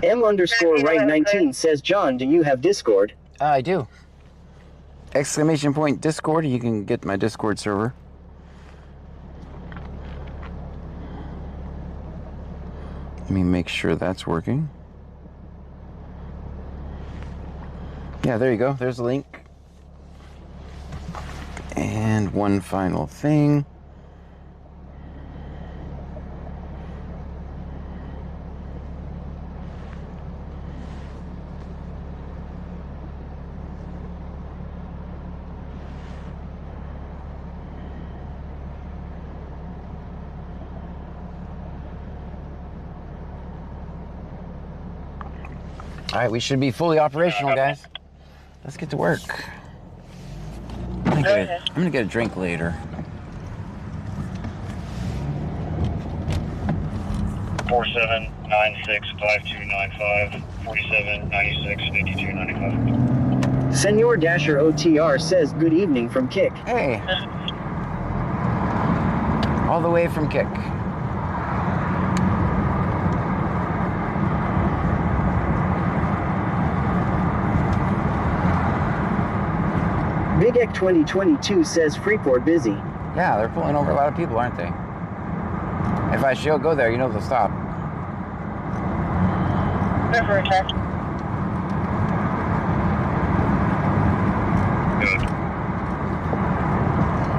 M_right19 says, John, do you have Discord? I do. Exclamation point Discord. You can get my Discord server. Let me make sure that's working. Yeah, there you go. There's a link. And one final thing. All right, we should be fully operational, guys. Let's get to work. I'm gonna get a drink later. 47965295 47965295. Senor Dasher OTR says, good evening from Kick. Hey. All the way from Kick. Big Ek 2022 says, Freeport busy. Yeah, they're pulling over a lot of people, aren't they? If I show go there, you know they'll stop. Never attack. Good.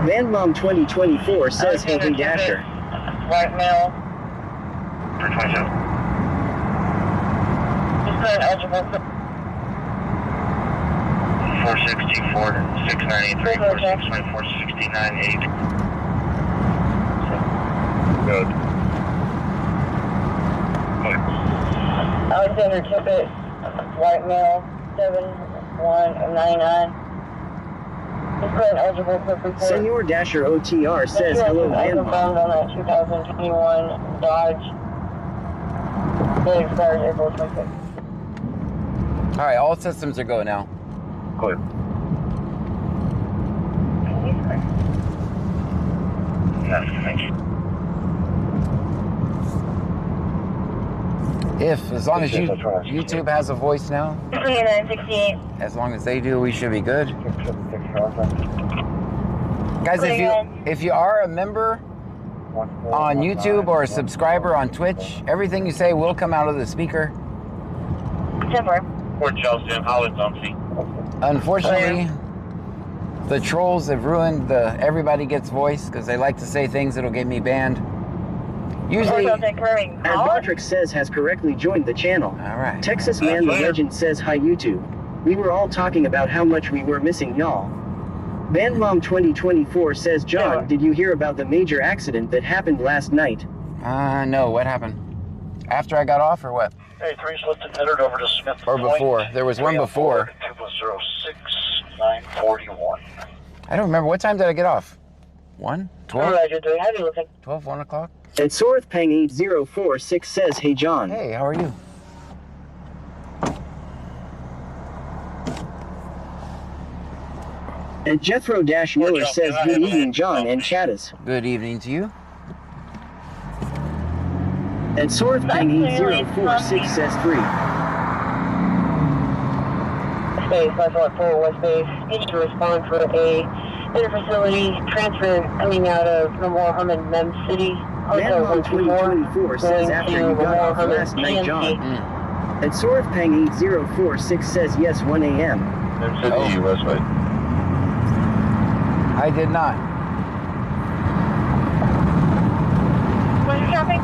Vanmom 2024 says, hey Dasher. White male. 327. Just put an eligible. 464, 693, 464, 698. Good. Alexander Tippett, white male, 7199. Just put an eligible quick report. Senor Dasher OTR says, hello Vanmom. Found on that 2021 Dodge. That expires April 26th. All right, all systems are go now. Clear. Yes, thank you. As long as YouTube has a voice now, 968. as long as they do, we should be good. Guys, if you are a member on YouTube or a subscriber on Twitch, everything you say will come out of the speaker. Port Charleston, Howard Dumpsy. Unfortunately, the trolls have ruined the everybody gets voice because they like to say things that'll get me banned. Usually, Adbotrix says has correctly joined the channel. All right. Texas Man the Legend says, hi YouTube. We were all talking about how much we were missing y'all. Vanmom 2024 says, John, did you hear about the major accident that happened last night? No, what happened? After I got off or what? Hey, 3's lifted headed over to Smith. Or before. There was one before. 206-941. I don't remember. What time did I get off? 1? 12? 12, 1 o'clock? And Sorthpang8046 says, hey John. Hey, how are you? And Jethro-Miller says, good evening John and Chattis. Good evening to you. And Sorthpang8046 says 3. Space, 544 West Base. Need to respond for a interfacility transfer coming out of Memorial Herman Mem City. Vanmom 2024 says after you got off last night, John. And Sorthpang8046 says yes, 1 a.m. Oh. Westway. I did not. What are you shopping?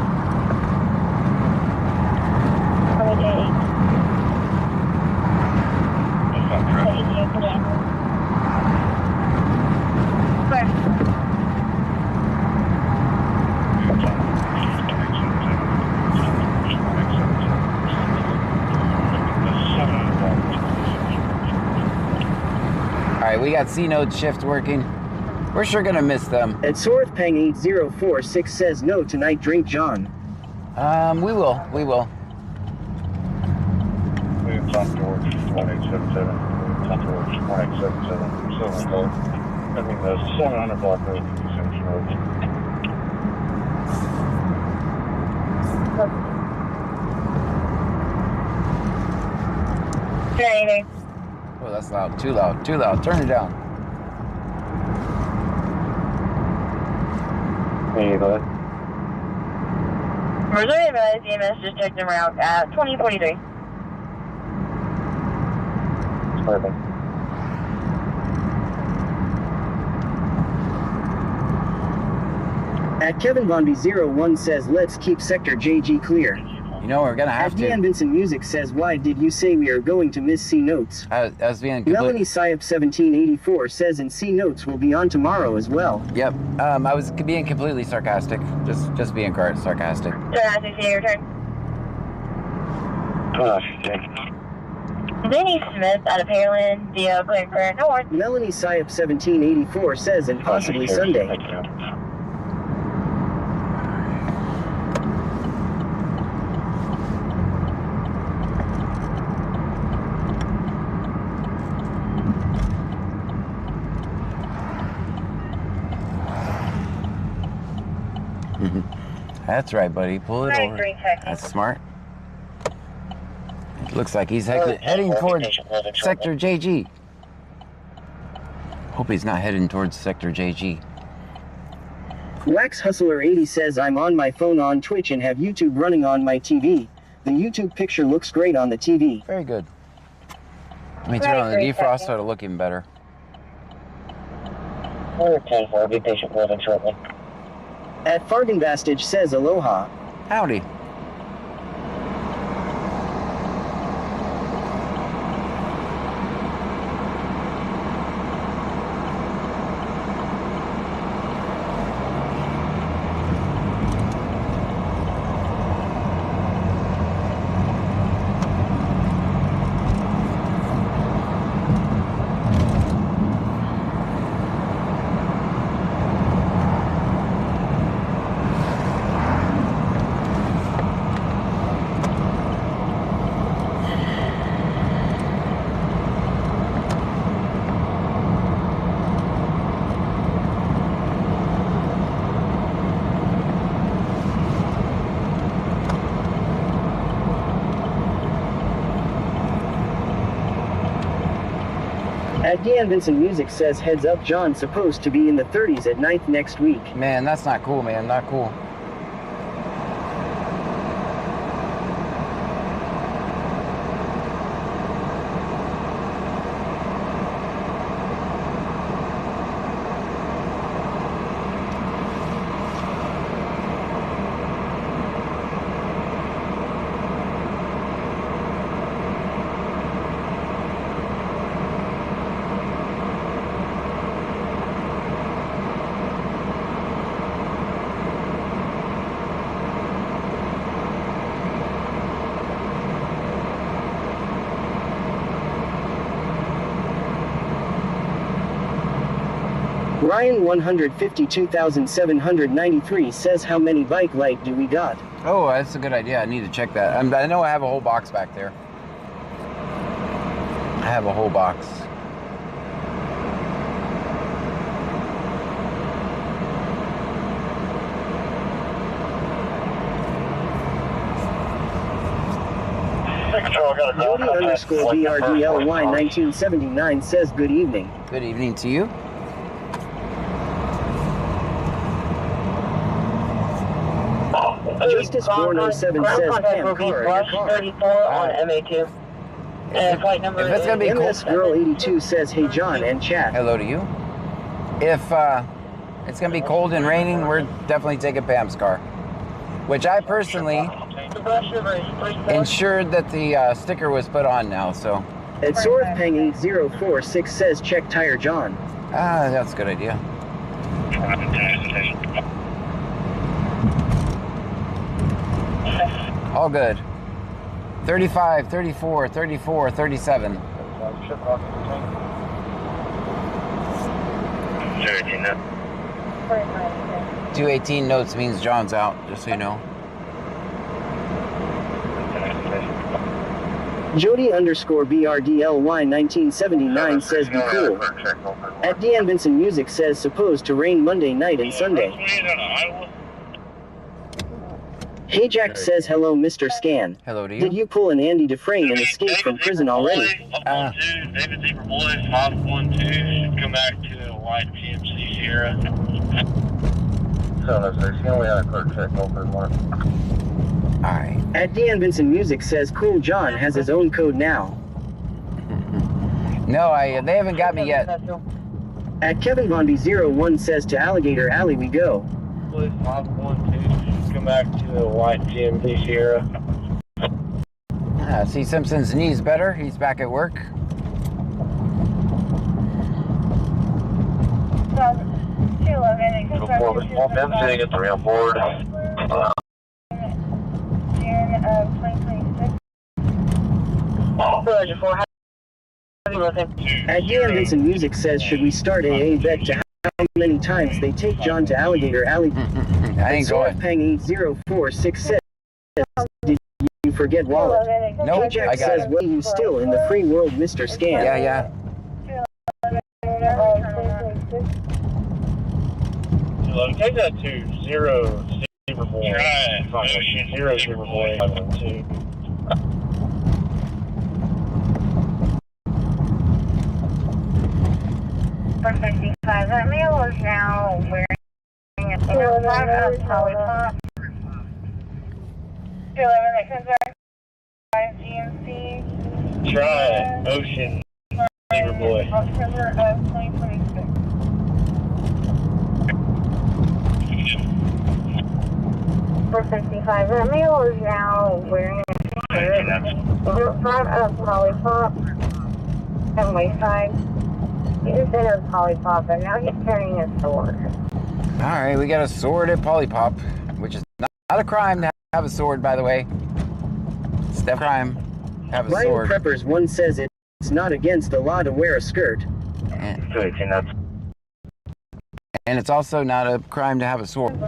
Alright, we got C-Node shift working. We're sure gonna miss them. And Sorthpang8046 says no tonight, drink John. We will. Tom George 1877. Tom George 1877. Silver Gold. I mean, the 700 block road to Central Road. Anything. Oh, that's loud. Too loud. Too loud. Turn it down. Hey, bud. Missouri advised EMS just checked them out at 2043. Perfect. At Kevin Bonby 01 says let's keep sector JG clear. You know, we're going to have At Deanne to. Vincent Music says why did you say we are going to miss C notes? I was being Melanie complete. Syop 1784 says and C notes will be on tomorrow as well. Yep. I was being completely sarcastic. Just being sarcastic. Thoracic senior return. Vinny Smith out of Pearland, DO clear for no warrant. Melanie Syop 1784 says and possibly Sunday. Thank you. That's right, buddy. Pull it over. 93 seconds. That's smart. It looks like he's heading towards Sector JG. Hope he's not heading towards Sector JG. Wax Hustler 80 says I'm on my phone on Twitch and have YouTube running on my TV. The YouTube picture looks great on the TV. Very good. Let me turn on the 93 defrost so seconds. it'll look even better. Okay, I'll be patient with him shortly. At Fargan Bastage says aloha. Howdy. At Deanne Vincent Music says heads up John's supposed to be in the 30s at 9th next week. Man, that's not cool, man. Not cool. Ryan 152,793 says how many bike light do we got? Oh, that's a good idea. I need to check that. I know I have a whole box back there. I have a whole box. Jody underscore BRDLY 1979 says good evening. Good evening to you. Justice Born 07 says Pam car in your car. 34 on MA2. And flight number If it's gonna be MS Girl 82 says hey John and chat. Hello to you. If it's gonna be cold and raining, we're definitely taking Pam's car, which I personally ensured that the sticker was put on now. So At Sorth Pang 8046 says check tire John. that's a good idea. All good. 35, 34, 34, 37. 218 notes means John's out, just so you know. Jody underscore BRDLY 1979 says be cool. At Deanne Vincent Music says supposed to rain Monday night and Sunday. Hey Jack says hello Mr. Scan. Hello to you. Did you pull an Andy Dufresne and escape from prison already? David Zebra Boy, 512, should come back to the white GMC Sierra. So, let's see, we had a clerk check over more. Alright. At Dean Vincent Music says Cool John has his own code now. No, they haven't got me yet. At Kevin Von B01 says to Alligator Alley we go. Boy, 512, should come back to the white GMC Sierra. See Simpson's knees better. He's back at work. Before this one, them sitting at the rail board. June of 2026. At Dean Vincent Music says should we start AA bet to how many times they take John to Alligator Alley? I ain't going. Pang 80466 says, did you forget wallet? Nope, Hey Jack I got says, it. well you still in the free world Mr. Scan. Yeah. Take that to 0 Zebra Boy. Right. 0 Zebra Boy. 512. 465. That male is now wearing a front of Polypop. 211 that comes back by GMC. Try Ocean Zebra Boy. October of 2026. 465. That male is now wearing a shirt. Front of Polypop. And wayside. He just entered Polypop, and now he's carrying a sword. Alright, we got a sword at Polypop, which is not a crime to have a sword, by the way. It's a crime to have a Ryan sword. Preppers 1 says it's not against the law to wear a skirt. And it's also not a crime to have a sword.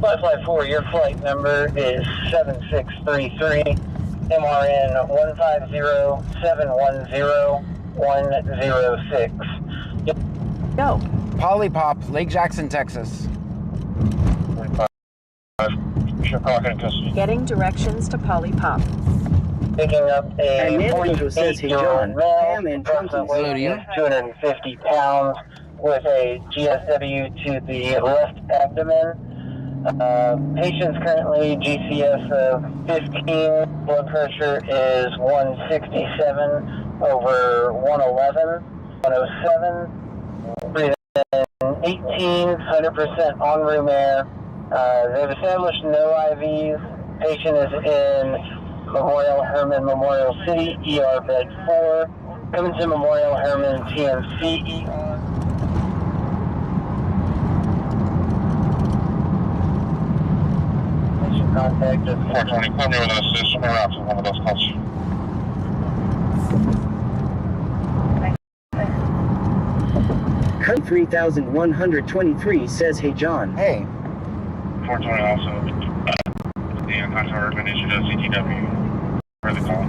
554, your flight number is 7633, MRN 150-710-106. Go. Polypop, Lake Jackson, Texas. Getting directions to Polypop. Picking up And a Manfredo says, hey 48-year-old John, male, Pam and approximately Trunkies. 250 pounds, with a GSW to the left abdomen. Patient's currently GCS of 15, blood pressure is 167 over 111, 107, breathing in 18, 100% on room air. They've established no IVs. Patient is in Memorial Hermann Memorial City, ER bed 4. Coming to Memorial Hermann TMC ER. Contact us. 420, call me with an assist. I'm around to one of those calls. Cut 3123 says, hey John. Hey. 420 also. The anti-tower been issued a CTW for the call.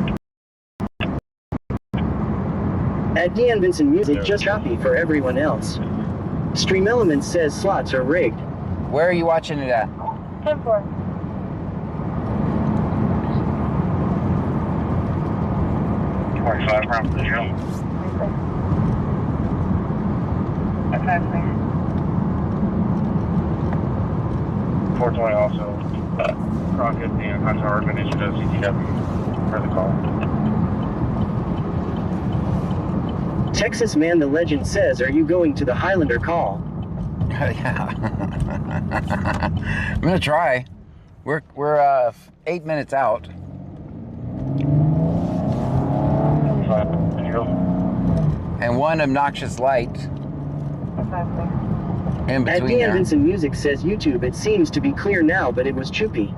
At Dean Vincent Music just copy for everyone else. Stream Elements says slots are rigged. Where are you watching it at? 10-4. 25 round for the drill. Okay. 420 also. Crockett, the anti-tower been issued a CTW for the call. Texas Man the Legend says, are you going to the Highlander call? Yeah. I'm gonna try. We're 8 minutes out. And one obnoxious light in At between Dean there. Vincent Music says YouTube, it seems to be clear now, but it was choopy.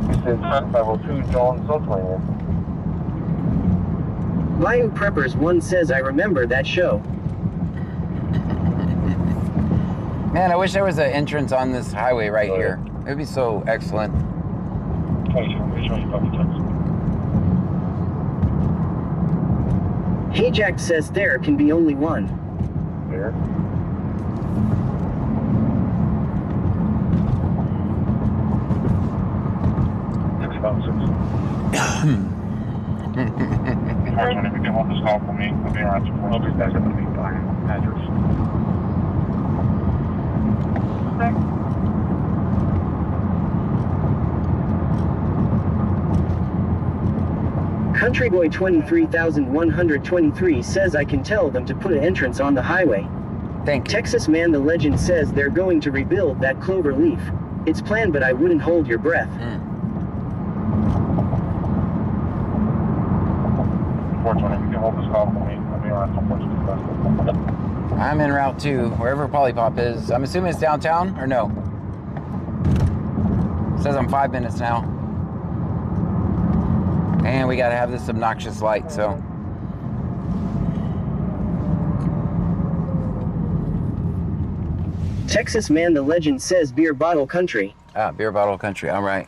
This is front level 2, John Sutherland. Bayou Preppers 1 says, I remember that show. Man, I wish there was an entrance on this highway right here. It'd be so excellent. 22, regional public text. Hey Jack says there can be only one. Here. 420, if you can hold this call for me, I'll be around 2 I'll be back at the meantime. Address. Country Boy 23,123 says I can tell them to put an entrance on the highway. Thank you. Texas Man the Legend says they're going to rebuild that clover leaf. It's planned, but I wouldn't hold your breath. 420, if you can hold this call for me, I'll be around 2 I'm en route to wherever Polypop is. I'm assuming it's downtown or no? It says I'm 5 minutes now. And we gotta have this obnoxious light, so. Texas Man the Legend says beer bottle country. Ah, beer bottle country, all right.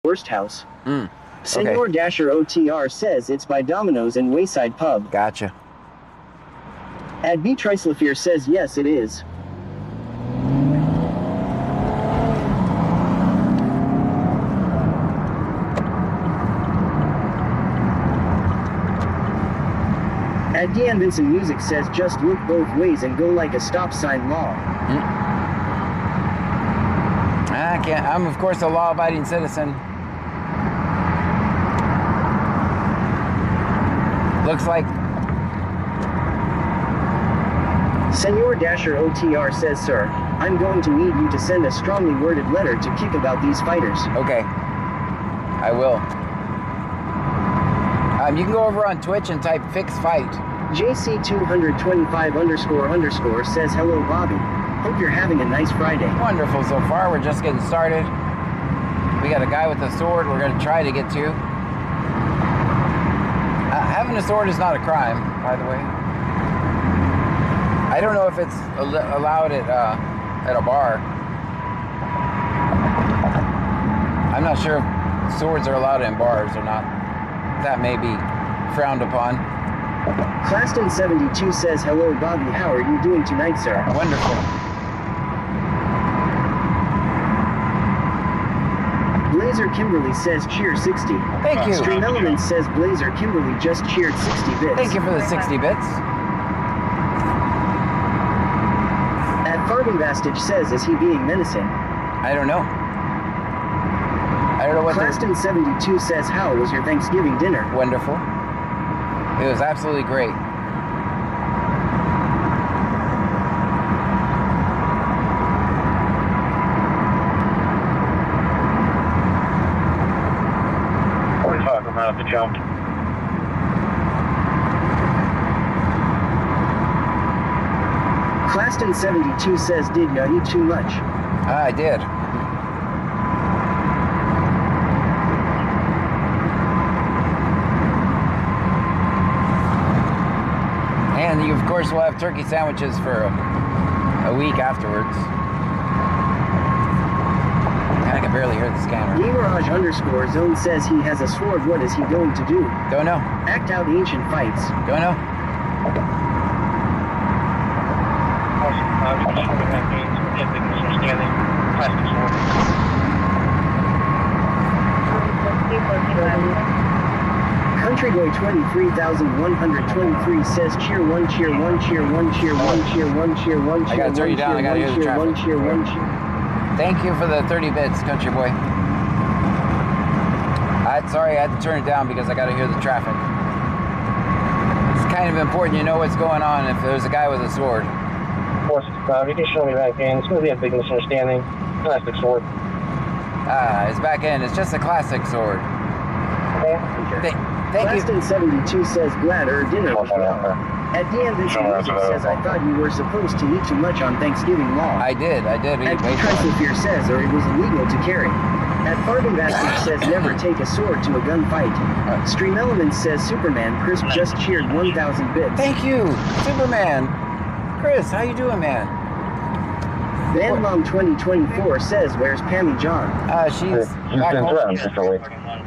Worst house. Okay. Senor Dasher OTR says it's by Domino's and Wayside Pub. Gotcha. Ad B Trislafear says yes it is. At Deanne Vincent Music says just look both ways and go like a stop sign law. I can't. I'm of course a law-abiding citizen. Looks like. Senor Dasher OTR says, sir, I'm going to need you to send a strongly worded letter to kick about these fighters. Okay. I will. You can go over on Twitch and type fix fight. JC225__ says hello Bobby. Hope you're having a nice Friday. Wonderful so far. We're just getting started. We got a guy with a sword we're going to try to get to. Having a sword is not a crime, by the way. I don't know if it's allowed at a bar. I'm not sure if swords are allowed in bars or not. That may be frowned upon. Claston72 says hello Bobby, how are you doing tonight, sir? Wonderful. Blazer Kimberly says cheer 60. Thank you. Stream Element says Blazer Kimberly just cheered 60 bits. Thank you for the 60 bits. At Farming Bastage says, is he being menacing? I don't know. I don't know what Claston72 says, how was your Thanksgiving dinner? Wonderful. It was absolutely great. I'm out the jump. Claston72 says, did you eat too much? I did. And you, of course, will have turkey sandwiches for a week afterwards. I can barely hear the scanner. Gamerage_zone says he has a sword. What is he going to do? Don't know. Act out ancient fights. Don't know. Country Boy 23,123 says cheer one, cheer one, cheer one, cheer one, cheer one, cheer one, cheer one, I gotta turn you down. I gotta hear the traffic. cheer one, cheer. Thank you for the 30 bits, Country Boy. Sorry, I had to turn it down because I got to hear the traffic. It's kind of important you know what's going on if there's a guy with a sword. You can show me back in. It's going to be a big misunderstanding. Classic sword. His back end is just a classic sword. Okay. Thank you. Claston72 says glad dinner was well. At the end, this says I thought you were supposed to eat too much on Thanksgiving long. I did. At Trislafear says, or it was illegal to carry. At Farming Bastage says never take a sword to a gunfight. Stream Elements says Superman Crisp just cheered 1,000 bits. Thank you, Superman. Chris, how you doing, man? Van Mom 2024 says, where's Pammy John? She's back home.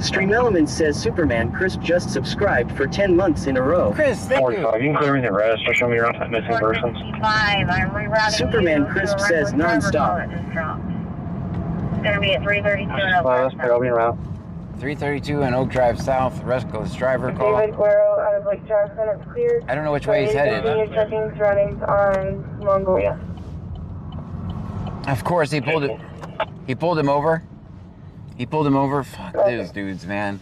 Stream Elements says Superman Crisp just subscribed for 10 months in a row. Chris, thank you. You can clear me the rest or show me around that missing persons. 155, I'm rerouting Superman you to Crisp a says reckless driver nonstop. call that just dropped. It's gonna be at 332 and Let's over. I'll be around. 332 and Oak Drive South, restless driver call. David Guerrero out of Lake Charleston, it's cleared. I don't know which way he's headed. Continue checking surroundings on Mongolia. Of course, he pulled it. He pulled him over. He pulled him over. Fuck those dudes, man.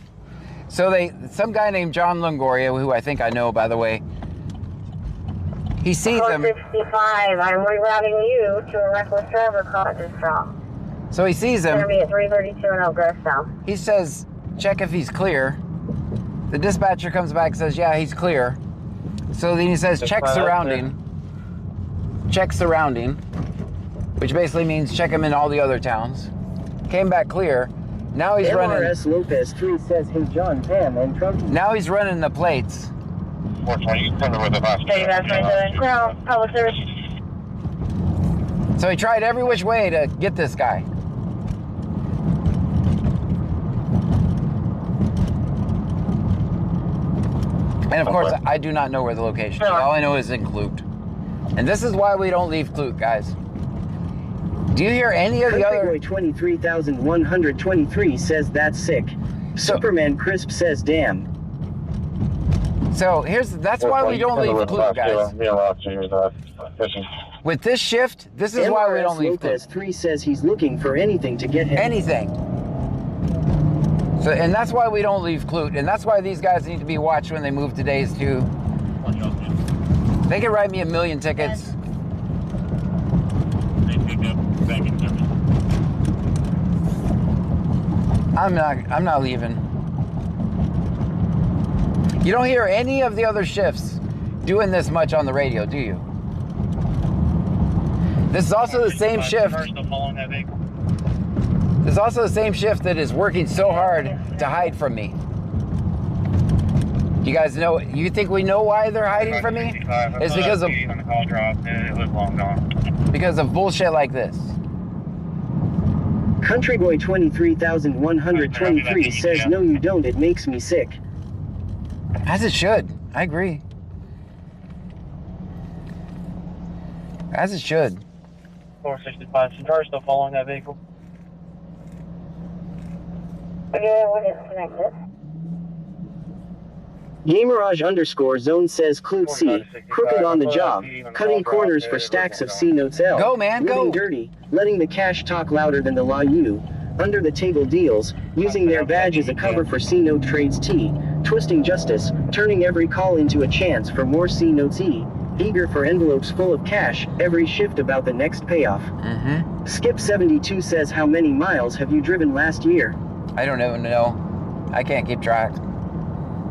So some guy named John Longoria, who I think I know, by the way, he sees him. 465, I'm rerouting you to a reckless driver call that just dropped. So he sees It's gonna him. be at 332 and over South. He says, check if he's clear. The dispatcher comes back and says, yeah, he's clear. So then he says, check surrounding. Check surrounding, which basically means check him in all the other towns. Came back clear. Now he's running. MRS Lopez 3 says, hey John, Pam, and Trump. Now he's running the plates. 420, you can come with the last. Okay, that's right there. Crown, public service. So he tried every which way to get this guy. And of course, I do not know where the location is. All I know is in Clute. And this is why we don't leave Clute, guys. Do you hear any of the other... Countryboy 23,123 says that's sick. Superman Crisp says damn. So that's why we don't leave Clute, guys. With this shift, this is why we don't leave Lopez Clute. 3 says he's looking for anything to get him. Anything. So, and that's why we don't leave Clute. And that's why these guys need to be watched when they move to Days 2. They can write me 1,000,000 tickets. I'm not leaving. You don't hear any of the other shifts doing this much on the radio, do you? This is also the same shift. This is also the same shift that is working so hard to hide from me. You guys know, you think we know why they're hiding from me? It's because of bullshit like this. Countryboy 23,123 says no you don't, it makes me sick. As it should. I agree. As it should. 465, some cars still following that vehicle. Okay, we're disconnected. Gamerage_zone says Clute C, crooked on the job, cutting corners for stacks of C notes L. Go, man, go. Living dirty, letting the cash talk louder than the law U. Under the table deals, using their badge as a cover for C note trades T. Twisting justice, turning every call into a chance for more C notes E. Eager for envelopes full of cash, every shift about the next payoff. Skip72 says how many miles have you driven last year? I don't even know. I can't keep track.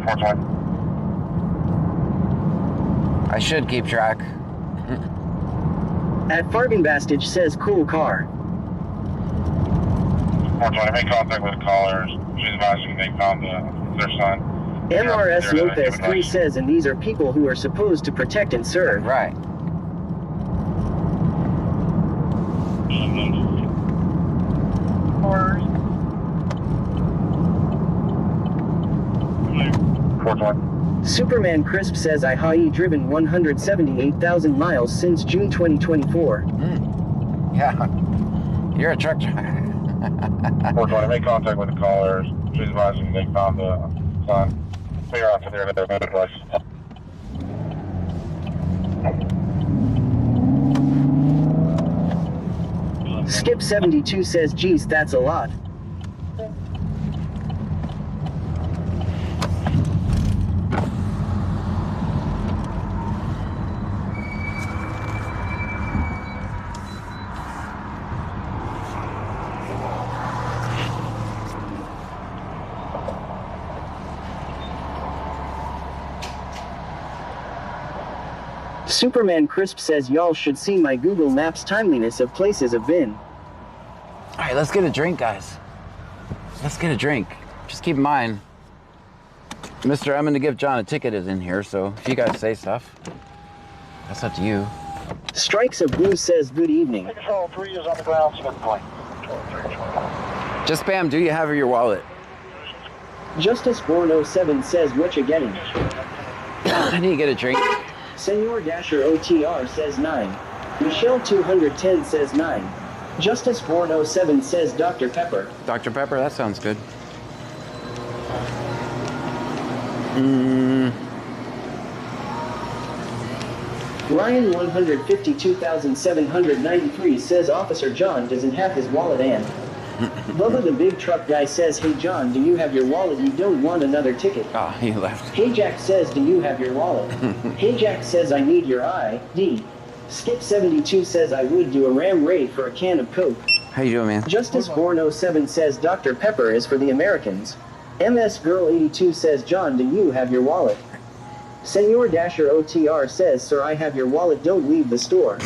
420. I should keep track. At Fargenbastage says cool car. 420, make contact with the callers. She's advising they found their son. MRS Lopez 3 says, and these are people who are supposed to protect and serve. Right. Or 420. Superman Crisp says I driven 178,000 miles since June 2024. Yeah. You're a truck driver. 420, make contact with the callers. She's advising they found the son. Figure out if they're at their motor place. Skip72 says, geez, that's a lot. Superman Crisp says y'all should see my Google Maps timeliness of places I've been. All right, let's get a drink, guys. Let's get a drink. Just keep in mind, Mr. I'm gonna give John a ticket is in here, so if you guys say stuff, that's up to you. Strikes of Blue says good evening. Control 3 is on the ground, Smith Point. Just spam, do you have your wallet? Justice Born 07 says what you getting? I need to get a drink. Senor Dasher OTR says 9. Michelle 210 says 9. Justice Born 07 says Dr. Pepper. Dr. Pepper, that sounds good. Ryan 152,793 says Officer John doesn't have his wallet and Bubba the big truck guy says, hey John, do you have your wallet? You don't want another ticket. Oh, he left. Hey Jack says, do you have your wallet? Hey Jack says, I need your ID. Skip 72 says, I would do a ram raid for a can of Coke. How you doing, man? Justice Born 07 says Dr. Pepper is for the Americans. MS Girl 82 says, John, do you have your wallet? Senor Dasher OTR says, sir, I have your wallet, don't leave the store.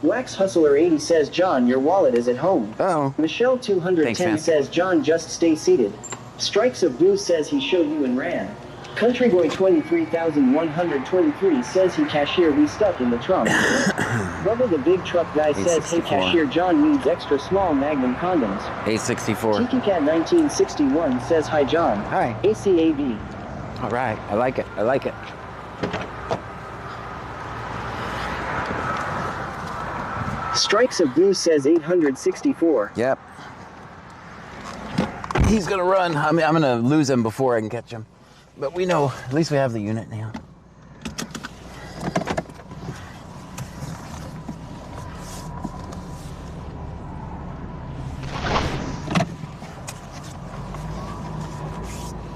Wax Hustler 80 says, John, your wallet is at home. Uh-oh. Michelle 210 Thanks, says, John, just stay seated. Strikes of Blue says he showed you and ran. Country Boy 23,123 says he cashier we stuck in the trunk. Bubba the big truck guy says, hey 864. cashier, John needs extra small Magnum condoms. 864. Tiki Cat 1961 says, hi John. Hi. ACAB. All right. I like it. I like it. Strikes of Blue says 864. Yep. He's gonna run. I'm gonna lose him before I can catch him. But we know, at least we have the unit now.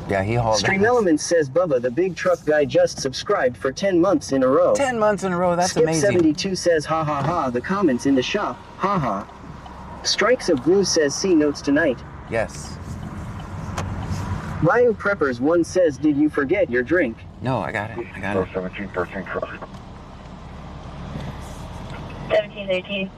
Yeah, he hauled Stream ass. Elements says Bubba the big truck guy just subscribed for 10 months in a row. 10 months in a row, that's Skip amazing. 72 says ha ha ha, the comments in the shop, ha ha. Strikes of Blue says see notes tonight. Yes. Bio Preppers 1 says did you forget your drink? No, I got it. I got it. 17, 13, cross. 1718.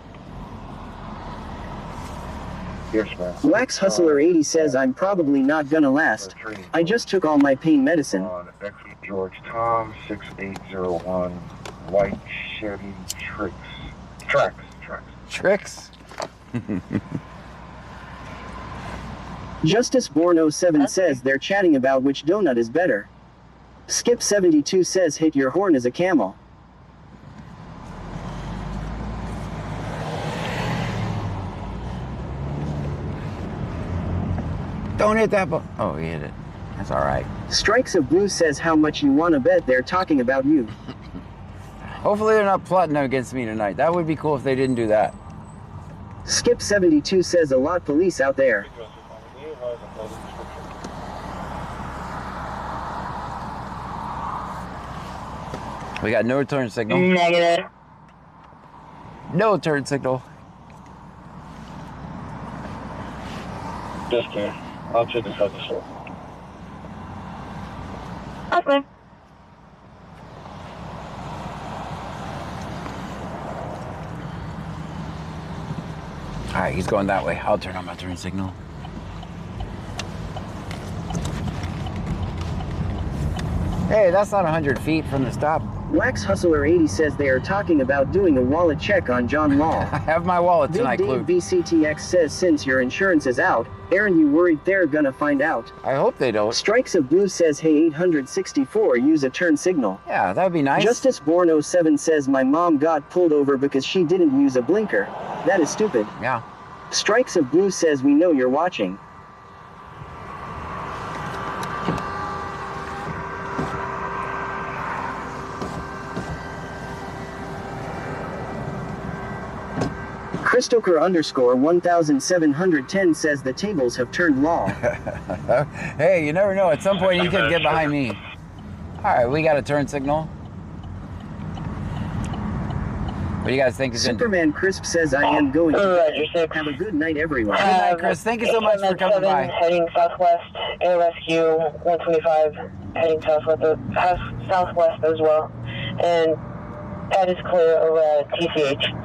Yes, ma'am. Wax Hustler 80 says I'm probably not gonna last. I just took all my pain medicine. On Exit George Tom 6801 White Chevy Tracks. Tricks? Justice Born 07 says they're chatting about which donut is better. Skip 72 says hit your horn as a camel. Don't hit that button. Oh, he hit it. That's all right. Strikes of Blue says how much you wanna bet they're talking about you. Hopefully they're not plotting against me tonight. That would be cool if they didn't do that. Skip 72 says a lot police out there. We got no turn signal. Negative. No turn signal. Just kidding. I'll check this out this way. Okay. All right, he's going that way. I'll turn on my turn signal. Hey, that's not 100 feet from the stop. Wax Hustler 80 says they are talking about doing a wallet check on John Law. I have my wallet Big tonight, Dave Clue. BCTX says since your insurance is out, Aaron, you worried they're gonna find out. I hope they don't. Strikes of Blue says hey 864 use a turn signal. Yeah, that'd be nice. Justice Born 07 says my mom got pulled over because she didn't use a blinker. That is stupid. Yeah. Strikes of Blue says we know you're watching. Christopher underscore 1710 says the tables have turned law. Hey, you never know. At some point, you could get behind me. All right, we got a turn signal. What do you guys think is in? Superman Crisp says I am going to Roger, 6. have a good night everyone. Good night, Chris. Thank you so much for coming by. Heading southwest, Air Rescue 125, heading southwest as well. And that is clear over at TCH.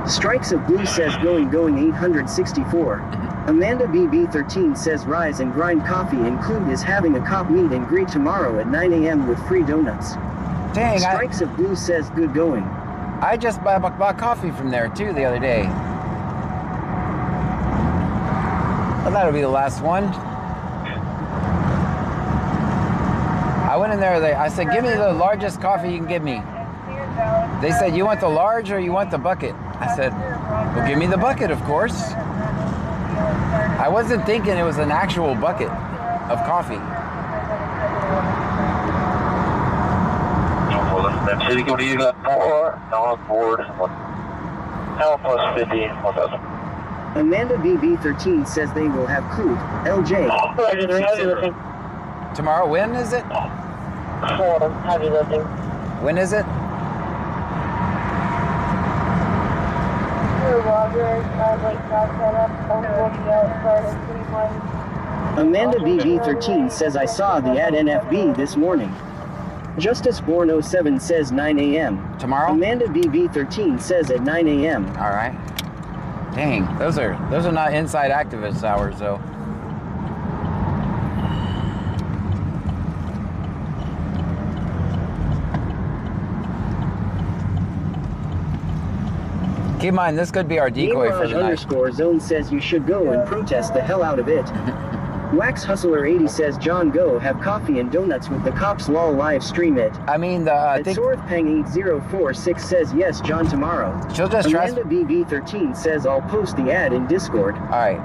Strikes of Blue says going 864. Amanda BB13 says rise and grind coffee include is having a cop meet and greet tomorrow at 9 a.m. with free donuts. Dang, Strikes of Blue says good going. I just bought coffee from there, too, the other day. Well, that'll be the last one. I went in there, I said, give me the largest coffee you can give me. They said, you want the large or you want the bucket? I said, well, give me the bucket, of course. I wasn't thinking it was an actual bucket of coffee. City Committee, you got 4, now on board, 50, 1,000. Amanda BB13 says they will have crude. LJ. Tomorrow, when is it? 4, heavy lifting. When is it? Amanda BB13 says I saw the ad NFB this morning. Justice Born 07 says 9 a.m. Tomorrow? Amanda BB13 says at 9 a.m. All right. Dang, those are not inside activist hours though. Keep in mind, this could be our decoy for the night. _zone says you should go and protest the hell out of it. Wax Hustler 80 says John go have coffee and donuts with the cops lol live stream it. I mean, I think Pang 8046 says yes John tomorrow. She'll just trust. Amanda BB13 says I'll post the ad in Discord. All right.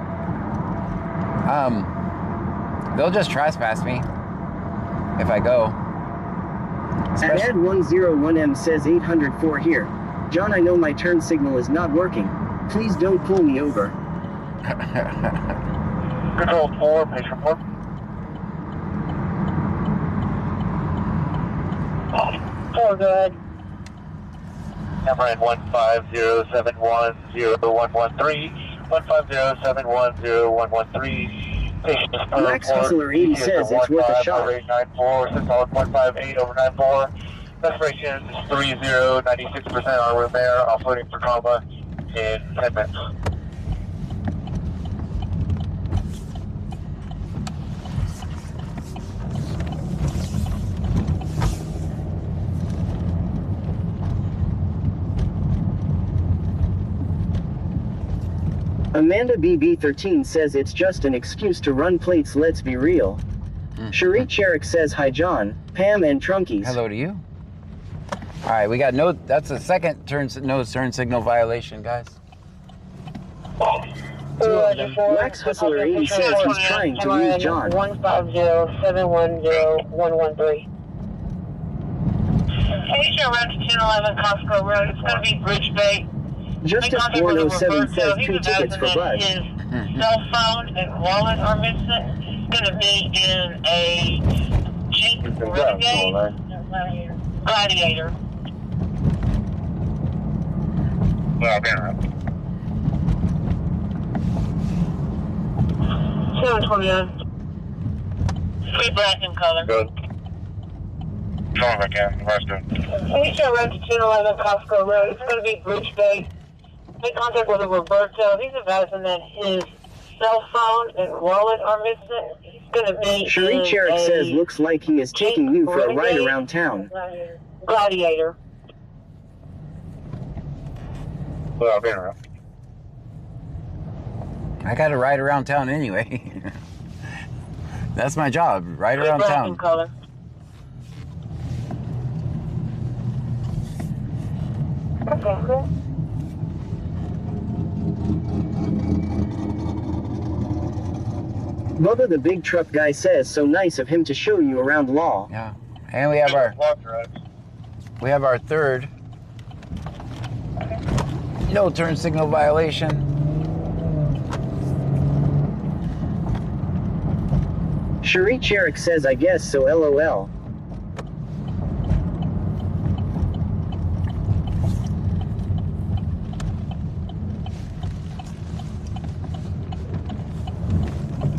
They'll just trespass me if I go. Ad 101M says 804 here. John, I know my turn signal is not working. Please don't pull me over. Control 4, patient report. Oh, go ahead. Number in 150710113. 150710113. Patient is per Wax Hustler 80 says it's worth a shot. 94, 158 over 94. Respiration is 30, 96% on room air, offloading for trauma in 10 minutes. Amanda BB13 says it's just an excuse to run plates, let's be real. Cherie Cherik says hi John, Pam and Trunkies. Hello to you. All right, we got no, that's the second no turn signal violation, guys. Wax Hustler 80 says he's trying to lose John. 150710113. Asia Rent 1011 Costco Road. It's going to be Bridge Bay. Justice 407 says 2 tickets for Bud. His cell phone and wallet are missing. It's going to be in a Jeep Renegade Gladiator. Well, man. 729. Free black in color. Good. Tell him again. Rest of Asia Rent 1011 Costco Road. It's going to be Bridge Bay. Make contact with Roberto. He's advising that his cell phone and wallet are missing. He's going to be Cherie Cherik says looks like he is taking you for a ride around town. Gladiator. Well, man. I got to ride around town anyway. That's my job, ride around Black town. in color. Okay. Bubba the big truck guy says so nice of him to show you around law. Yeah, and we have our third no turn signal violation. Cherie Cherik says I guess so LOL.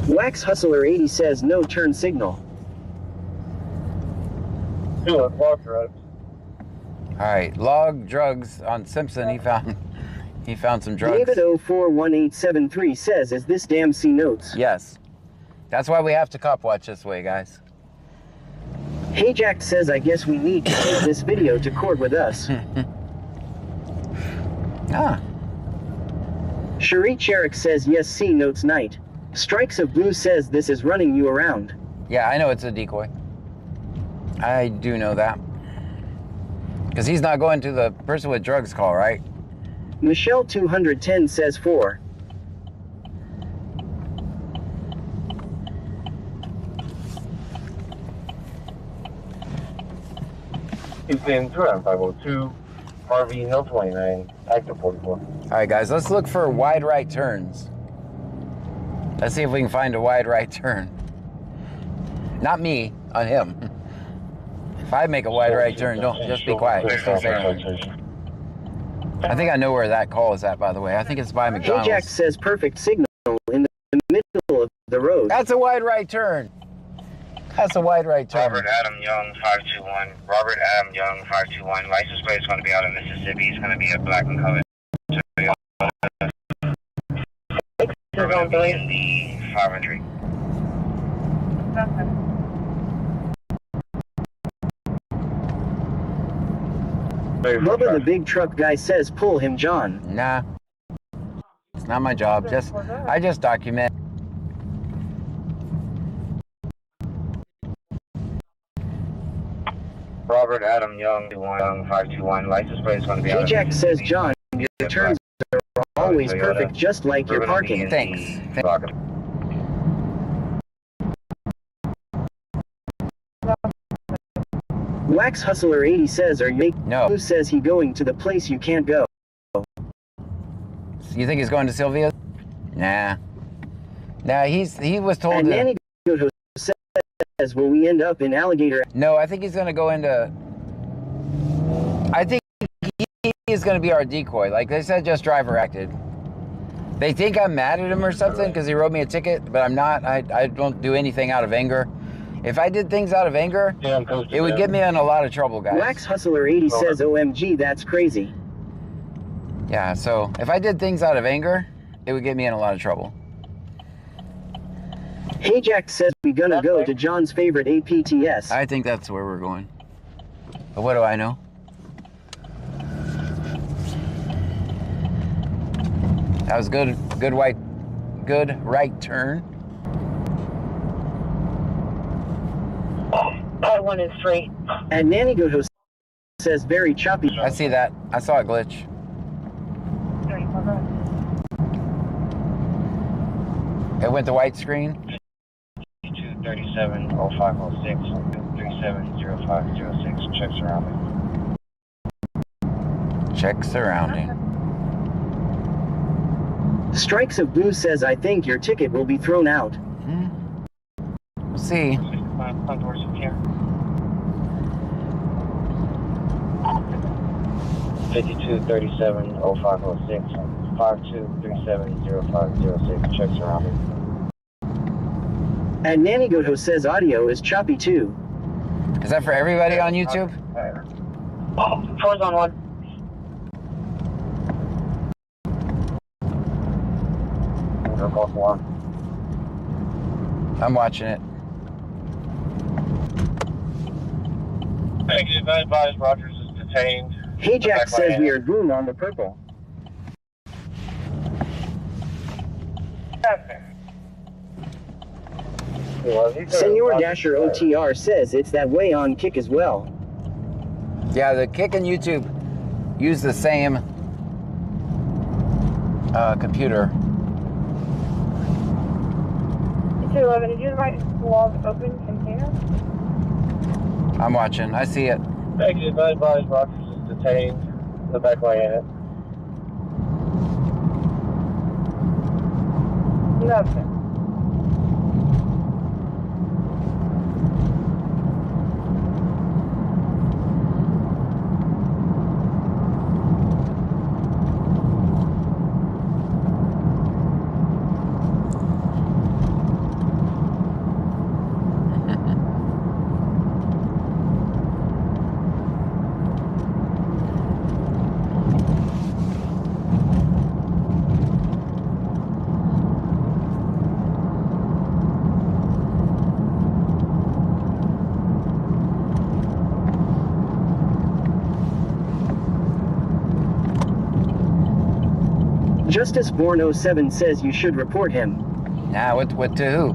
Wax Hustler 80 says no turn signal. All right, log drugs on Simpson. He found some drugs. David 041873 says is this damn C notes? Yes, that's why we have to cop watch this way, guys. Hey Jack says I guess we need to take this video to court with us. Ah. Cherie Cherik says yes C notes night. Strikes of Blue says this is running you around. Yeah, I know it's a decoy. I do know that. Because he's not going to the person with drugs call, right? Michelle 210 says 4. Houston 502, Harvey Hill 29, active 44. All right, guys, let's look for wide right turns. Let's see if we can find a wide right turn. Not me, on him. If I make a wide right turn, don't just be quiet. Just don't say anything. I think I know where that call is at, by the way. I think it's by McDonald's. Ajax says perfect signal in the middle of the road. That's a wide right turn. That's a wide right turn. Robert Adam Young, 521. Robert Adam Young, 521. License plate is going to be out of Mississippi. It's going to be a black and colored. We're going to be in the 500. Bubba the big truck guy says pull him, John. Nah. It's not my job. I just document. Robert Adam Young, 521. License plate is going to be out of Ajax Mississippi. says, John, your turns are always perfect, just like your parking. Thanks. Wax Hustler 80 says, are you No. Who says he going to the place you can't go? You think he's going to Sylvia? Nah. Nah, he was told And to... Nanny Goto says, will we end up in Alligator? No, I think he's going to go into... I think he's going to be our decoy. Like they said, just driver acted. They think I'm mad at him or something because he wrote me a ticket, but I'm not. I don't do anything out of anger. If I did things out of anger, it would get me in a lot of trouble, guys. Wax Hustler 80 says, OMG, that's crazy. Yeah, so if I did things out of anger, it would get me in a lot of trouble. Ajax says, we gonna go to John's favorite APTS. I think that's where we're going. But what do I know? That was good right turn. That one is straight. And Nanny Goto says, very choppy. I see that. I saw a glitch. It went to white screen. 237 0506 370506. Check surrounding. Check surrounding. Strikes of Blue says, I think your ticket will be thrown out. We'll see. 5237 0506 5237 0506. Check surrounding. And Nanny Goto says, audio is choppy too. Is that for everybody on YouTube? 4's on 1. I'm watching it. Thank you. Advise Rogers is detained. Ajax says we are boom on the purple. Senor Dasher OTR says it's that way on Kick as well. Yeah, the Kick and YouTube use the same computer. 211, did you invite log open container? I'm watching. I see it. Thank you. Advise Rogers is detained. The back way in it. Nothing. Justice Born 07 says you should report him. Nah, what to who?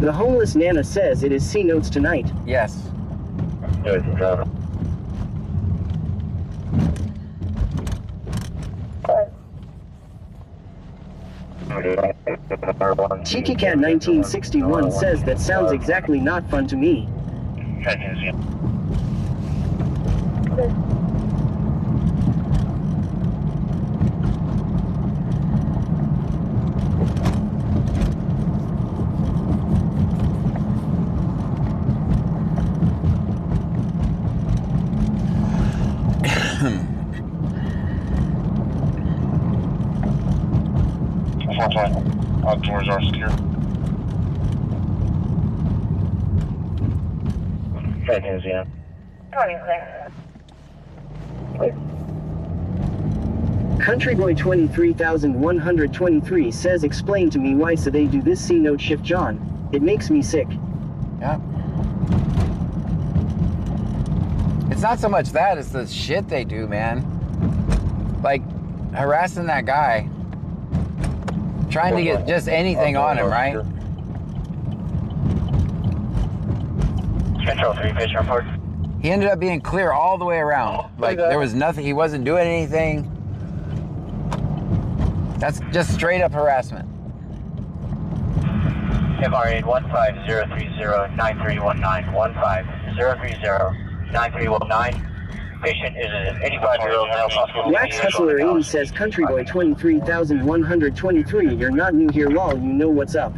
The homeless Nana says it is C notes tonight. Yes. Good, driver. Tiki Cat 1961 says that sounds exactly not fun to me. Outdoors are secure. Right here, Zena. 20 clear. Country Boy 23,123 says explain to me why so they do this C note shift, John. It makes me sick. Yeah. It's not so much that, it's the shit they do, man. Like harassing that guy. Trying to get just anything on him, right? Control 3, pitch report. He ended up being clear all the way around. Like there was nothing, he wasn't doing anything. That's just straight up harassment. MR8 150309319 150309319. Patient is an 85-year-old male hospital. Wax Hustler 80 says Country Boy 23,123, you're not new here, lol, you know what's up.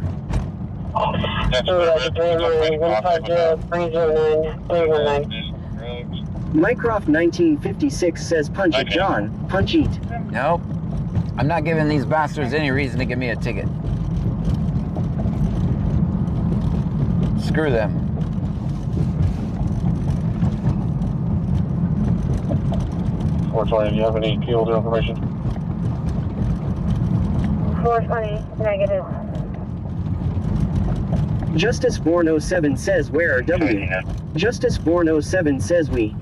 Mycroft 1956 says punch it, John. Punch eat. Nope. I'm not giving these bastards any reason to give me a ticket. Screw them. 420, do you have any field information? 420, negative. Justice Born 07 says where are W? Justice Born 07 says we.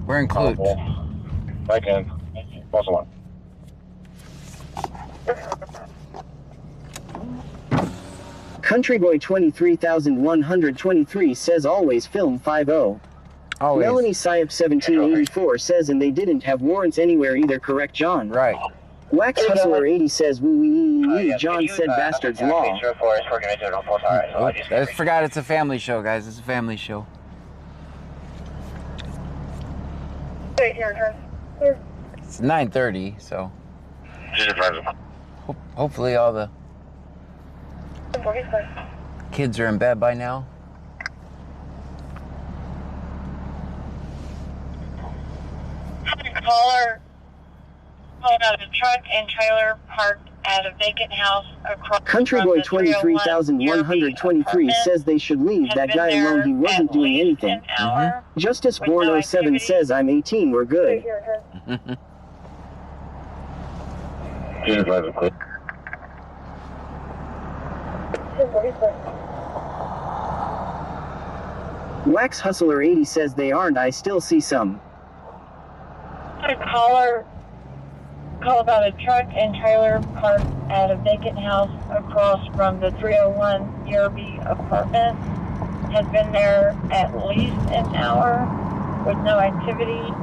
We're in Clute. Back in. Plus one. Country Boy 23,123 says always film 50. Always. Melanie Syop 1784 says and they didn't have warrants anywhere either, correct, John? Right. Wax Hustler 80 says wee John said bastards law. Oops, I forgot it's a family show, guys. It's a family show. Wait, here. It's 9:30, so hopefully all the kids are in bed by now. Caller called out a truck and trailer parked at a vacant house across Country from Boy the 23,123 says they should leave that guy alone, he wasn't doing anything. Justice Born 07 says I'm 18, we're good. Wax Hustler 80 says they aren't, I still see some. A caller called about a truck and trailer parked at a vacant house across from the 301 Yerby apartment. Had been there at least an hour with no activity.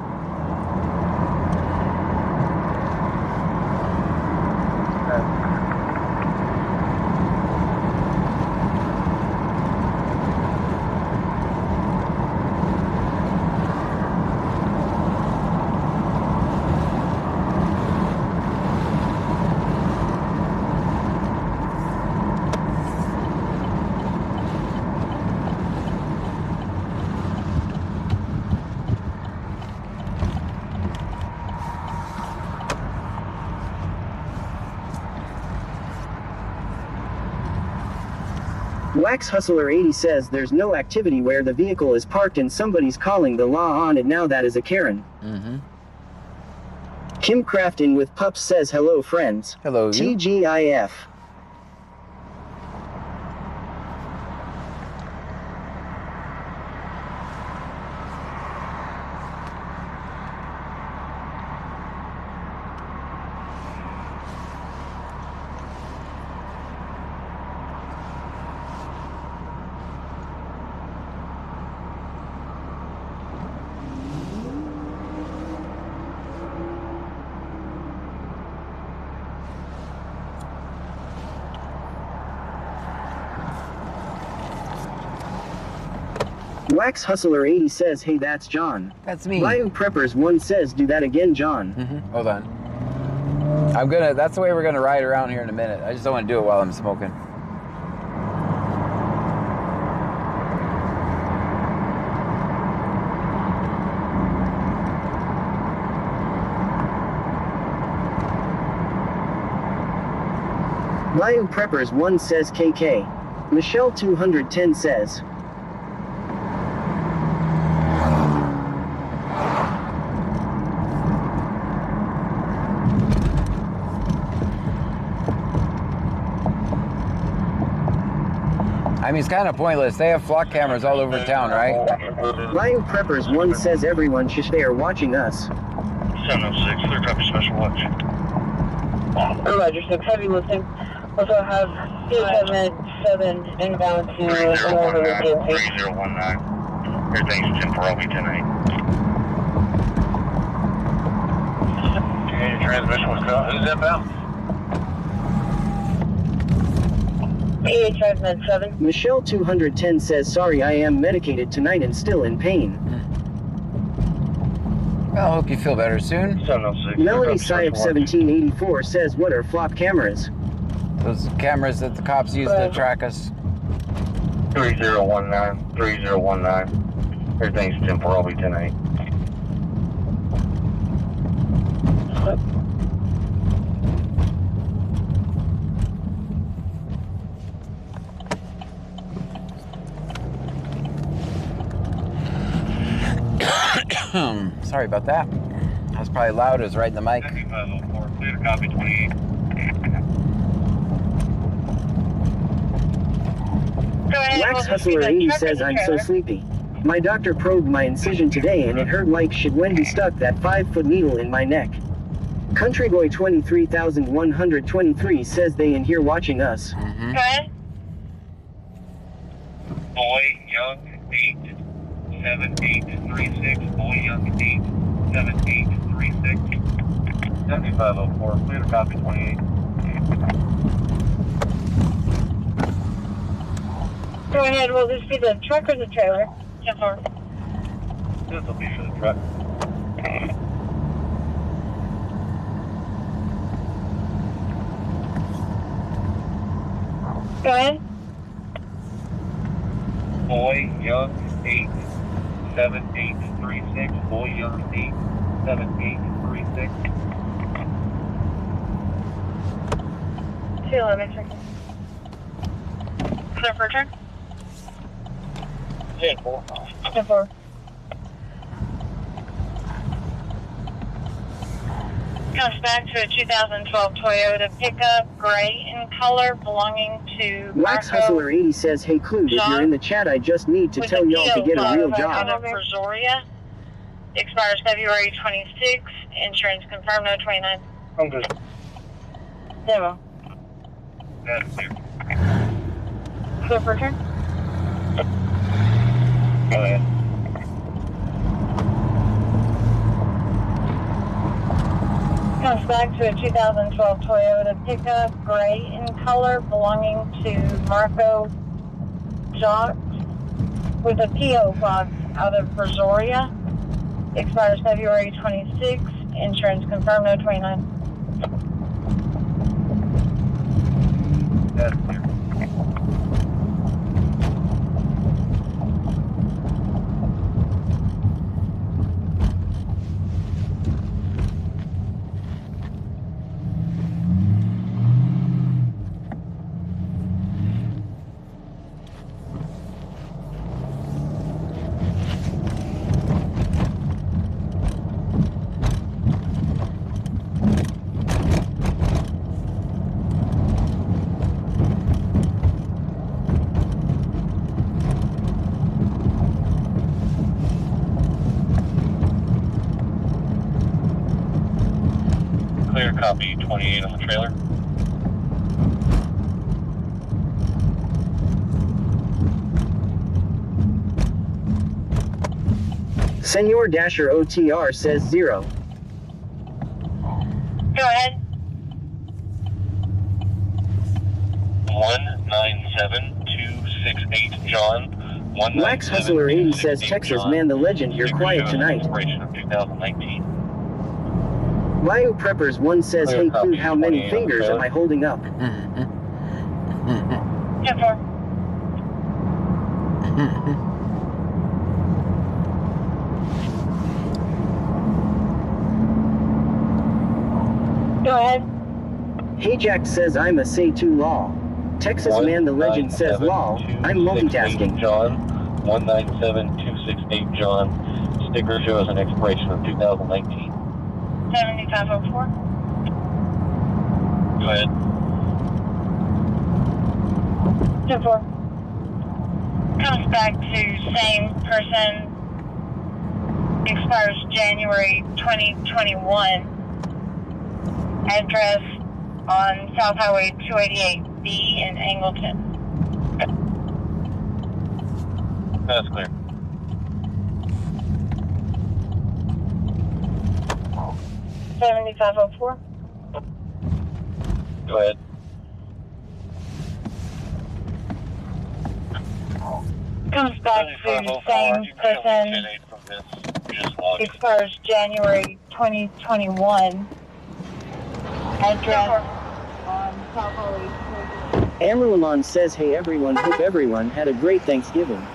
Wax Hustler 80 says there's no activity where the vehicle is parked and somebody's calling the law on it now, that is a Karen. Kim Crafton with Pups says hello friends. Hello, you. TGIF. Wax Hustler 80 says, hey, that's John. That's me. Bayou Preppers 1 says, do that again, John. Hold on. That's the way we're gonna ride around here in a minute. I just don't want to do it while I'm smoking. Bayou Preppers 1 says KK. Michelle 210 says. I mean, it's kind of pointless. They have flock cameras all over town, right? Bayou Preppers 1 says everyone should they are watching us. 706, clear copy, special watch. Roger, 6, heavy lifting. Also have CHM 7 inbound to Northern 3019. Everything's 10 for LB 10-8. Okay, transmission was cut. Who's inbound? PHF Med 7. Michelle 210 says, sorry, I am medicated tonight and still in pain. Well, I hope you feel better soon. 706. Melanie Syop 1784 says, what are flop cameras? Those cameras that the cops use to track us. 3019. Everything's 10 for LB 10-8. Sorry about that. I was probably loud. I was right in the mic. 7504, clear copy 28. Wax Hustler 80 says, I'm so sleepy. My doctor probed my incision today and it hurt like shit when he stuck that 5-foot needle in my neck. Countryboy 23123 says they in here watching us. Okay. Boy, young, 87836. Boy, young, 87836. 7504, clear copy 28. Go ahead, will this be the truck or the trailer? 10-4. This will be for the truck. Go ahead. Boy, young, 87836. Boy, young, 87836. 211, check. Clear for return? 10-4. 10-4. Comes back to a 2012 Toyota pickup, gray in color, belonging to Wax Hustler 80 says, hey Clue, if you're in the chat, I just need to tell y'all to get a real job. Out of Brazoria. Expires February 26. Insurance confirmed, no 29. I'm good. Demo. That's clear. Clear for return? Go ahead. Comes back to a 2012 Toyota pickup, gray in color, belonging to Marco Jacques with a P.O. box out of Brazoria. Expires February 26. Insurance confirmed, no 29. That's clear. Clear copy 28 on the trailer. Senor Dasher OTR says 0. Go ahead. 197268 John. Wax Hustler 80 says, Texas man the legend, you're quiet tonight. Expiration of 2019. Bio Preppers 1 says, hey Clue, how many fingers am I holding up? 10-4. Go ahead. Hey Jack says, I'm a say to law. Texas man the legend says, law, I'm multitasking. John, 197268 John. Sticker shows an expiration of 2019. 7504. Go ahead. 10-4. Comes back to same person. Expires January 2021. Address on South Highway 288B in Angleton. That's clear. $7504. Go ahead. Comes back to same person. Expires January 2021. Address on South Highway 288. Amarilon says, hey everyone, hope everyone had a great Thanksgiving.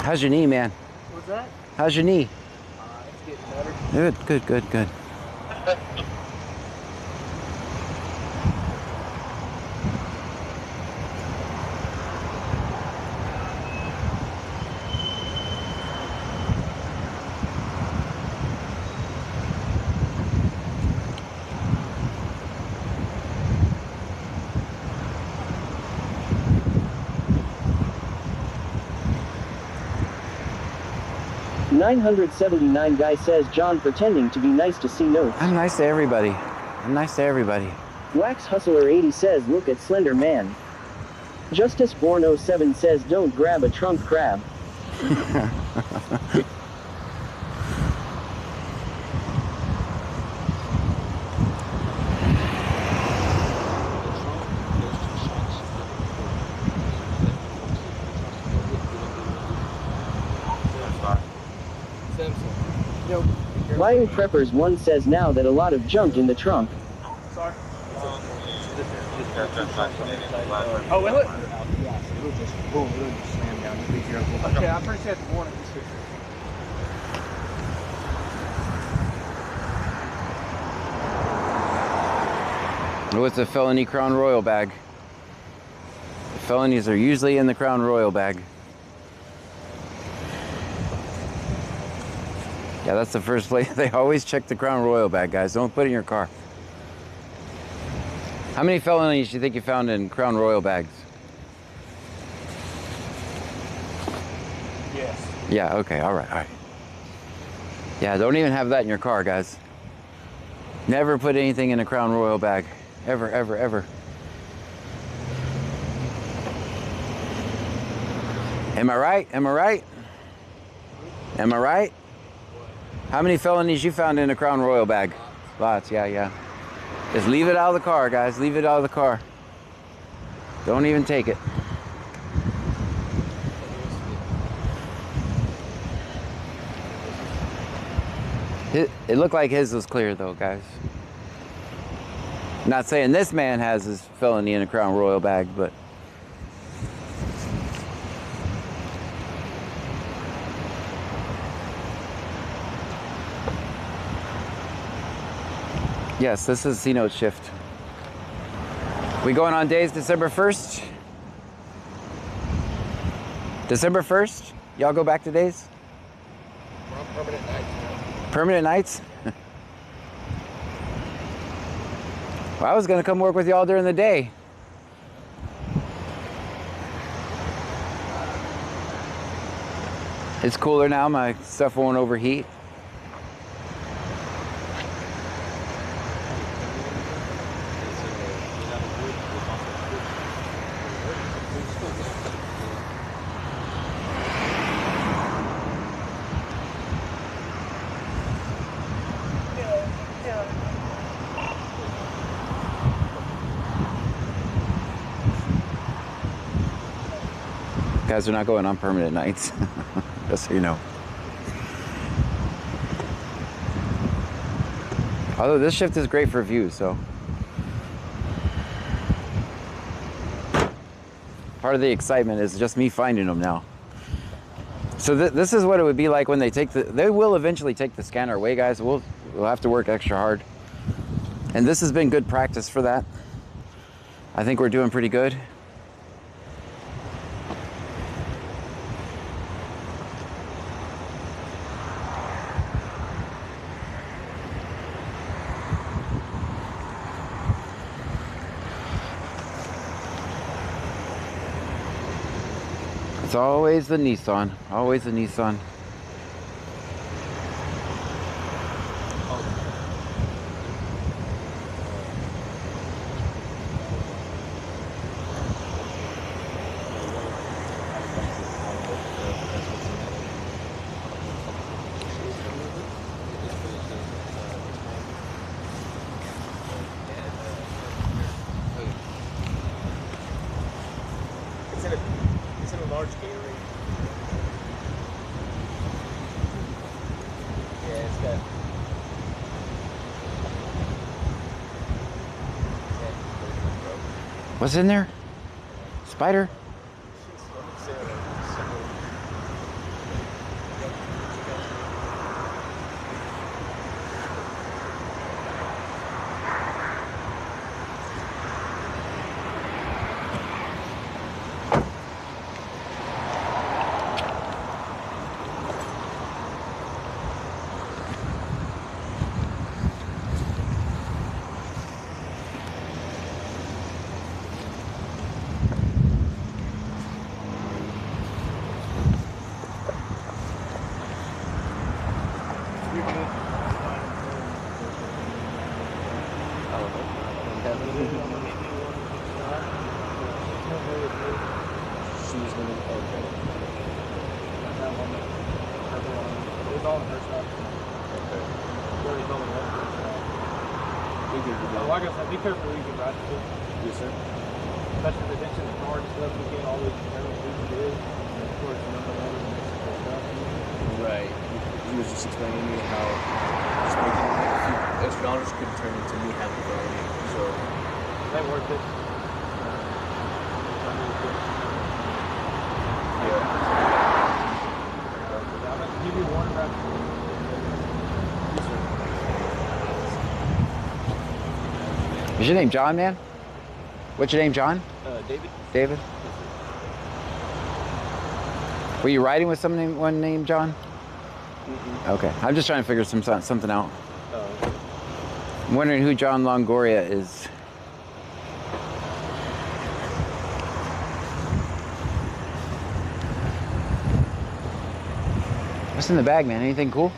How's your knee, man? What's that? How's your knee? It's getting better. Good. $979 guy says, John pretending to be nice to see notes. I'm nice to everybody. Wax Hustler 80 says, look at Slender Man. Justice Born 07 says, don't grab a trunk crab. Bio Preppers 1 says, now that a lot of junk in the trunk. Sorry. Oh, will it? Yeah, it'll just boom, it'll just slam down. Be careful. Okay, I'm pretty sure it's warning. What's a felony Crown Royal bag? Felonies are usually in the Crown Royal bag. Yeah, that's the first place. They always check the Crown Royal bag, guys. Don't put it in your car. How many felonies do you think you found in Crown Royal bags? Yes. Yeah, okay, all right. Yeah, don't even have that in your car, guys. Never put anything in a Crown Royal bag. Ever. Am I right? How many felonies you found in a Crown Royal bag? Lots, yeah. Just leave it out of the car, guys. Leave it out of the car. Don't even take it. It looked like his was clear though, guys. Not saying this man has his felony in a Crown Royal bag, but yes, this is C-Note shift. We going on days December 1st? December 1st? Y'all go back to days? Permanent nights, man. Permanent nights? Well, I was gonna come work with y'all during the day. It's cooler now, my stuff won't overheat. Guys are not going on permanent nights, just so you know. Although this shift is great for views, so. Part of the excitement is just me finding them now. So this is what it would be like when they take they will eventually take the scanner away, guys. We'll have to work extra hard. And this has been good practice for that. I think we're doing pretty good. It's always the Nissan, always the Nissan. It's in a large Gatorade. Yeah, it's got. What's in there? Spider? Like I said, be careful where you get right to. Yes, sir. Especially the ditch in the car and stuff, you can't always determine who it is. And of course, you know, the Mexico stuff. Right. He was just explaining to me how just making a few extra dollars could turn into me having fun. So, is that worth it? Yeah. I'm going to give you one right. Yes, sir. Is your name John, man? What's your name, John? David. David? Were you riding with someone named John? Mm-hmm. Okay, I'm just trying to figure something out. I'm wondering who John Longoria is. What's in the bag, man? Anything cool?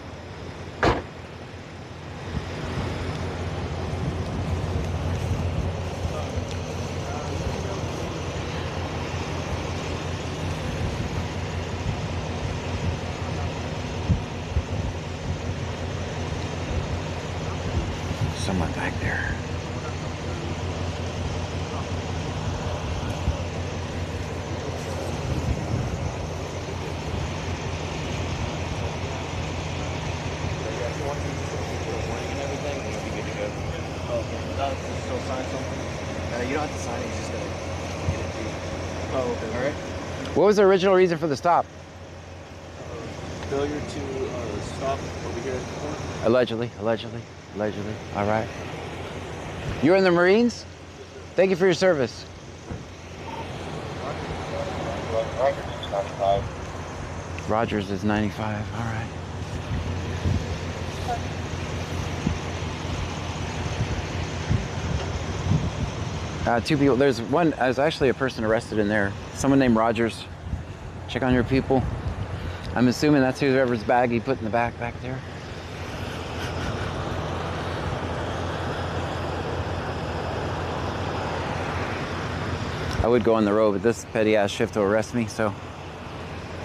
Someone back there. You don't have to sign it, you just gotta get it through. Oh, okay. Alright. What was the original reason for the stop? Failure to stop over here at the corner. Allegedly. All right. You're in the Marines? Thank you for your service. Rogers is 95. All right. Two people. There's actually a person arrested in there. Someone named Rogers. Check on your people. I'm assuming that's whoever's bag he put in the back there. I would go on the road, but this petty ass shift will arrest me, so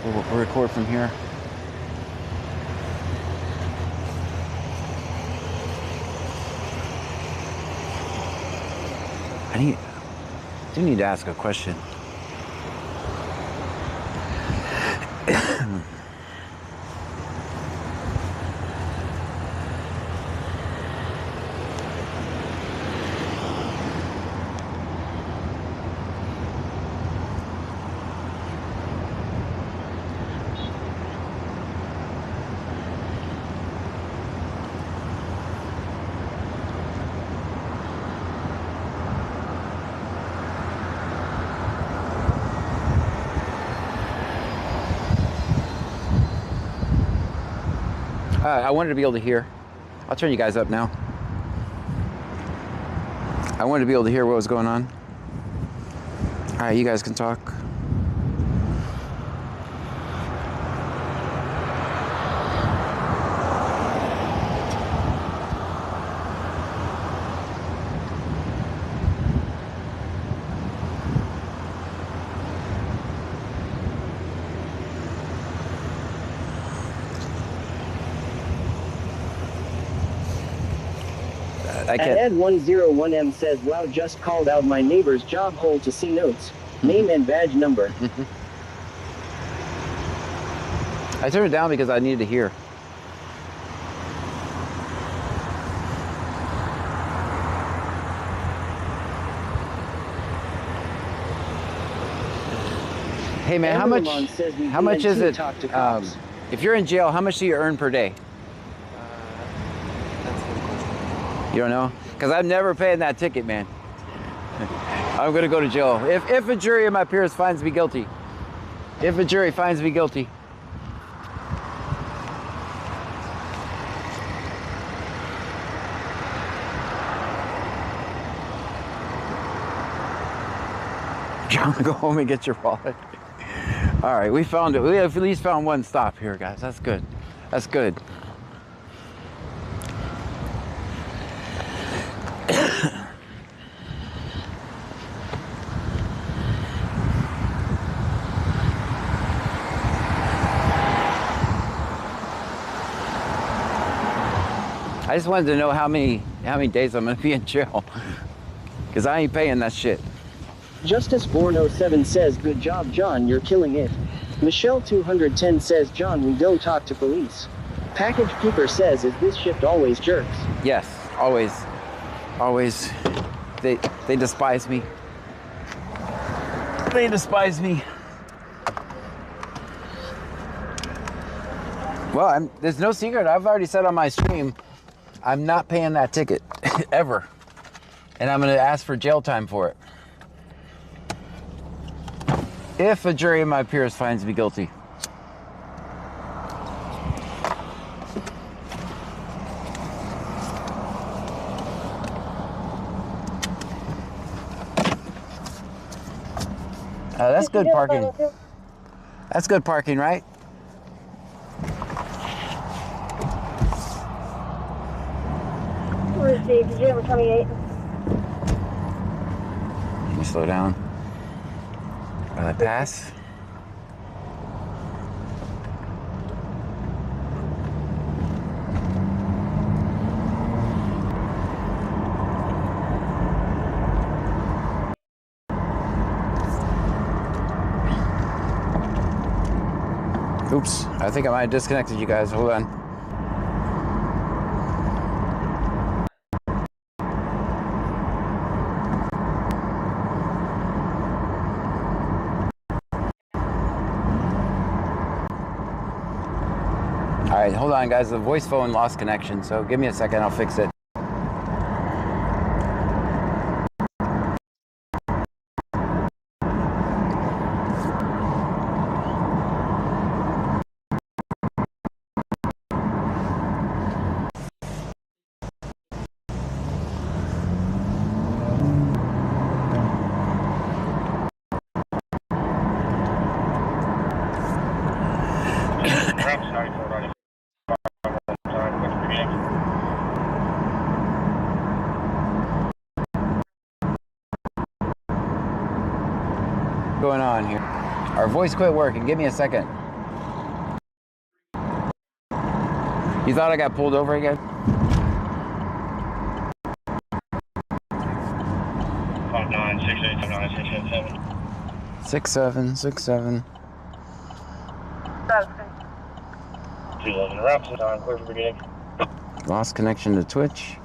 we'll record from here. I do need to ask a question. I wanted to be able to hear. I'll turn you guys up now. I wanted to be able to hear what was going on. All right, you guys can talk. Ed101M says, wow, just called out my neighbor's job hole to see notes, name and badge number. I turned it down because I needed to hear. Hey man, how much is it, if you're in jail, how much do you earn per day? You don't know? Because I'm never paying that ticket, man. I'm gonna go to jail. If a jury of my peers finds me guilty. If a jury finds me guilty. John, go home and get your wallet. All right, we found it. We have at least found one stop here, guys. That's good. That's good. I just wanted to know how many days I'm gonna be in jail, because I ain't paying that shit. Justice Born 07 says, good job, John, you're killing it. Michelle 210 says, John, we don't talk to police. Package Keeper says, is this shift always jerks? Yes, always. Always. They despise me. They despise me. Well, there's no secret. I've already said on my stream, I'm not paying that ticket, ever. And I'm gonna ask for jail time for it. If a jury of my peers finds me guilty. That's good parking. That's good parking, right? Received. Did you have a 28? Let me slow down. Will I pass? Oops, I think I might have disconnected you guys. Hold on. All right, hold on, guys. The voice phone lost connection, so give me a second. I'll fix it. Raps 9495 one time. What's the beginning? What's going on here? Our voice quit working. Give me a second. You thought I got pulled over again? 59687967. 6767. 211 Raps one time. Clear for beginning. Lost connection to Twitch.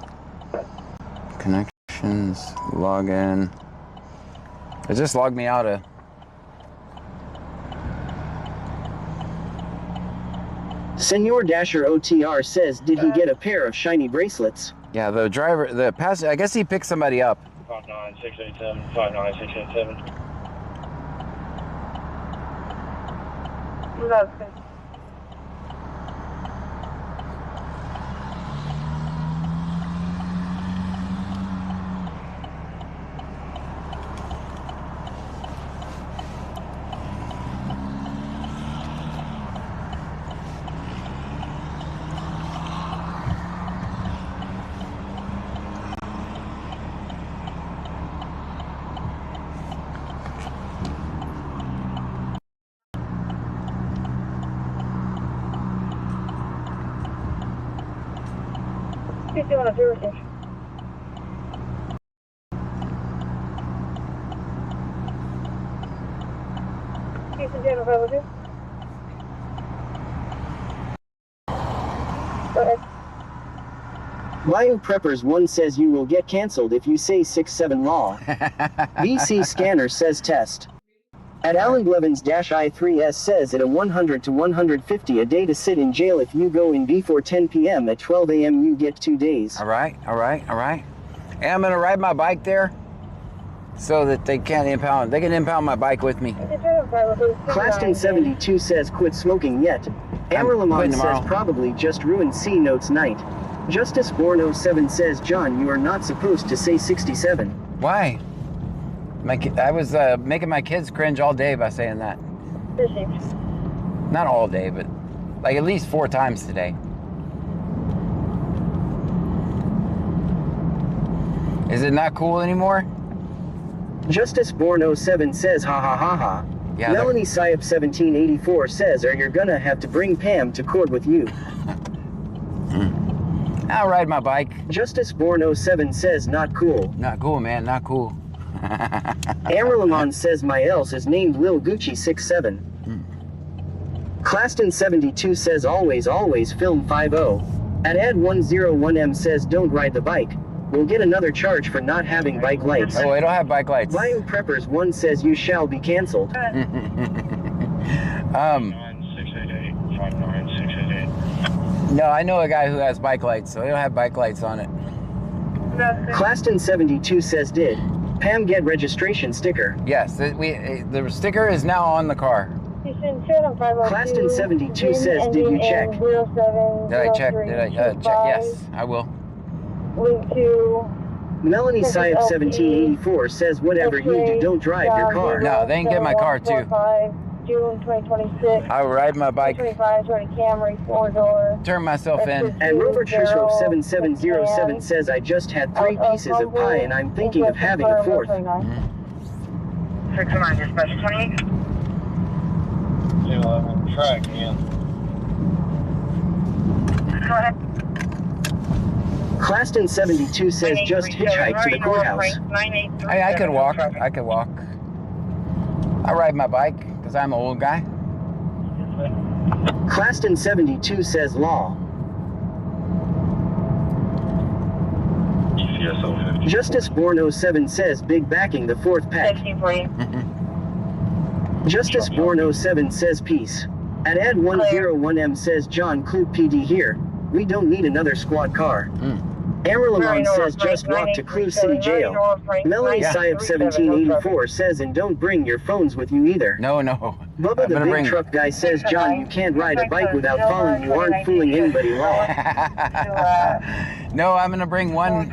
Connections. Log in. It just logged me out of. Senor Dasher OTR says, did he get a pair of shiny bracelets? Yeah, the driver, the passenger, I guess he picked somebody up. 59687. 59687. He's doing a service station. Houston Channel 502. Go ahead. Bayou Preppers 1 says you will get cancelled if you say 67 law. BC Scanner says test. At Alan Blevins-I3S says at a 100 to 150 a day to sit in jail if you go in before 10 p.m. at 12 a.m. you get 2 days. All right. And I'm going to ride my bike there so that they can't impound. They can impound my bike with me. Claston 72 says quit smoking yet. Amerlamon says probably just ruined C Notes night. Justice Born 07 says John you are not supposed to say 67. Why? I was making my kids cringe all day by saying that. Not all day, but like at least 4 times today. Is it not cool anymore? Justice Born 07 says ha ha ha ha. Yeah, Melanie Syop 1784 says or you're gonna have to bring Pam to court with you. I'll ride my bike. Justice Born 07 says not cool. Not cool, man, not cool. Amerlamon says my else is named Lil Gucci 67. Claston 72 says always film 50. At Ed 101M says don't ride the bike. We'll get another charge for not having bike lights. Oh, I don't have bike lights. Bayou Preppers 1 says you shall be cancelled. 59688. 59688. No, I know a guy who has bike lights, so they don't have bike lights on it. Claston 72 says did Pam get registration sticker? Yes, the sticker is now on the car. Claston 72 says did you check? Did I check? Check? Yes, I will. Link to Melanie Syop 1784 says whatever you do don't drive your car. No, they can get my car too. June 2026. I will ride my bike. 25, Camry, 4-door. Turn myself in. And Rover Trishrove 7707 says I just had 3 pieces of pie and I'm thinking of having a 4th. 69, dispatch 28. 211, try again. Go ahead. Claston 72 says just hitchhike to the courthouse. Hey, I could walk. I could walk. I ride my bike because I'm an old guy. Claston 72 says law. GCSO 50. Justice Born 07 says big backing the 4th pack. 16 for you. Justice Born 07 says peace. At Ed 101M says John Klug PD here. We don't need another squad car. Amerlamon says just walk to Clue City Jail. Melanie Syop 1784 says and don't bring your phones with you either. No. Bubba the big truck guy says John you can't ride a bike without following you aren't fooling anybody law. No, I'm gonna bring one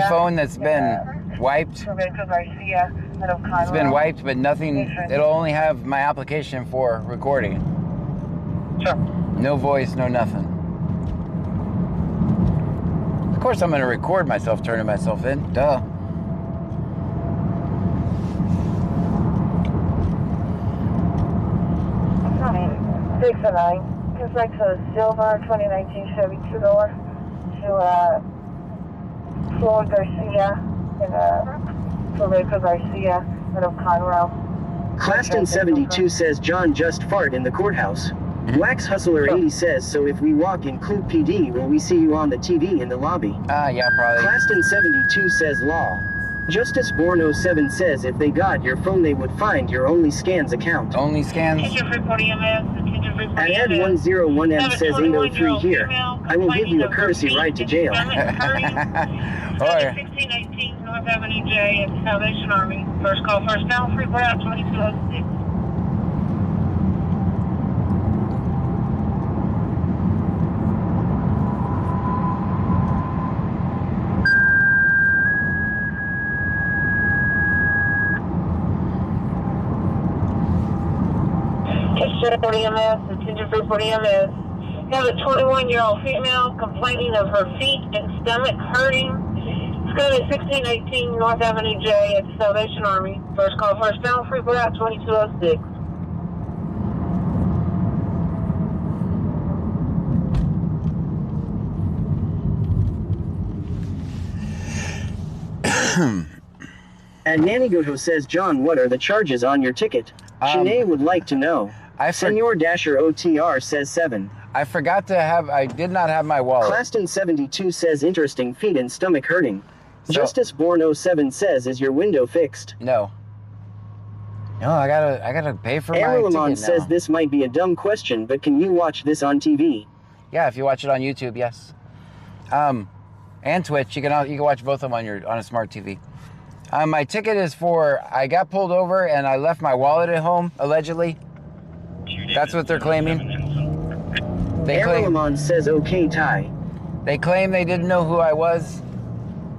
phone that's been wiped. It's been wiped, but nothing. It'll only have my application for recording. Sure. No voice, no nothing. Of course I'm going to record myself turning myself in. Duh. Six and nine. It's like a silver 2019 Chevy two-door to Flor Garcia and Felipe Garcia out of Conroe. Claston 72 says John just fart in the courthouse. Wax Hustler 80 says, so if we walk in Clue PD, will we see you on the TV in the lobby? Yeah, probably. Claston 72 says law. Justice Born 07 says if they got your phone they would find your Only Scans account. Only Scans? At Ed 101M says 803 here. I will give you a courtesy ride to jail. Or 1618 North Avenue J at Salvation Army. First call, first down, free play out 2206. EMS, attention 340 EMS. You have a 21-year-old female complaining of her feet and stomach hurting. It's going to be 1618 North Avenue J at the Salvation Army. First call, first down, free put out 2206. And Nanigoto says, John, what are the charges on your ticket? Shanae would like to know. Senor Dasher OTR says 7. I forgot to have, I did not have my wallet. Claston 72 says interesting feet and stomach hurting. So, Justice Born 07 says, is your window fixed? No. No, I gotta pay for my ticket now. says this might be a dumb question, but can you watch this on TV? Yeah, if you watch it on YouTube, yes. And Twitch, you can watch both of them on a smart TV. My ticket is for, I got pulled over and I left my wallet at home, allegedly. That's what they're claiming. They claim, says, okay, Ty. They claim they didn't know who I was.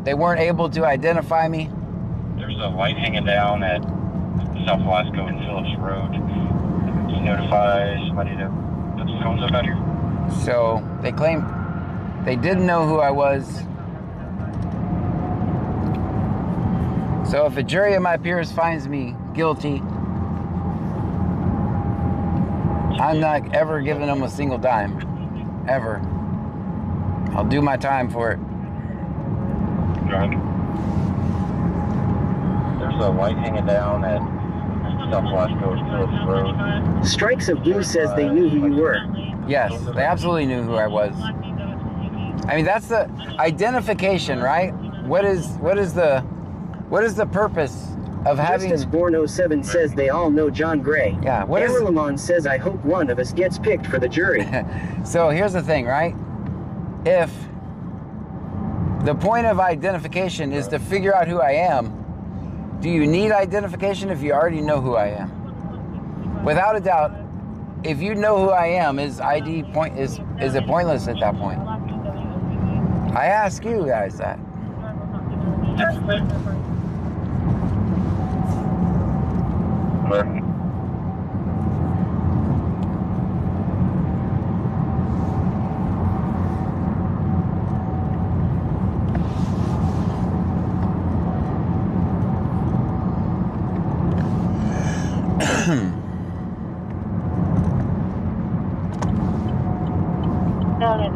They weren't able to identify me. There's a light hanging down at South Velasco and Phillips Road. Just notify somebody to put the phones up out here. So they claim they didn't know who I was. So if a jury of my peers finds me guilty, I'm not ever giving them a single dime. Ever. I'll do my time for it. There's a light hanging down at South Velasco and Phillips Road. Strikes of Blue says they knew who you were. Yes, they absolutely knew who I was. I mean, that's the identification, right? What is the purpose of having... Justice Born 07 says they all know John Gray. Yeah, what is... Lamont says, I hope one of us gets picked for the jury. So here's the thing, right? If the point of identification is to figure out who I am, do you need identification if you already know who I am? Without a doubt, if you know who I am, is it pointless at that point? I ask you guys that.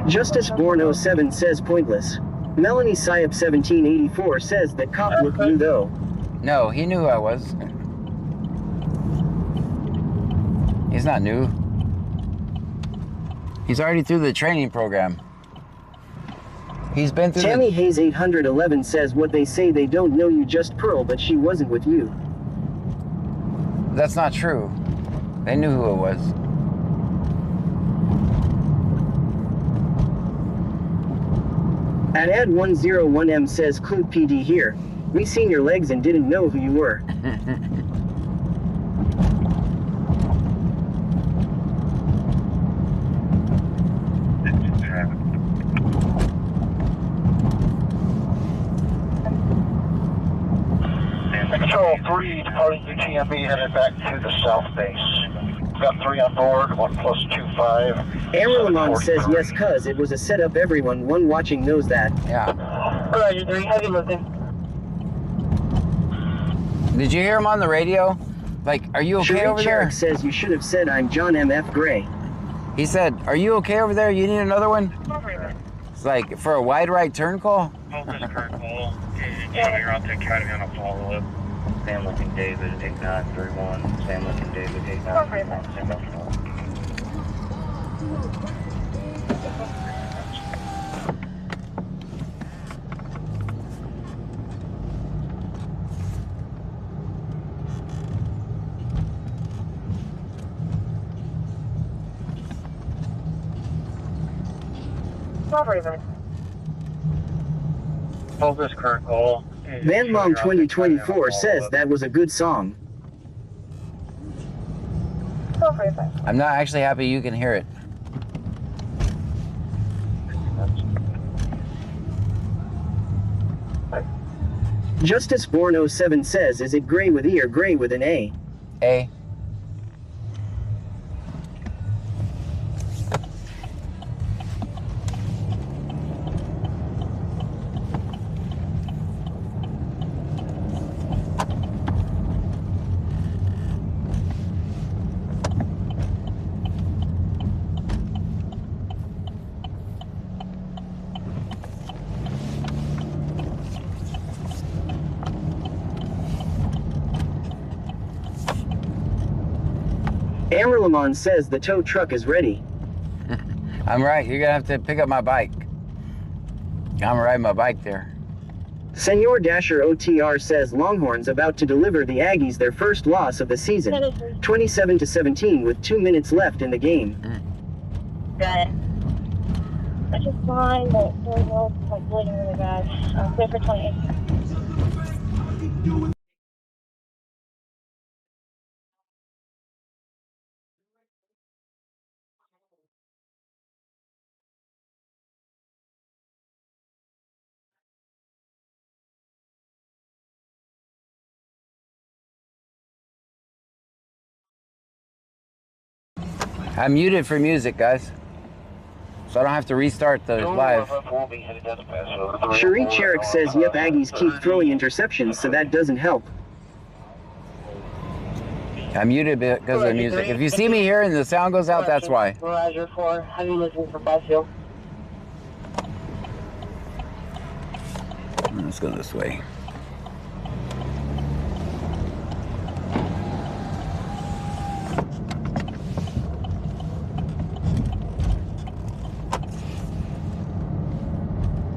Justice Born 07 says pointless. Melanie Syop 1784 says that cop looked new though. No, he knew who I was. He's not new. He's already through the training program. He's been through Tammy Hayes 811 says what they say they don't know you just Pearl, but she wasn't with you. That's not true. They knew who it was. At Ed 101M says Clue PD here. We seen your legs and didn't know who you were. Control 3, departing UTMB, headed back to the south base. got 3 on board, 1 plus 2-5. Amarilman says yes, cuz it was a setup. Everyone watching knows that. Yeah. Roger, 3, heavy lifting. Did you hear him on the radio? Like, are you okay Sheree over there? Cherrick says you should have said I'm John M.F. Gray. He said, are you okay over there? You need another one? It's like, for a wide right turn call? Focus current call. You're on the Academy on a follow-up. Sam looking David, 8931. Sam looking David, 8931. Focus current call. Van Long 2024 says that was a good song. I'm not actually happy you can hear it. Justice Born 07 says, is it gray with E or gray with an A? A. Amrilamon says the tow truck is ready. I'm right. You're going to have to pick up my bike. I'm riding my bike there. Senor Dasher OTR says Longhorns about to deliver the Aggies their first loss of the season. 27-17 with 2 minutes left in the game. Got it. Which is fine, but very well, like bleeding really bad. Clear for 28. I'm muted for music, guys. So I don't have to restart the live. Sheree Cherrick says, yep, Aggies keep throwing interceptions, so that doesn't help. I'm muted because of the music. If you see me here and the sound goes out, that's why. Roger 4, heavy lifting for Byfield. Let's go this way.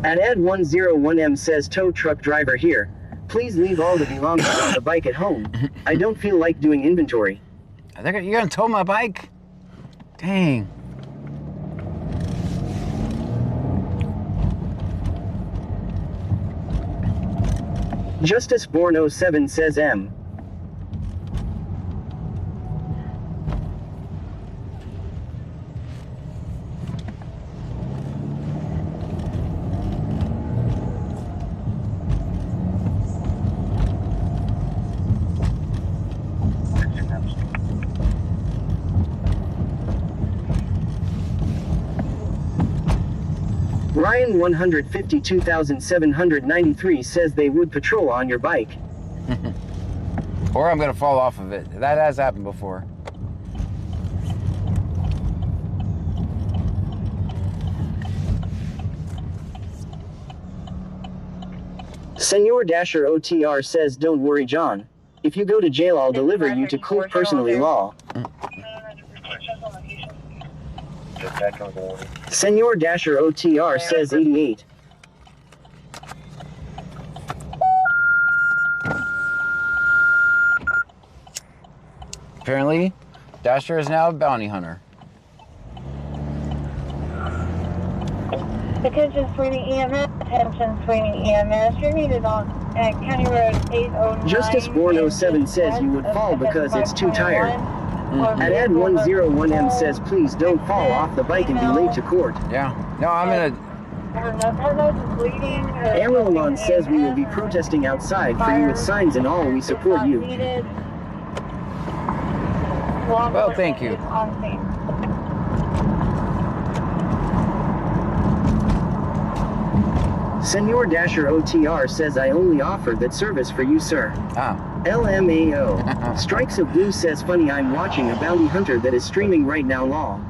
At Ed101M says tow truck driver here. Please leave all the belongings on the bike at home. I don't feel like doing inventory. You're gonna tow my bike? Dang. Justice Born 07 says M. Ryan 152,793 says they would patrol on your bike. Or I'm gonna fall off of it. That has happened before. Senor Dasher OTR says don't worry, John. If you go to jail, I'll deliver you to court personally law. Senor Dasher OTR says 88. Apparently, Dasher is now a bounty hunter. Attention Sweeney EMS, attention Sweeney EMS. You're needed on County Road 809. Justice Born 07 says you would fall because it's too tired. And Ed101M says please don't fall off the bike and be late to court. Yeah. No, I'm gonna... Her nose is bleeding. Amarilon says we will be protesting outside for you with signs and all. We support you. Well, thank you. On scene. Senor Dasher OTR says I only offered that service for you, sir. Ah. LMAO. Strikes of Blue says funny I'm watching a bounty hunter that is streaming right now lol.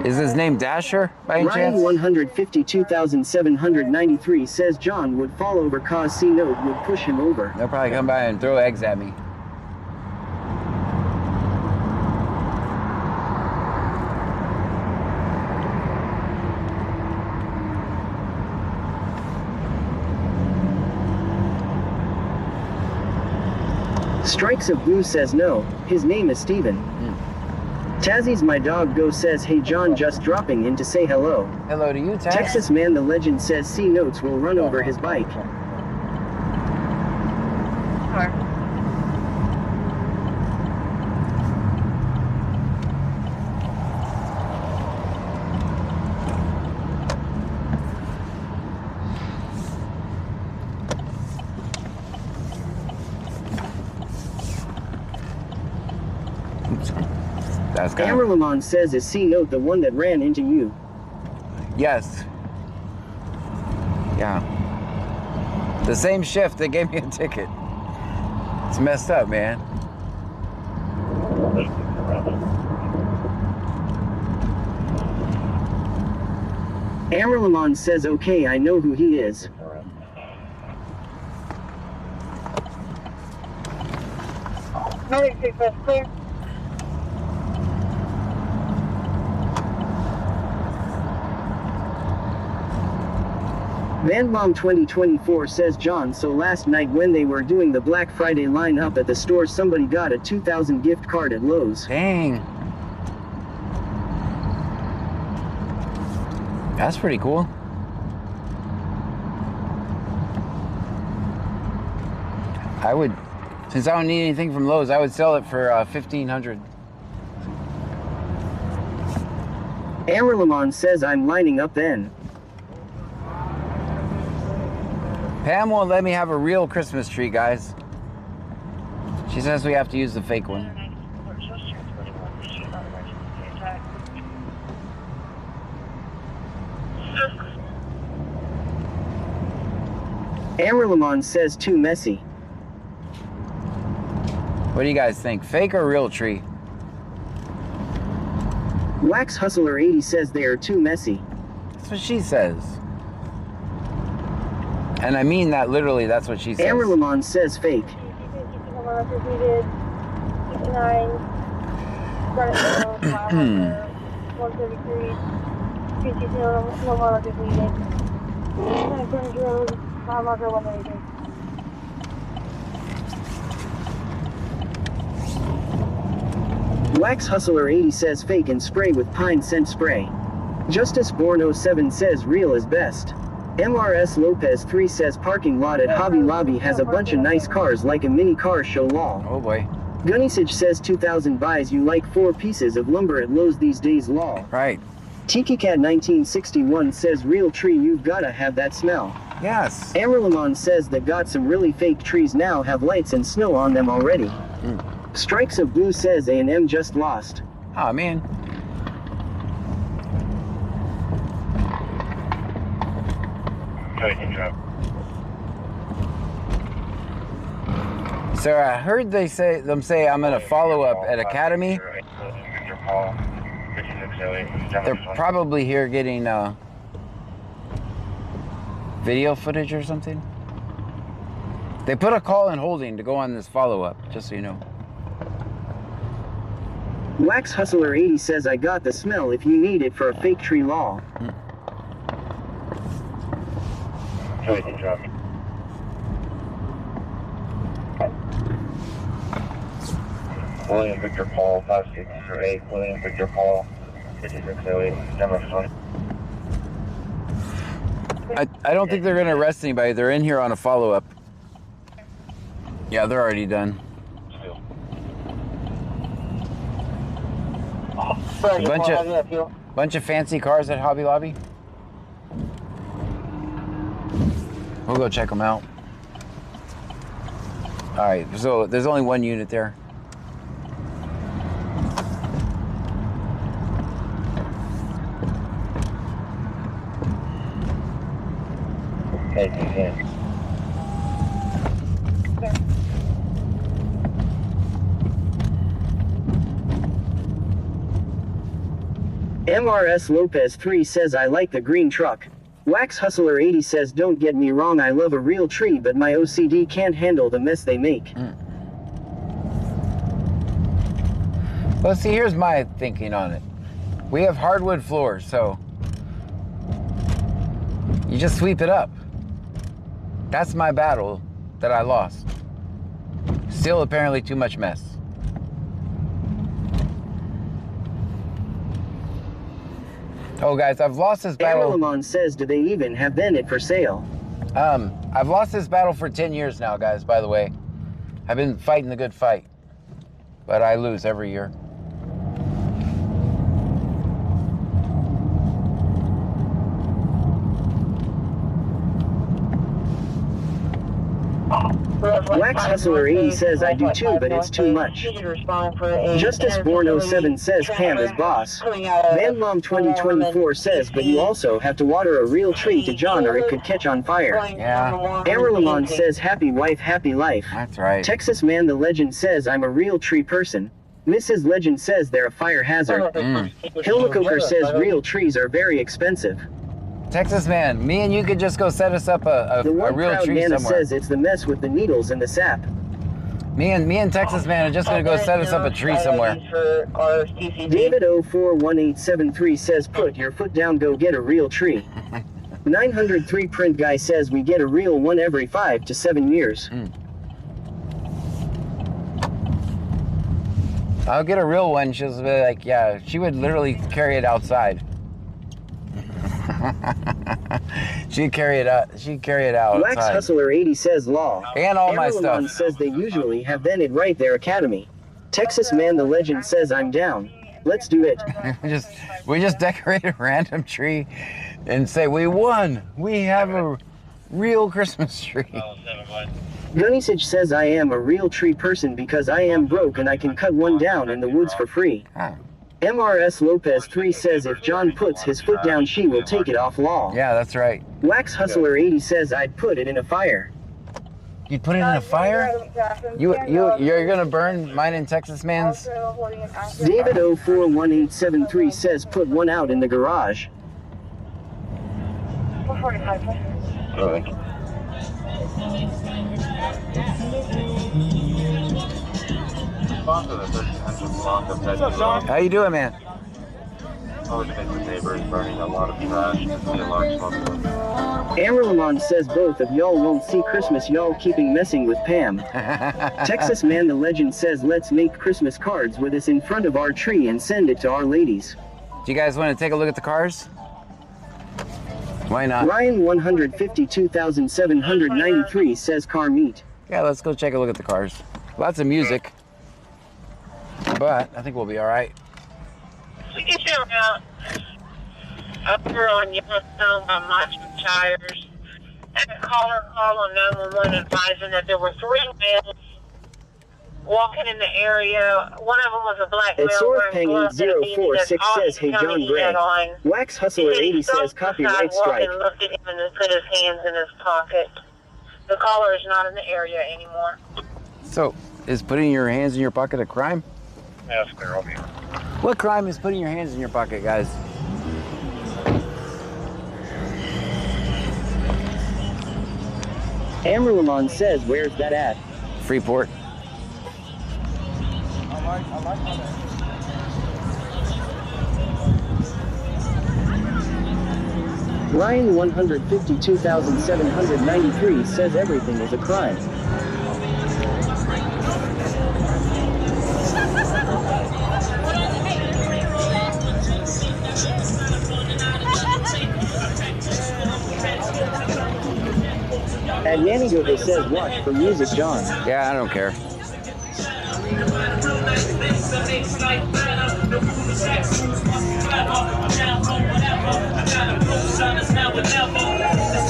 Is his name Dasher by any Ryan chance? 152,793 says John would fall over cause C-Note would push him over. They'll probably come by and throw eggs at me. Strikes of Blue says no, his name is Steven. Tazzy's my dog go says hey John just dropping in to say hello. Hello to you, Taz. Texas Man the Legend says C-Notes will run over his bike. That's good. Amberlamon says is C-Note the one that ran into you? Yes. Yeah. The same shift that gave me a ticket. It's messed up, man. Amberlamon says okay I know who he is. Medic 6 is clear. VanBomb 2024 says John so last night when they were doing the Black Friday line up at the store somebody got a 2,000 gift card at Lowe's. Dang. That's pretty cool. I would, since I don't need anything from Lowe's, I would sell it for $1,500. Amberlamon says I'm lining up then. Pam won't let me have a real Christmas tree, guys. She says we have to use the fake one. Amberlamon says too messy. What do you guys think? Fake or real tree? Wax Hustler 80 says they are too messy. That's what she says. And I mean that literally, that's what she says. Amberlamon says fake. Wax Hustler 80 says fake and spray with pine scent spray. Justice Born 07 says real is best. MRS Lopez 3 says parking lot at Hobby Lobby has a bunch of nice cars like a mini car show lol. Oh boy. Gunnisage says 2,000 buys you like 4 pieces of lumber at Lowe's these days lol. Right. Tiki Cat 1961 says real tree you've gotta have that smell. Yes. Amberlamon says that got some really fake trees now have lights and snow on them already. Strikes of Blue says A&M just lost. Oh man. So I heard them say I'm gonna follow up at Academy. They're probably here getting video footage or something. They put a call in holding to go on this follow-up, just so you know. Wax Hustler 80 says I got the smell if you need it for a fake tree lol. William Victor Paul, 5608, William Victor Paul, 5608, Denver. I don't think they're gonna arrest anybody. They're in here on a follow-up. Yeah, they're already done. Bunch of fancy cars at Hobby Lobby. We'll go check them out. All right, so there's only one unit there. Okay. MRS Lopez 3 says I like the green truck. Wax Hustler 80 says don't get me wrong, I love a real tree, but my OCD can't handle the mess they make. Well, see, here's my thinking on it. We have hardwood floors, so you just sweep it up. That's my battle that I lost. Still apparently too much mess. Oh, guys, I've lost this battle. Amalamon says, do they even have Bennett for sale? I've lost this battle for 10 years now, guys, by the way. I've been fighting the good fight, but I lose every year. Wax Hustler 80 says I do too, but it's too much. Justice Born 07 says Pam is boss. Van Mom 2024 says, but you also have to water a real tree to John or it could catch on fire. Yeah. Amalamon says happy wife, happy life. That's right. Texas Man the Legend says I'm a real tree person. Mrs. Legend says they're a fire hazard. Hillmacoker says real trees are very expensive. Texas Man, me and you could just go set us up a real tree Nana somewhere. says it's the mess with the needles and the sap. Me and Texas Man are just gonna go set us up a tree somewhere. David 041873 says put your foot down, go get a real tree. 903 Print Guy says we get a real one every 5 to 7 years. I'll get a real one. She'll be like, yeah, she would literally carry it outside. She'd carry it out. She'd carry it out. Wax Hustler 80 says law. And all my Amalamon stuff. says they usually have Bennett right there academy. Texas Man the Legend says I'm down. Let's do it. we just decorate a random tree and say we won. We have a real Christmas tree. Gunnisage says I am a real tree person because I am broke and I can cut one down in the woods for free. MRS Lopez 3 says if John puts his foot down, she will take it off law. Yeah, that's right. Wax Hustler 80 says I'd put it in a fire. You'd put it in a fire? You're gonna burn mine and Texas Man's? David 041873 says put one out in the garage. 445. What's up, John? How you doing, man? Amalamon says both of y'all won't see Christmas, y'all keeping messing with Pam. Texas Man the Legend says let's make Christmas cards with us in front of our tree and send it to our ladies. Do you guys want to take a look at the cars? Why not? Ryan 152,793 says car meet. Yeah, let's go check a look at the cars. Lots of music, but I think we'll be all right. We get you out over on Yellowstone by Marching Tires. Had a caller call on 911 advising that there were 3 males walking in the area. One of them was a black male wearing gloves and a beanie that's 046 says hey John Gray. Wax Hustler 80 says copyright strike. And looked at him and then put his hands in his pocket. The caller is not in the area anymore. So, is putting your hands in your pocket a crime? Yes, there, I'll be here. What crime is putting your hands in your pocket, guys? Amalamon says where's that at? Freeport. Ryan 152,793 says everything is a crime. And Yanigogo says watch for music, John. Yeah, I don't care. It's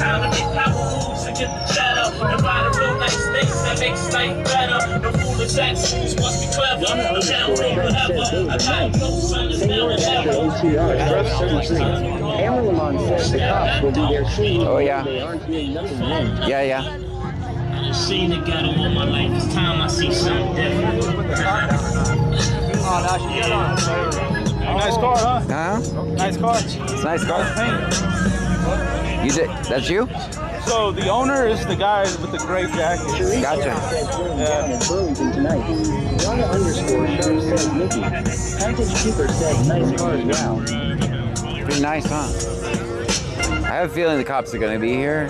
time to get power moves and get the chat up. And buy the real nice things that makes life better. Amarilman says the cops will be there soon. Oh, yeah. They aren't doing nothing wrong. Yeah, yeah. I seen the guy all my life. It's time I see something different. Nice car, huh? Huh? Nice car. It's a nice car. You did? That's you? So the owner is the guy with the gray jacket. Gotcha. Down in Burlington tonight. Donna _ Sharp says Mickey. Package Keeper says nice cars, wow. Pretty nice, huh? I have a feeling the cops are going to be here.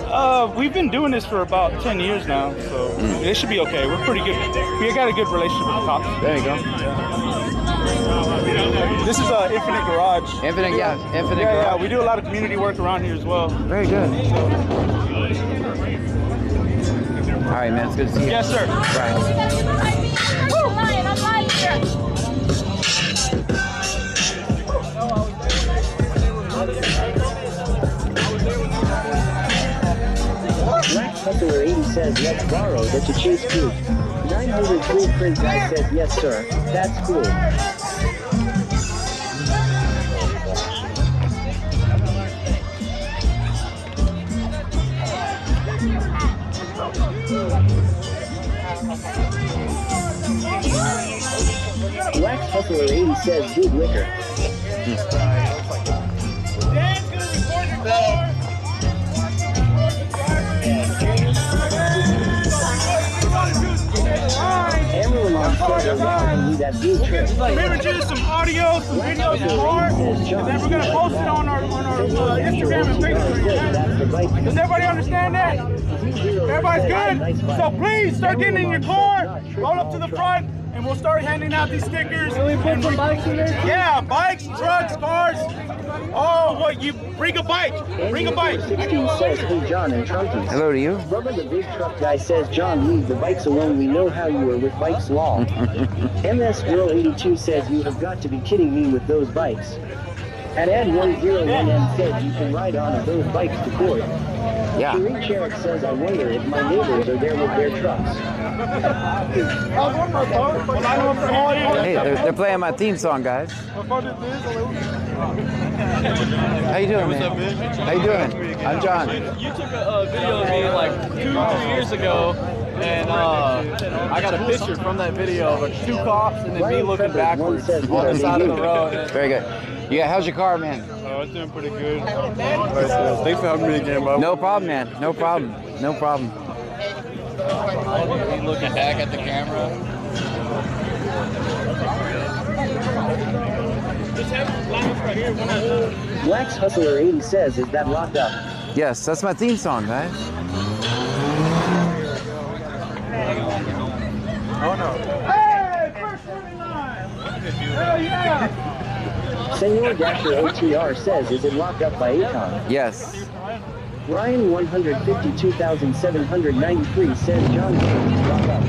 We've been doing this for about 10 years now, so it should be okay. We're pretty good. We got a good relationship with the cops. There you go. This is Infinite Garage. Infinite, yeah. Infinite Yeah, Garage. we do a lot of community work around here as well. Very good. All right, man. It's good to see you. Yes, sir. Right. Black Hustler 80 says let's borrow that to chase proof. 903 print guy says yes sir. That's cool. Black Hustler 80 says good liquor. Amarilman says around that blue trip. We're going to do some audio, some videos in the car, and then we're going to post it on our Instagram and Facebook. Does everybody understand that? Everybody's good? So please start getting in your car, roll up to the front, and we'll start handing out these stickers. Can we put some bikes in there? Yeah, bikes, trucks, cars. Oh, what, you bring a bike. Bring a bike. 16 says, hey John and Trunkies. Hello to you. Rubber the big truck guy says, John, leave the bikes alone. We know how you are with bikes law. MS Girl 82 says, you have got to be kidding me with those bikes. And Ad101M says, you can ride on those bikes to court. Yeah. Sheree Cherrick says, I wonder if my neighbors are there with their trucks. Hey, they're playing my theme song, guys. How you doing, man? How you doing? I'm John. You took a video of me like 2-3 years ago, and I got a picture from that video of 2 cops and then me looking backwards on the side of the road. Very good. Yeah, how's your car, man? Oh, it's doing pretty good. Thanks for having me again, Bob. No problem, man. No problem. No problem. Me looking back at the camera. Black's Hustler 80 says, is that locked up? Yes, that's my theme song, guys. Oh, no. Hey, first one in line. Hell yeah. Senor Dasher OTR says, is it locked up by Akon? Yes. Ryan 152,793 says John Jones is locked up.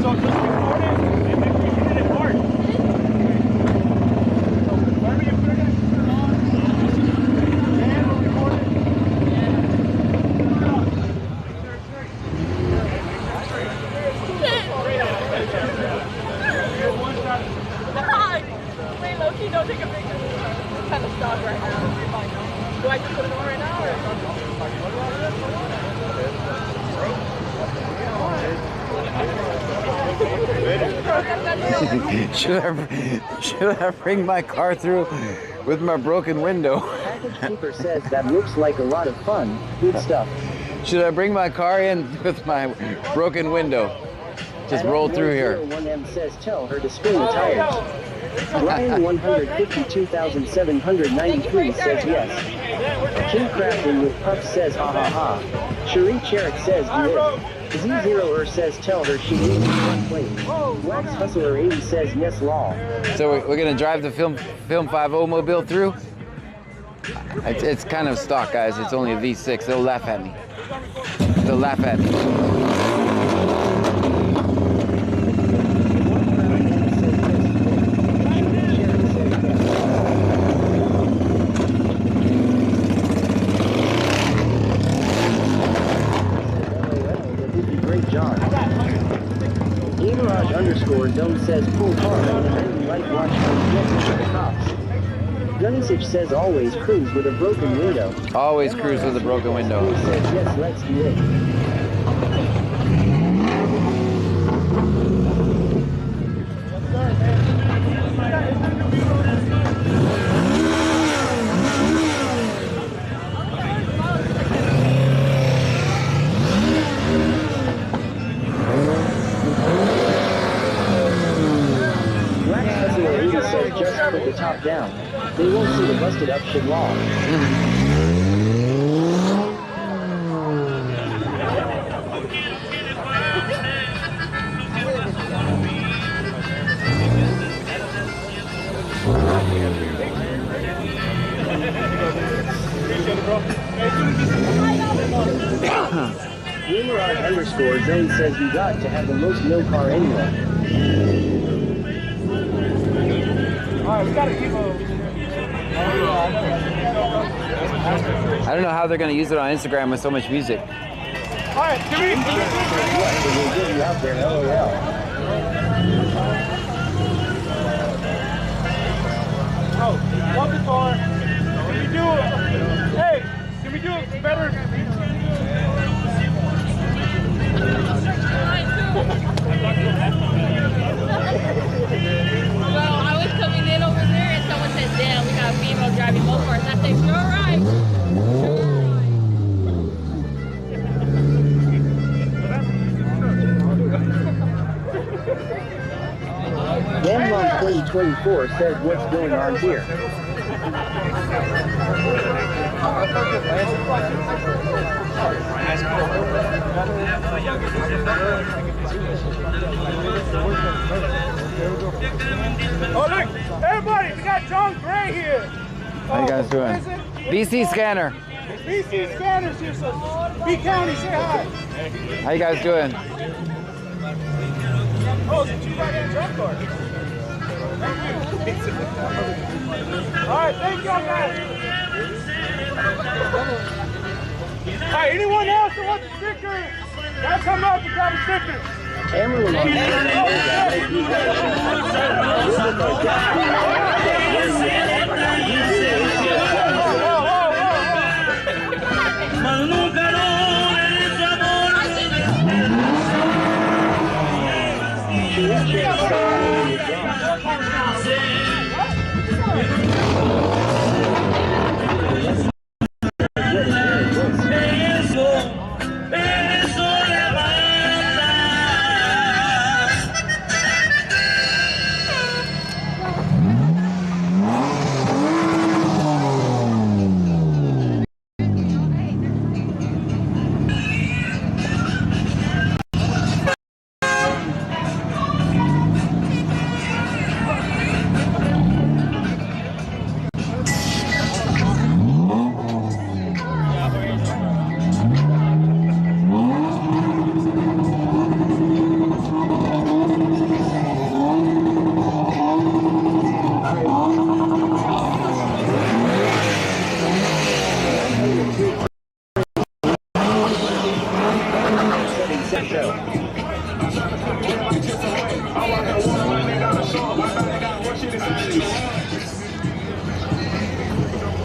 So just record it and then we hit it hard. Wherever you put it, turn it on. And we'll record it. Wait, Loki, don't take a picture. It's kind of stuck right now. Do I just put it on right now? Should I bring my car through with my broken window? Package Keeper says that looks like a lot of fun. Good stuff. Should I bring my car in with my broken window? Just roll through here. 1M says tell her to spin the tires. Ryan 152,793 says yes. King Crafton with Puff says ha ha ha. Sheree Cherrick says good. Z0er says tell her she needs to run plate. Wax Hustler 80 says yes law. So we're gonna drive the Film 50 mobile through? It's kind of stock, guys. It's only a V6. They'll laugh at me. They'll laugh at me. Goofy, great job. Garage underscore zone says cool car and then light watch how you get into the cops. Gunnysich says always cruise with a broken window. Always cruise with a broken window. He says yes, let's do it. Just put the top down. They won't see the busted up shit wall. Numerod underscore zone says you got to have the most no car anyway. Alright, we gotta keep I don't know how they're going to use it on Instagram with so much music. Alright, can we We'll get you out there, LOL. Oh, love the car. Can we do it? Hey, can we do it better? Well, I was coming in over there and someone said, damn, we got a female driving Mopars. I said, you're alright. Gamlon 2024 says what's going on here. Oh look, everybody, we got John Gray here. How you guys doing? BC Scanner. BC Scanners here, so B County, say hi. How you guys doing? Oh, it's a 2-by-hand truck car. Thank you. All right, thank y'all guys. All right, anyone else that wants a sticker, gotta come up and grab a sticker. Amarillo.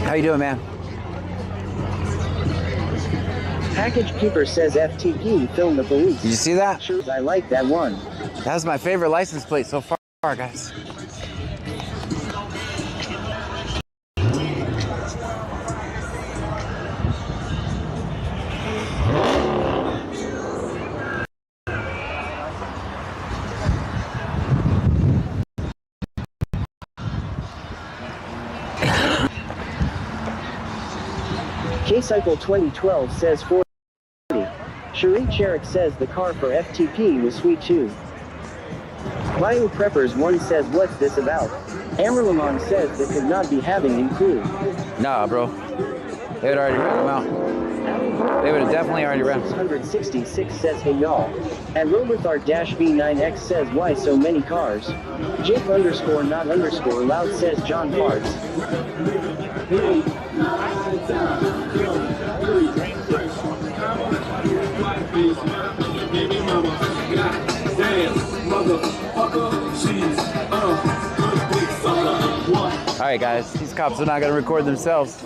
How you doing, man? Package Keeper says FTP filmed the police. Did you see that? Sure, I like that one. That was my favorite license plate so far, guys. K-Cycle 2012 says 40. Sharif Sherrick says the car for FTP was sweet too. Bio Preppers 1 says what's this about? Amerlamon says they could not be having include. Nah, bro. They would already ran them out. They would have definitely already ran. 666 says hey y'all. And Roberthart-V9X says why so many cars? Jake underscore not underscore loud says John Parts. right, guys. These cops are not going to record themselves.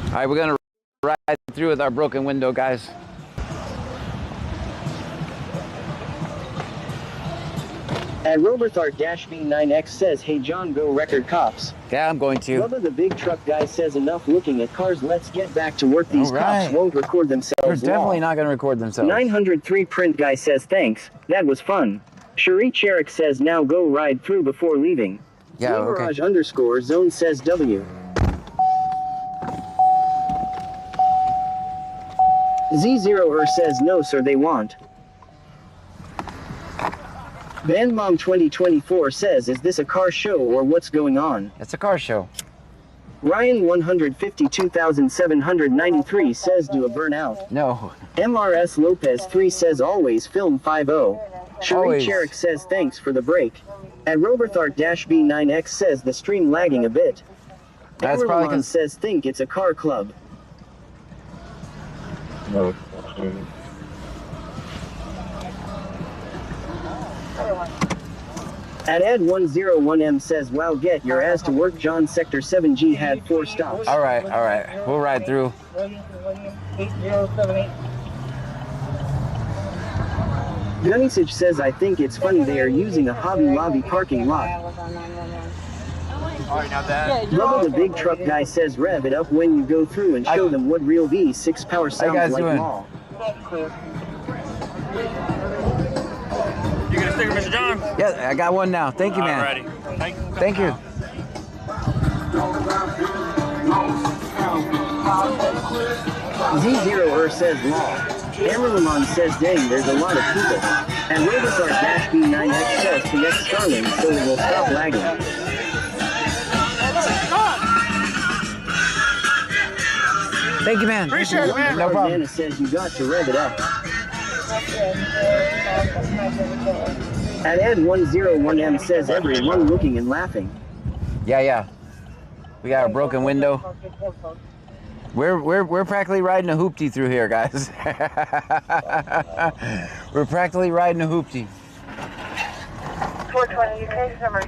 All right, we're going to ride through with our broken window, guys. At Roberthart-B9X says, hey John, go record cops. Yeah, I'm going to. Bubba the big truck guy says, enough looking at cars, let's get back to work. These cops won't record themselves. They're definitely not going to record themselves. 903 print guy says, thanks, that was fun. Cherie Cherik says, now go ride through before leaving. Yeah, okay. Garage_zone says W. Z0er says, no sir, they want. Bandmom 2024 says, is this a car show or what's going on? It's a car show. Ryan 152,793 says, do a burnout. No. MRS Lopez 3 says, always film 5-0. Cherie Cherik says, thanks for the break. At Roberthart-B9X says, the stream lagging a bit. That's probably says, think it's a car club. No. At Ed101M says, wow, get your ass to work. John Sector 7G had 4 stops. All right, all right. We'll ride through. 8078. Gunnysage says, I think it's funny they are using a Hobby Lobby parking lot. Alright, now that. Bubba the big truck guy says, rev it up when you go through and show them what real V6 power sounds like. Mall. You get a sticker, Mr. John? Yeah, I got one now. Thank you, man. Alrighty. Thank you. Z0er says law. Amerlamon says, dang, there's a lot of people. And Robothart-B9X says, connect Starlink so it will stop lagging. Thank you, man. Appreciate it, man. No problem. Nana says, you got to rev it up. At Ed101M says, everyone looking and laughing. Yeah. We got a broken window. We're practically riding a hoopty through here, guys. We're practically riding a hoopty. 420 UK number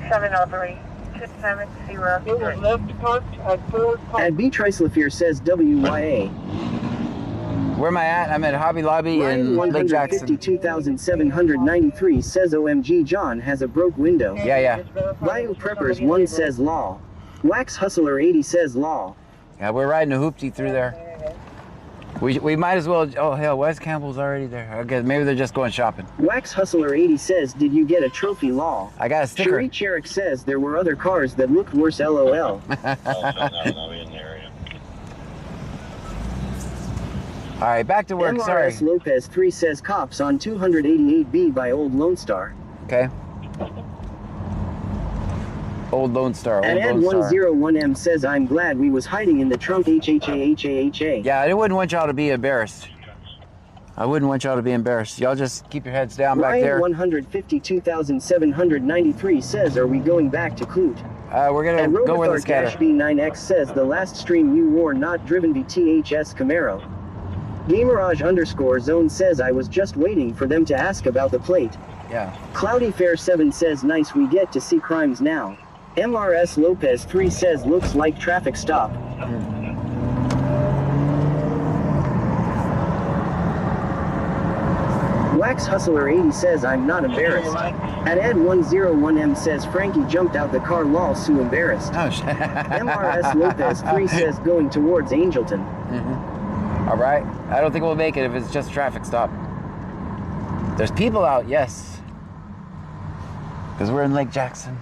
703 270. At B Tricelafear says WYA. Where am I at? I'm at Hobby Lobby in Lake Jackson. 152,793 says OMG John has a broke window. Yeah. Bio Preppers 1 says law. Wax Hustler 80 says law. Yeah, we're riding a hoopty through there. We might as well. Oh hell, Wes Campbell's already there. Okay, maybe they're just going shopping. Wax Hustler 80 says, did you get a trophy law? I got a sticker. Cherie Cherik says there were other cars that looked worse, LOL. All right, back to work. MRS Sorry. Lopez 3 says cops on 288B by Old Lone Star. Okay. Old Lone Star. And Ed101M says, I'm glad we was hiding in the trunk. HHA. Yeah, I wouldn't want y'all to be embarrassed. Y'all just keep your heads down back there. 152,793 says, are we going back to Clute? We're gonna go where the scatter. B9X says, the last stream you wore not driven BTHS Camaro. Gamerage_zone says, I was just waiting for them to ask about the plate. Yeah. Cloudy Fair 7 says, nice, we get to see crimes now. MRS Lopez 3 says, looks like traffic stop. Wax Hustler 80 says, I'm not embarrassed. At Ed101M says, Frankie jumped out the car, lol, so embarrassed. Oh, shit. MRS Lopez 3 says, going towards Angelton. All right. I don't think we'll make it if it's just a traffic stop. There's people out, yes. Because we're in Lake Jackson.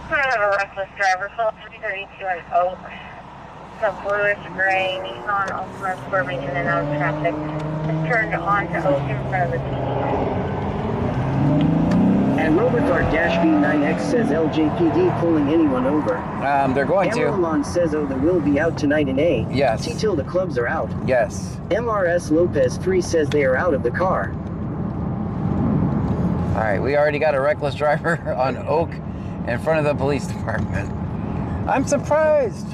I have a reckless driver, call 332 on Oak. Some bluish gray Nissan Altima swerving in and out of traffic. Just turned on to Oak in front of the TV. And Roberthart-B9X says LJPD pulling anyone over. They're going to. Amerlamon says, oh, the will be out tonight in A. Yes. T-till the clubs are out. Yes. MRS Lopez 3 says they are out of the car. All right, we already got a reckless driver on Oak in front of the police department. I'm surprised.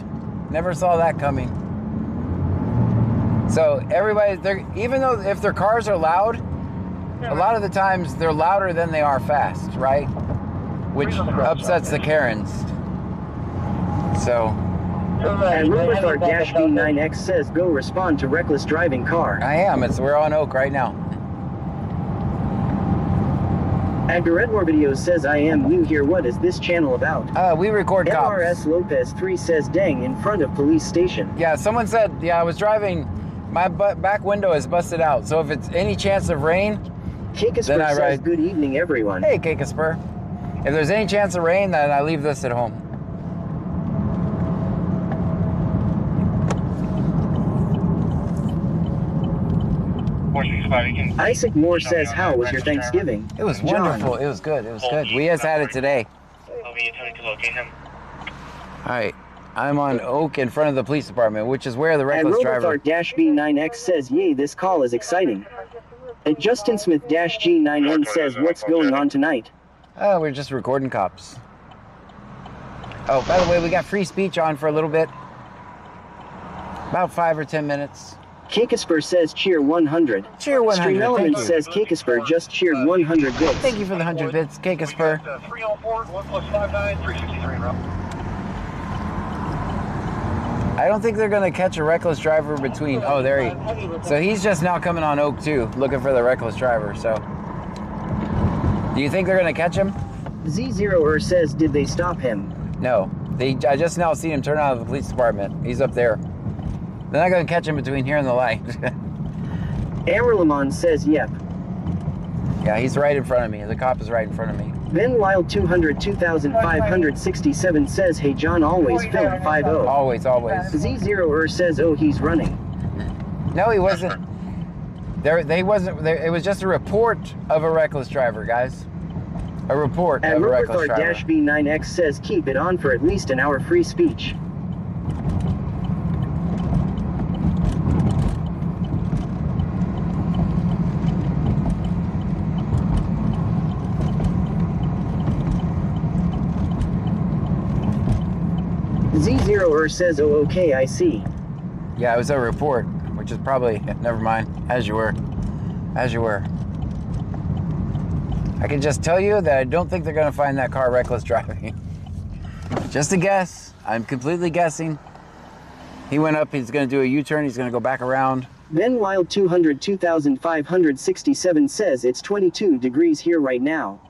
Never saw that coming. So everybody, even though if their cars are loud, a lot of the times they're louder than they are fast, right? Which upsets the Karens. So. And Rubicard-B9X says, go respond to reckless driving car. I am. We're on Oak right now. And Redmore Videos says, I am new here. What is this channel about? We record cops. LRS Lopez 3 says, dang, in front of police station. Yeah, someone said, yeah, I was driving, my back window is busted out. So if it's any chance of rain, Kakasper says, good evening, everyone. Hey, Kakasper. If there's any chance of rain, then I leave this at home. Isaac Moore says, how was your Thanksgiving? It was wonderful. It was good. It was good. We just had it today. I'll be attempting to locate him. All right. I'm on Oak in front of the police department, which is where the reckless driver... And Robert-B9X says, yay, this call is exciting. And Justin Smith-G9N says, what's going on tonight? Oh, we're just recording cops. Oh, by the way, we got free speech on for a little bit. About 5 or 10 minutes. Kakasper says, cheer 100. Cheer 100, Stream Element thank you. says, Kakasper just cheered 100 bits. Thank you for the 100 bits, Kakasper. 304, 1 + 59, 363 route. I don't think they're going to catch a reckless driver between... Oh, there he... So he's just now coming on Oak, too, looking for the reckless driver, so... Do you think they're going to catch him? Z0er says, did they stop him? No. I just now seen him turn out of the police department. He's up there. They're not going to catch him between here and the light. Amberlamon says, yep. Yeah, he's right in front of me. The cop is right in front of me. Ben Wild 200-2567 says, hey John, always film 50. Always, always. Z0er says, oh, he's running. No, he wasn't. They wasn't. It was just a report of a reckless driver, guys. A report of a reckless driver. And Robert-B9X says, keep it on for at least an hour free speech. Z0er says, oh, okay, I see. Yeah, it was a report, which is probably, never mind, as you were. As you were. I can just tell you that I don't think they're going to find that car reckless driving. Just a guess. I'm completely guessing. He went up, he's going to do a U-turn, he's going to go back around. Ben Wild 200-2567 says, it's 22 degrees here right now.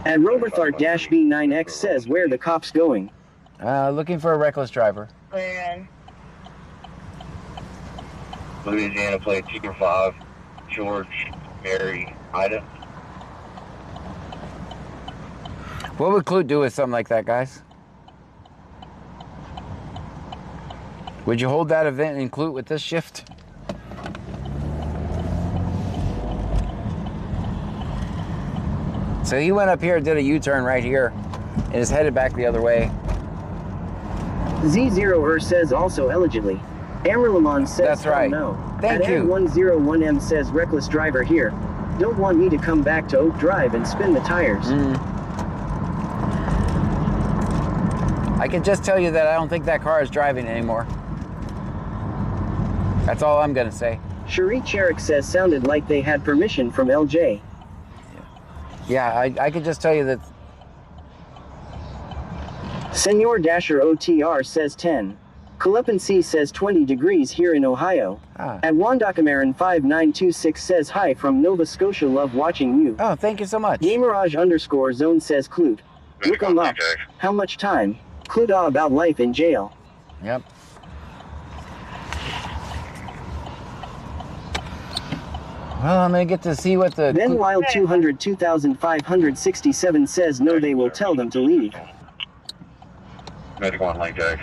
And Robert-B9X says, where are the cops going? Looking for a reckless driver. Louisiana plate 245, George, Mary, Ida. What would Clute do with something like that, guys? Would you hold that event in Clute with this shift? So he went up here, did a U-turn right here, and is headed back the other way. Z0er says also allegedly. Amberlamon says, that's right. No. Thank you. 101M says, reckless driver here. Don't want me to come back to Oak Drive and spin the tires. I can just tell you that I don't think that car is driving anymore. That's all I'm going to say. Cherie Cherik says, sounded like they had permission from LJ. Yeah, I could just tell you that. Senor Dasher OTR says 10. Kalepan C says 20 degrees here in Ohio. And Wandakamaran 5926 says hi from Nova Scotia, love watching you. Oh, thank you so much. Gamerage_zone says Clute. Look him up. How much time? Clute about life in jail. Yep. Well, I'm going to get to see what the... Then Wild 200-2567 says no, they will tell them to leave. Medic 1, Lake Jack.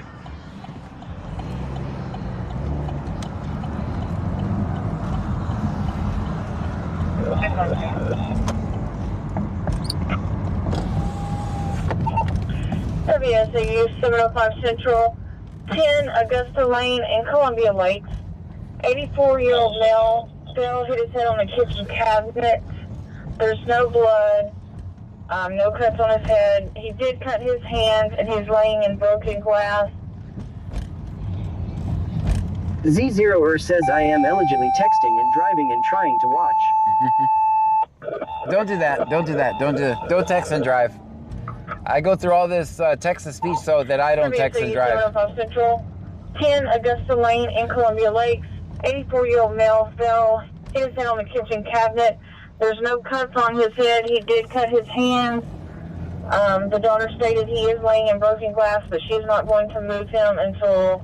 WSAU 705 Central, 10 Augusta Lane and Columbia Lakes. 84-year-old male, Bill hit his head on the kitchen cabinet. There's no blood, no cuts on his head. He did cut his hands, and he's laying in broken glass. Z0er says I am allegedly texting and driving and trying to watch. Don't do that. Don't do that. Don't text and drive. I go through all this text to speech so that I don't text and drive. Central, 10 Augusta Lane in Columbia Lakes. 84-year-old male fell, hit his head on the kitchen cabinet. There's no cuts on his head. He did cut his hands. The daughter stated he is laying in broken glass, but she's not going to move him until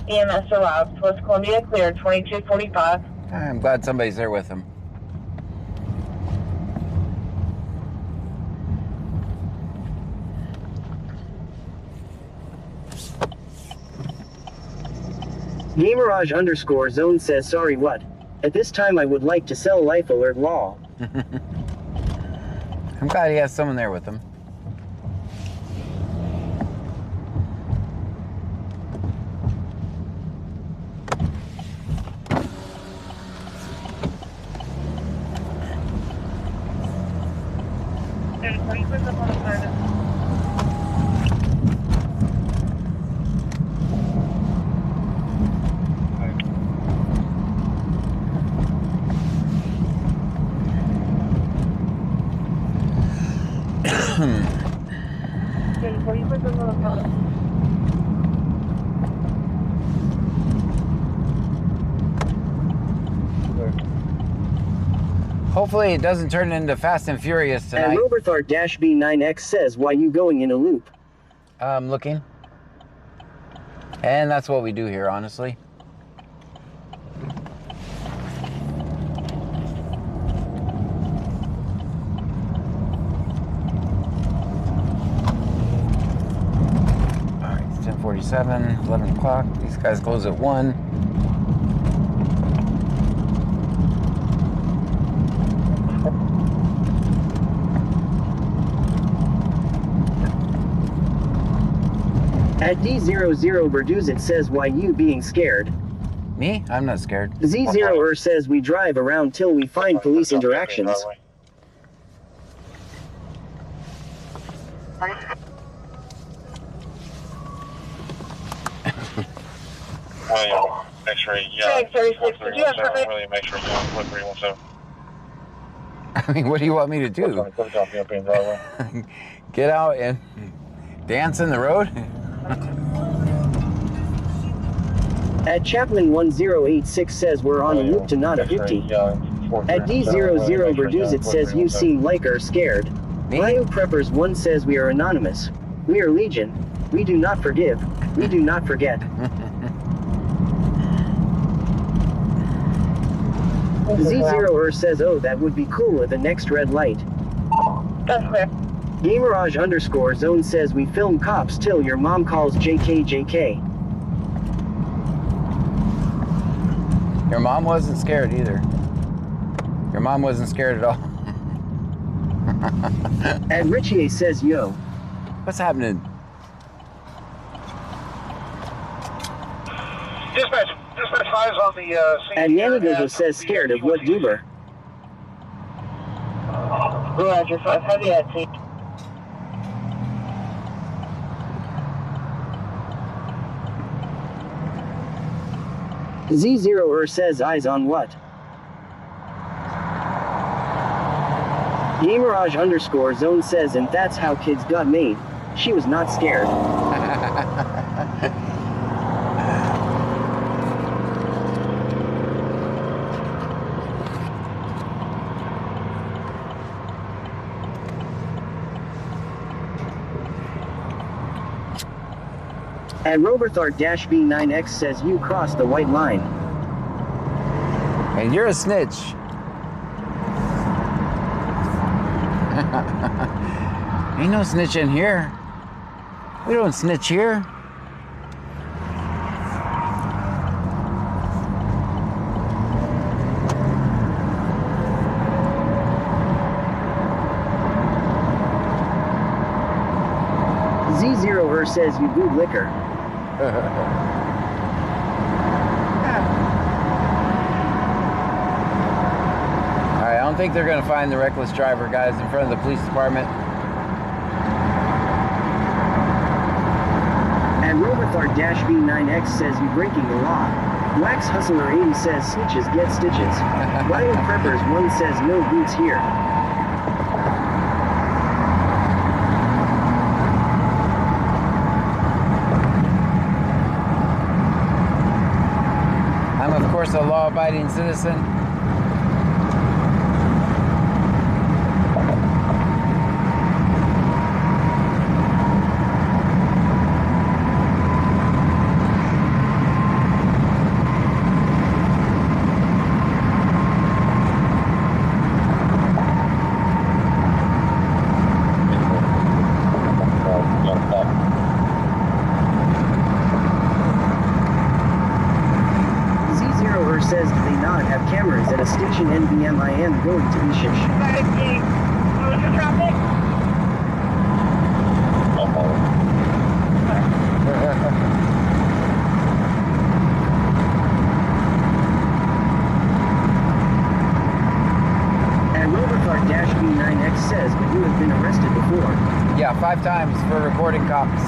EMS arrives. West Columbia cleared, 2245. I'm glad somebody's there with him. Gamerage_zone says sorry what? At this time I would like to sell Life Alert Law. I'm glad he has someone there with him. Hopefully it doesn't turn into Fast and Furious tonight. And Roberthart-B9X says, why you going in a loop? Looking. And that's what we do here, honestly. Alright, it's 10:47, 11 o'clock. These guys close at 1. At D00 Verduzit says, why you being scared? Me? I'm not scared. Z0er says we drive around till we find police interactions. William, X-ray, yeah. 36, did you have permit? William, X-ray, yeah, 4317. I mean, what do you want me to do? Get out and dance in the road? At Chaplain 1086 says we're on a loop to not a 50. At D00 Verduzit says you seem like are scared. Bio Preppers 1 says we are anonymous. We are Legion. We do not forgive. We do not forget. Z0er says, oh, that would be cool at the next red light. That's clear. Gamerage_zone says we film cops till your mom calls JK. Your mom wasn't scared either. Your mom wasn't scared at all. And Richie says, yo. What's happening? Dispatch 5's on the scene. And Yanigogo says scared of what Duber? Roger, 5, heavy at sea. Z0er says eyes on what? Gamerage_zone says, and that's how kids got made. She was not scared. And Roberthart-B9X says you crossed the white line. And you're a snitch. Ain't no snitch in here. We don't snitch here. Z0er says you booed liquor. I don't think they're going to find the reckless driver, guys, in front of the police department. And Robothar-V9X says you breaking the law. Wax Hustler 80 says snitches get stitches. Wild Preppers 1 says no boots here. I'm, of course, a law-abiding citizen. Says do they not have cameras at a station? NBM I am going to be shish. And Robothar-V9X says, but you have been arrested before. Yeah, 5 times for recording cops.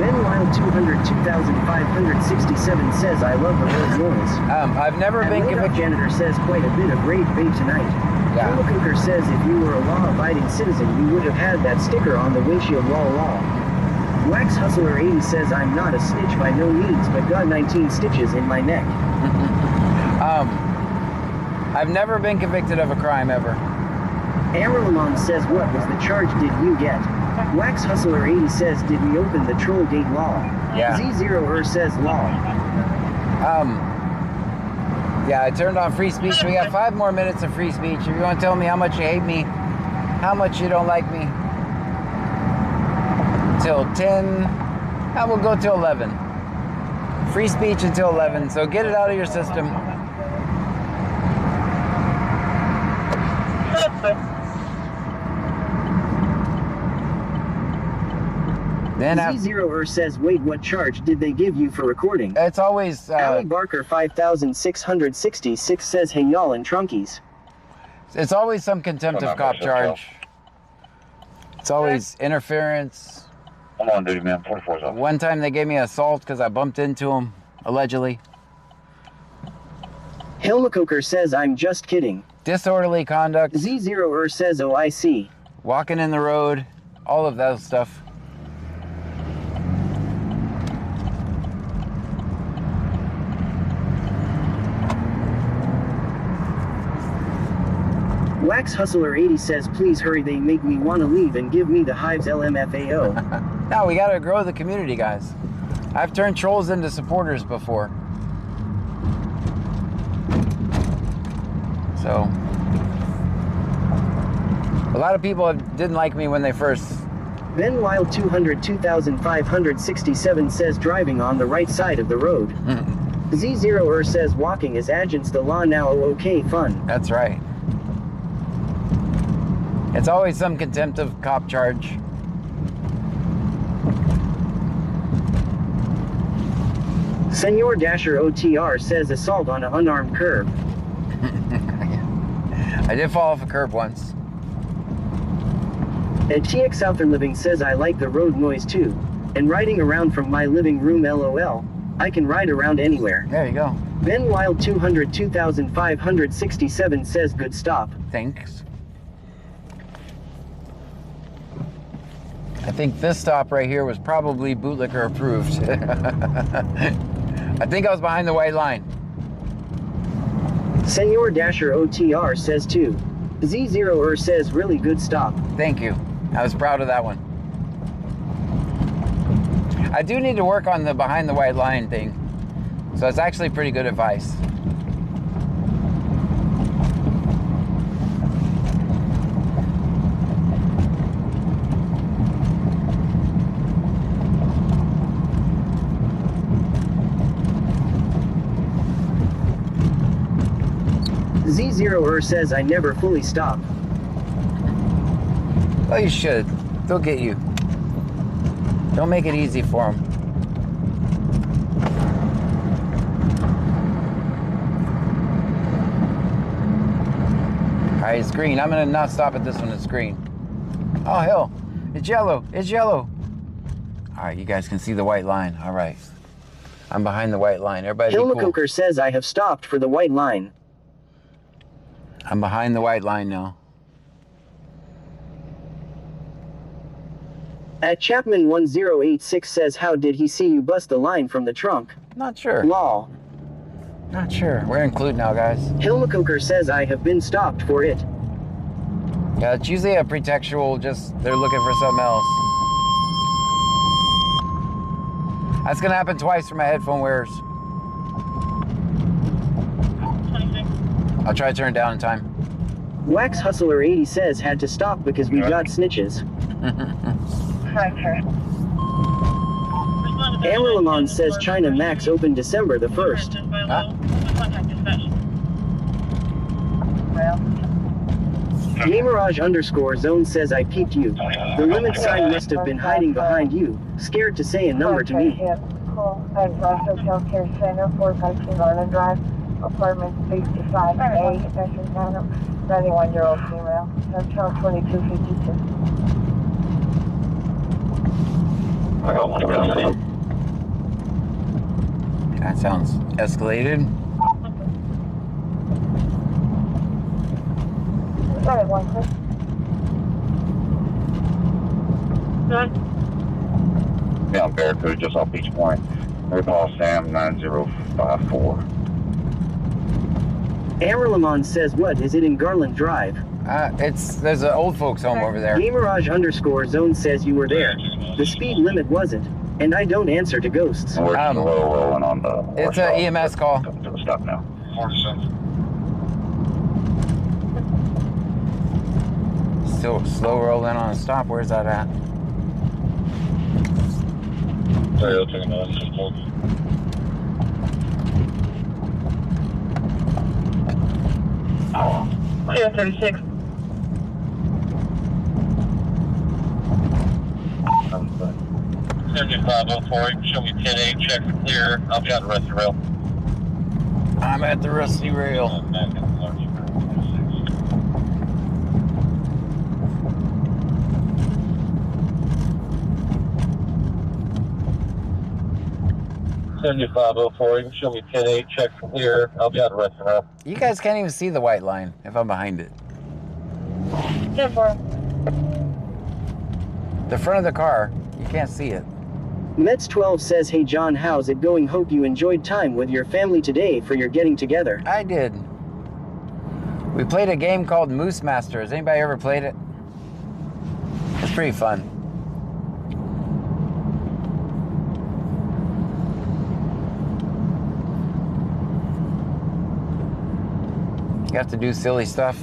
Ben 202,567 says I love the road noise. I've never been convicted. Janitor says quite a bit of rage bait tonight. Yeah. Cooker says if you were a law-abiding citizen you would have had that sticker on the windshield law. Wax Hustler 80 says I'm not a snitch by no means, but got 19 stitches in my neck. I've never been convicted of a crime ever. Amarilon says what was the charge did you get? Wax Hustler 80 says, did we open the troll gate law? Yeah. Z0er says law. Yeah, I turned on free speech. We got 5 more minutes of free speech. If you want to tell me how much you hate me, how much you don't like me, till 10, I will go till 11. Free speech until 11, so get it out of your system. Then Z0er says, wait, what charge did they give you for recording? It's always... Ali Barker 5666 says, hey y'all in trunkies. It's always some contempt of cop charge. It's always interference. I'm on duty, man. 44's up. One time they gave me assault because I bumped into him, allegedly. Hilmacoker says, I'm just kidding. Disorderly conduct. Z0er says, oh, I see. Walking in the road. All of that stuff. Wax Hustler 80 says, please hurry, they make me want to leave and give me the hives LMFAO. No, we gotta grow the community, guys. I've turned trolls into supporters before. So, a lot of people didn't like me when they first... Ben Wild 202,567 says driving on the right side of the road. Z0er says walking is against the law now, oh, okay, fun. That's right. It's always some contempt of cop charge. Senor Dasher OTR says assault on an unarmed curb. I did fall off a curb once. And TX Souther Living says I like the road noise too. And riding around from my living room LOL. I can ride around anywhere. There you go. Ben Wild 202,567 says good stop. Thanks. I think this stop right here was probably bootlicker approved. I think I was behind the white line. Senor Dasher OTR says too. Z0er says really good stop. Thank you. I was proud of that one. I do need to work on the behind the white line thing. So it's actually pretty good advice. Z0er says I never fully stop. Well, you should. They'll get you. Don't make it easy for them. right, it's green. I'm gonna not stop at this one. It's green. Oh hell, it's yellow. It's yellow. All right, you guys can see the white line. All right, I'm behind the white line. Everybody be cool. Hilmacoker says I have stopped for the white line. I'm behind the white line now. At Chapman 1086 says, how did he see you bust the line from the trunk? Not sure. Lol. Not sure. We're included now, guys. Hilmacoker says I have been stopped for it. Yeah, it's usually a pretextual, just they're looking for something else. That's gonna happen twice for my headphone wearers. I'll try to turn it down in time. Wax Hustler 80 says had to stop because we got snitches. Amarillamon says China Max opened December the 1st. Huh? Gamerage_zone says I peeped you. The limit sign must have been hiding behind you. Scared to say a number to me. Hotel Care Center, 452 Garland Drive, apartment 65A, Essex, 91-year-old female, Hotel 2252. That sounds escalated. Sorry, one quick. Yeah, I'm Barracuda, just off Beach Point. Airport Sam 9054. Amarillamon says what is it in Garland Drive? There's an old folks home over there. Gamerage_zone says you were there. The speed limit wasn't, and I don't answer to ghosts. We're rolling on the. It's an EMS call. Coming to a stop now. 47. Still slow rolling on a stop. Where's that at? Sorry, I'll take another 36. 7504, show me 10-8, check clear. I'll be on the Rusty Rail. I'm at the Rusty Rail. 7504, you can show me 10-8, check clear. I'll be on the Rusty Rail. You guys can't even see the white line if I'm behind it. 10-4. The front of the car, you can't see it. Mets12 says, hey John, how's it going? Hope you enjoyed time with your family today for your getting together. I did. We played a game called Moose Master. Has anybody ever played it? It's pretty fun. You have to do silly stuff.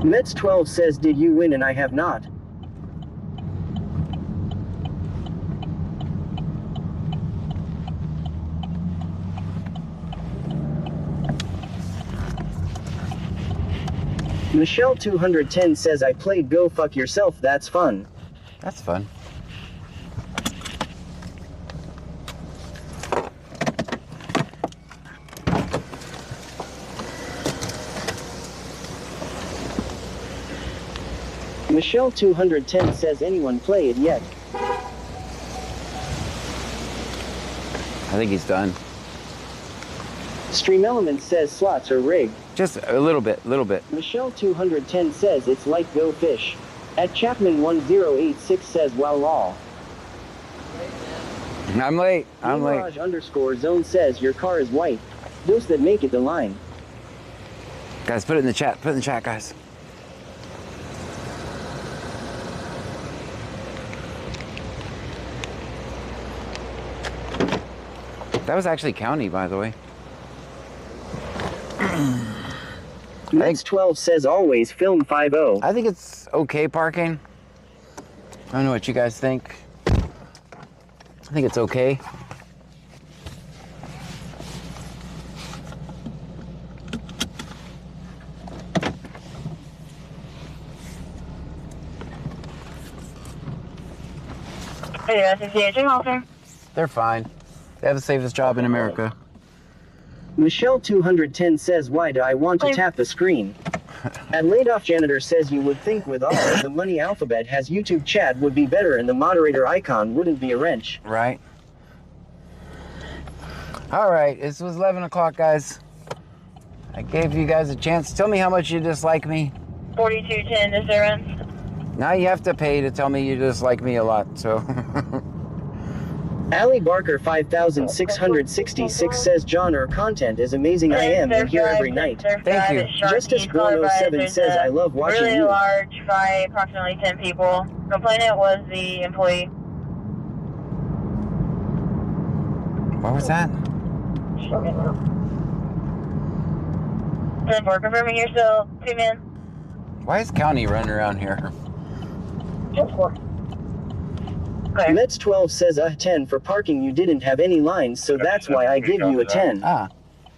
Mets12 says, did you win and I have not? Michelle 210 says, I played Go Fuck Yourself, that's fun. That's fun. Michelle 210 says, anyone play it yet? I think he's done. Stream Element says slots are rigged. Just a little bit. Michelle 210 says it's like Go Fish. At Chapman 1086 says wow lol. I'm late. Gamerage_zone says your car is white. Those that make it the line. Guys, put it in the chat. Put it in the chat, guys. That was actually county, by the way. Mets12 says always film 5-0. I think it's okay parking. I don't know what you guys think. I think it's okay. Hey, that's the officer. They're fine. They have the safest job in America. Michelle 210 says, why do I want to tap the screen? And laid off janitor says, you would think with all of the money Alphabet has, YouTube chat would be better and the moderator icon wouldn't be a wrench. Right. All right, this was 11 o'clock, guys. I gave you guys a chance. Tell me how much you dislike me. 4210 is there ends. Now you have to pay to tell me you dislike me a lot, so. Ali Barker 5666 says, John, our content is amazing. I am in here every night. Thank you. Justice 107 says, I love watching really you. large fight, approximately 10 people. Complainant was the employee. What was that? 10-4, confirming you're still 2 men. Why is County running around here? 10-4. Mets 12 says, 10 for parking. You didn't have any lines, so that's why I give you a 10. Ah.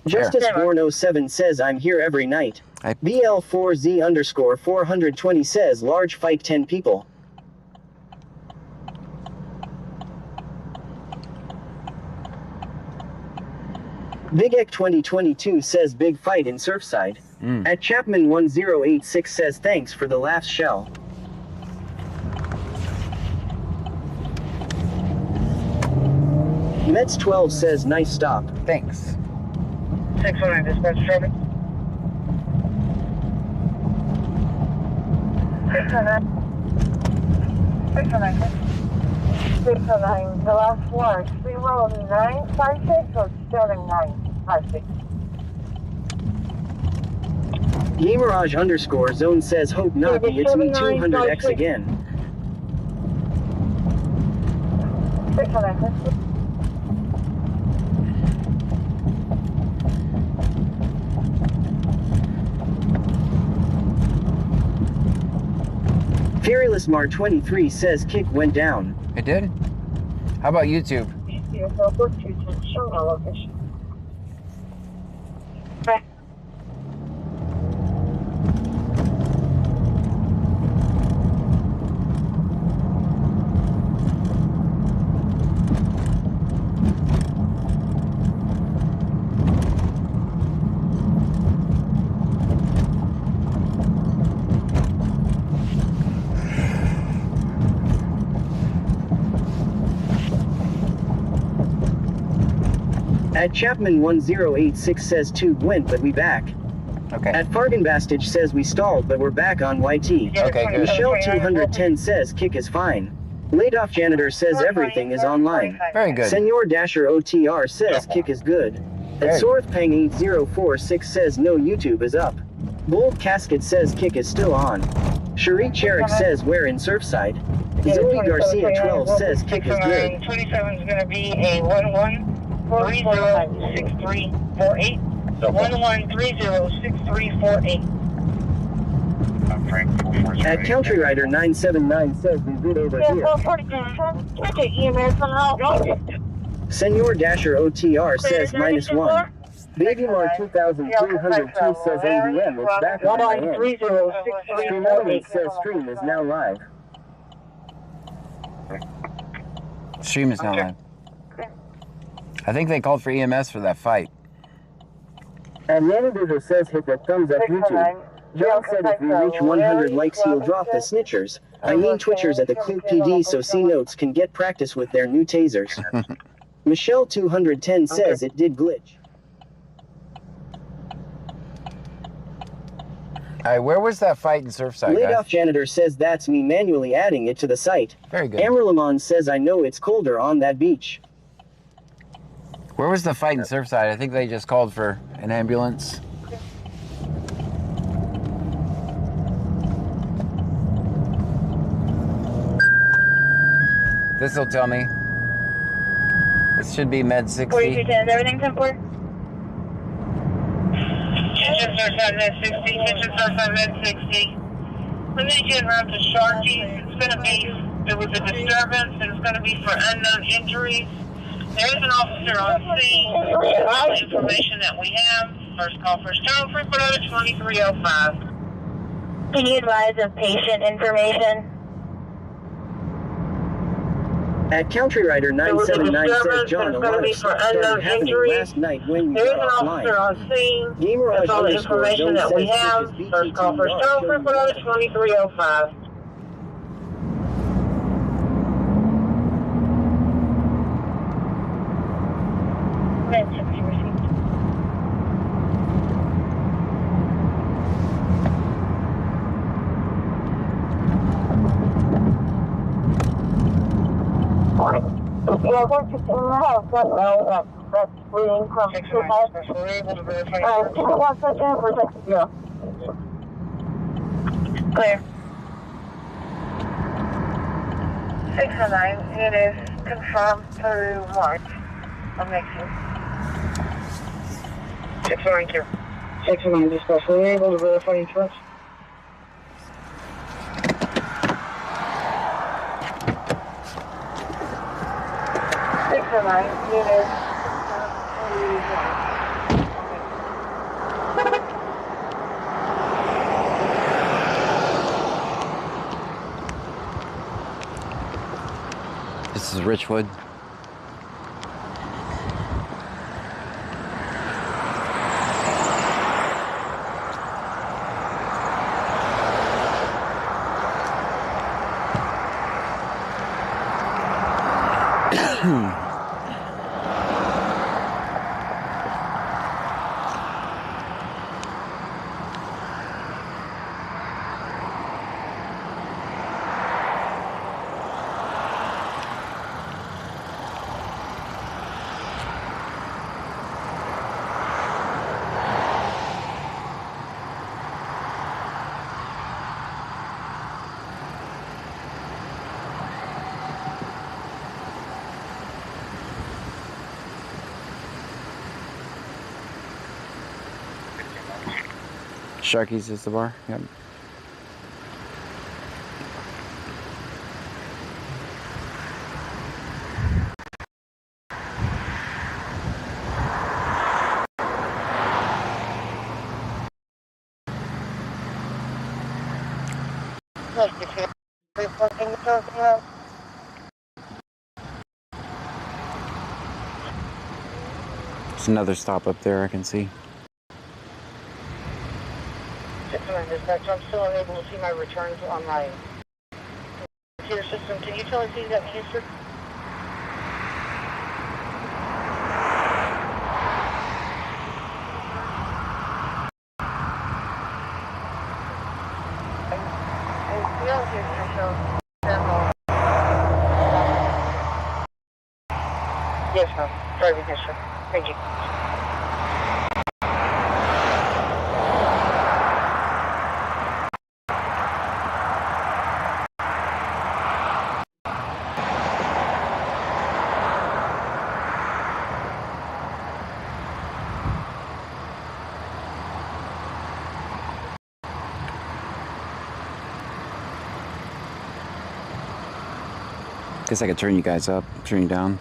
Justice 407 says, I'm here every night. BL4Z_420 says, large fight 10 people. Big Ek 2022 says, big fight in Surfside. At Chapman 1086 says, thanks for the laughs, Shell. Mets 12 says, nice stop. Thanks. 609 dispatch traffic. 609, the last one, 30956 or 7956? Gamerage_zone says, hope not be, it's me 200X again. 609. Fearless Mar 23 says, kick went down. It did? How about YouTube? Show my location. Okay. At Chapman 1086 says, 2 went but we back. Okay. At Fargenbastage says, we stalled but we're back on YT. Okay, good. Michelle 210 says, kick is fine. Laid off janitor says, everything is online. Very good. Senor Dasher OTR says, kick is good. At Sorthpang 8046 says, no, YouTube is up. Bold Casket says, kick is still on. Cherie Cherik says, we're in Surfside. Zoe Garcia 12 says, kick is good. 27 is going to be a 11306348. 11306348. At Country Rider 979 says, we good over here. Senor Dasher OTR says, -1. Baby Mar 2302 says, ADM, it's back on my end. Stream Element says, stream is now live. Stream is now live. I think they called for EMS for that fight. And Yanidiver says, hit that thumbs up YouTube. John said if we reach 100 likes he'll drop the snitchers. I mean twitchers at the Clue PD so C-Notes can get practice with their new tasers. Michelle 210 says it did glitch. Alright, where was that fight in Surfside, Laid guys? off janitor says that's me manually adding it to the site. Very good. Amberlamon says I know it's colder on that beach. Where was the fight in Surfside? I think they just called for an ambulance. This'll tell me. This should be Med 60. 4210, everything 10-4? Kitchen Surfside Med 60, Kitchen Surfside Med 60. We need you around to Sharkey. It's going to be, there was a disturbance and it's going to be for unknown injuries. There is an officer on scene. All the information that we have. First call, first turn, frequent order 2305. Can you advise of patient information? At Country Rider 979 says John, a lot of stuff started happening last night when you There is got an officer offline. on scene. Gamerage That's all the underscore information Joe that we says have. Twitch's First call, first BTTR show, show first you one on what? 2305. Message received. Yeah, what's in the house right now? That's reading from 2-5. Give me 1 second for a second. Yeah. Clear. 609, it is confirmed through March of next year. 609, clear. 609, dispatch, were you able to verify insurance? This is Richwood. Sharky's is the bar. Yep. There's another stop up there I can see. 609 dispatch, I'm still unable to see my returns on my computer system. Can you tell us who that means, sir? Yes, ma'am. Driving history. Thank you. Guess I could turn you guys up, turn you down.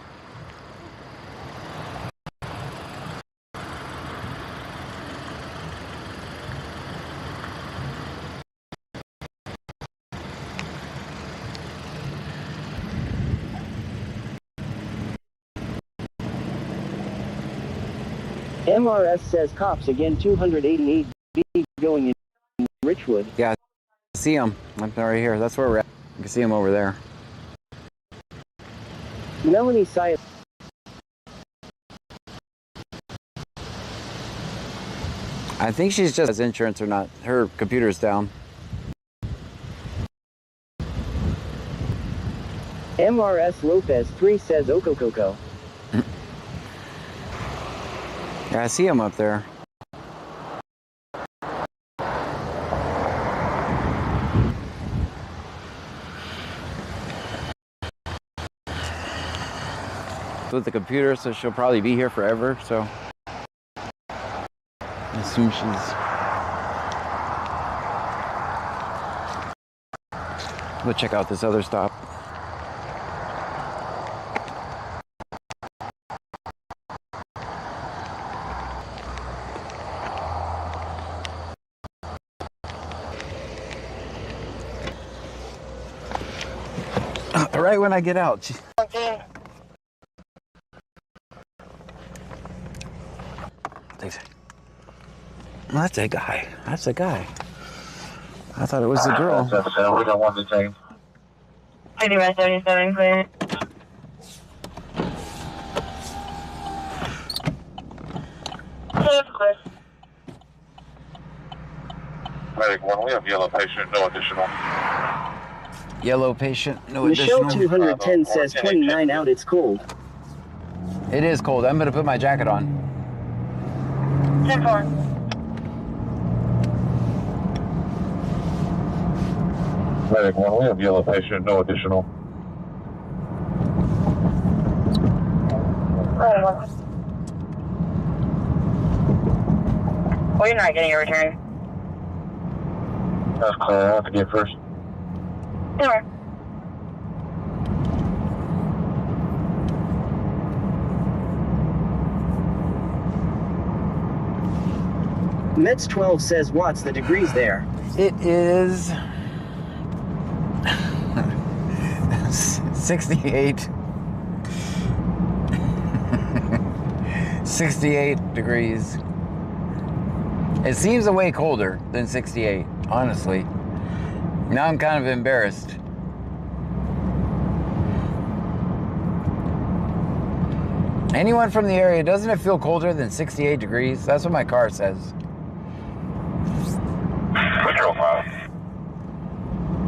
MRS says cops again 288 B going in Richwood. Yeah, I see him. I'm right here. That's where we're at. You can see him over there. Melanie Syed. I think she's just has insurance or not. Her computer's down. MRS Lopez 3 says Okokoko. Yeah, I see him up there. With the computer, so she'll probably be here forever, so I assume she's... We'll check out this other stop. Right when I get out. Okay, Well, that's a guy. That's a guy. I thought it was the girl. We got one detained. 77, clear. Medic 1, we have yellow patient, no additional. Yellow patient, no Michelle additional. 210 says 29 out, it's cold. It is cold. I'm going to put my jacket on. 10-4. Medic 1, we have yellow patient, no additional. Well, you're not getting a return. That's clear, I have to get first. Sure. Mets 12 says what's the degrees there? It is 68. 68 degrees. It seems a way colder than 68, honestly. Now I'm kind of embarrassed. Anyone from the area, doesn't it feel colder than 68 degrees? That's what my car says. Control 5.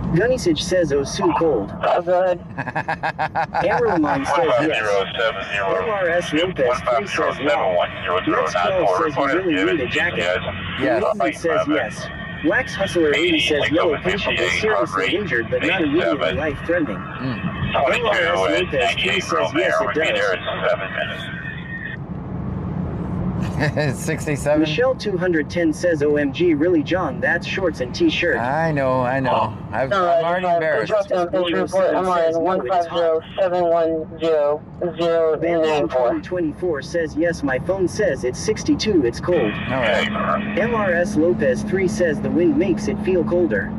Gunnysage says oh so cold. Oh, good. Amberman says yes. 1507 MRS Lopez 3 says wow. Mets 12 says you really need a jacket. Yes. Nathan says yes. Wax Hustler 80 says yellow patient is seriously injured but not immediately life-threatening. MRS Lopez 3 says yes it does. 67. Michelle 210 says OMG really John that's shorts and t-shirt. I know. I'm already embarrassed. I'm on 150-710-094. 24 says yes my phone says it's 62 it's cold. All right. MRS Lopez 3 says the wind makes it feel colder.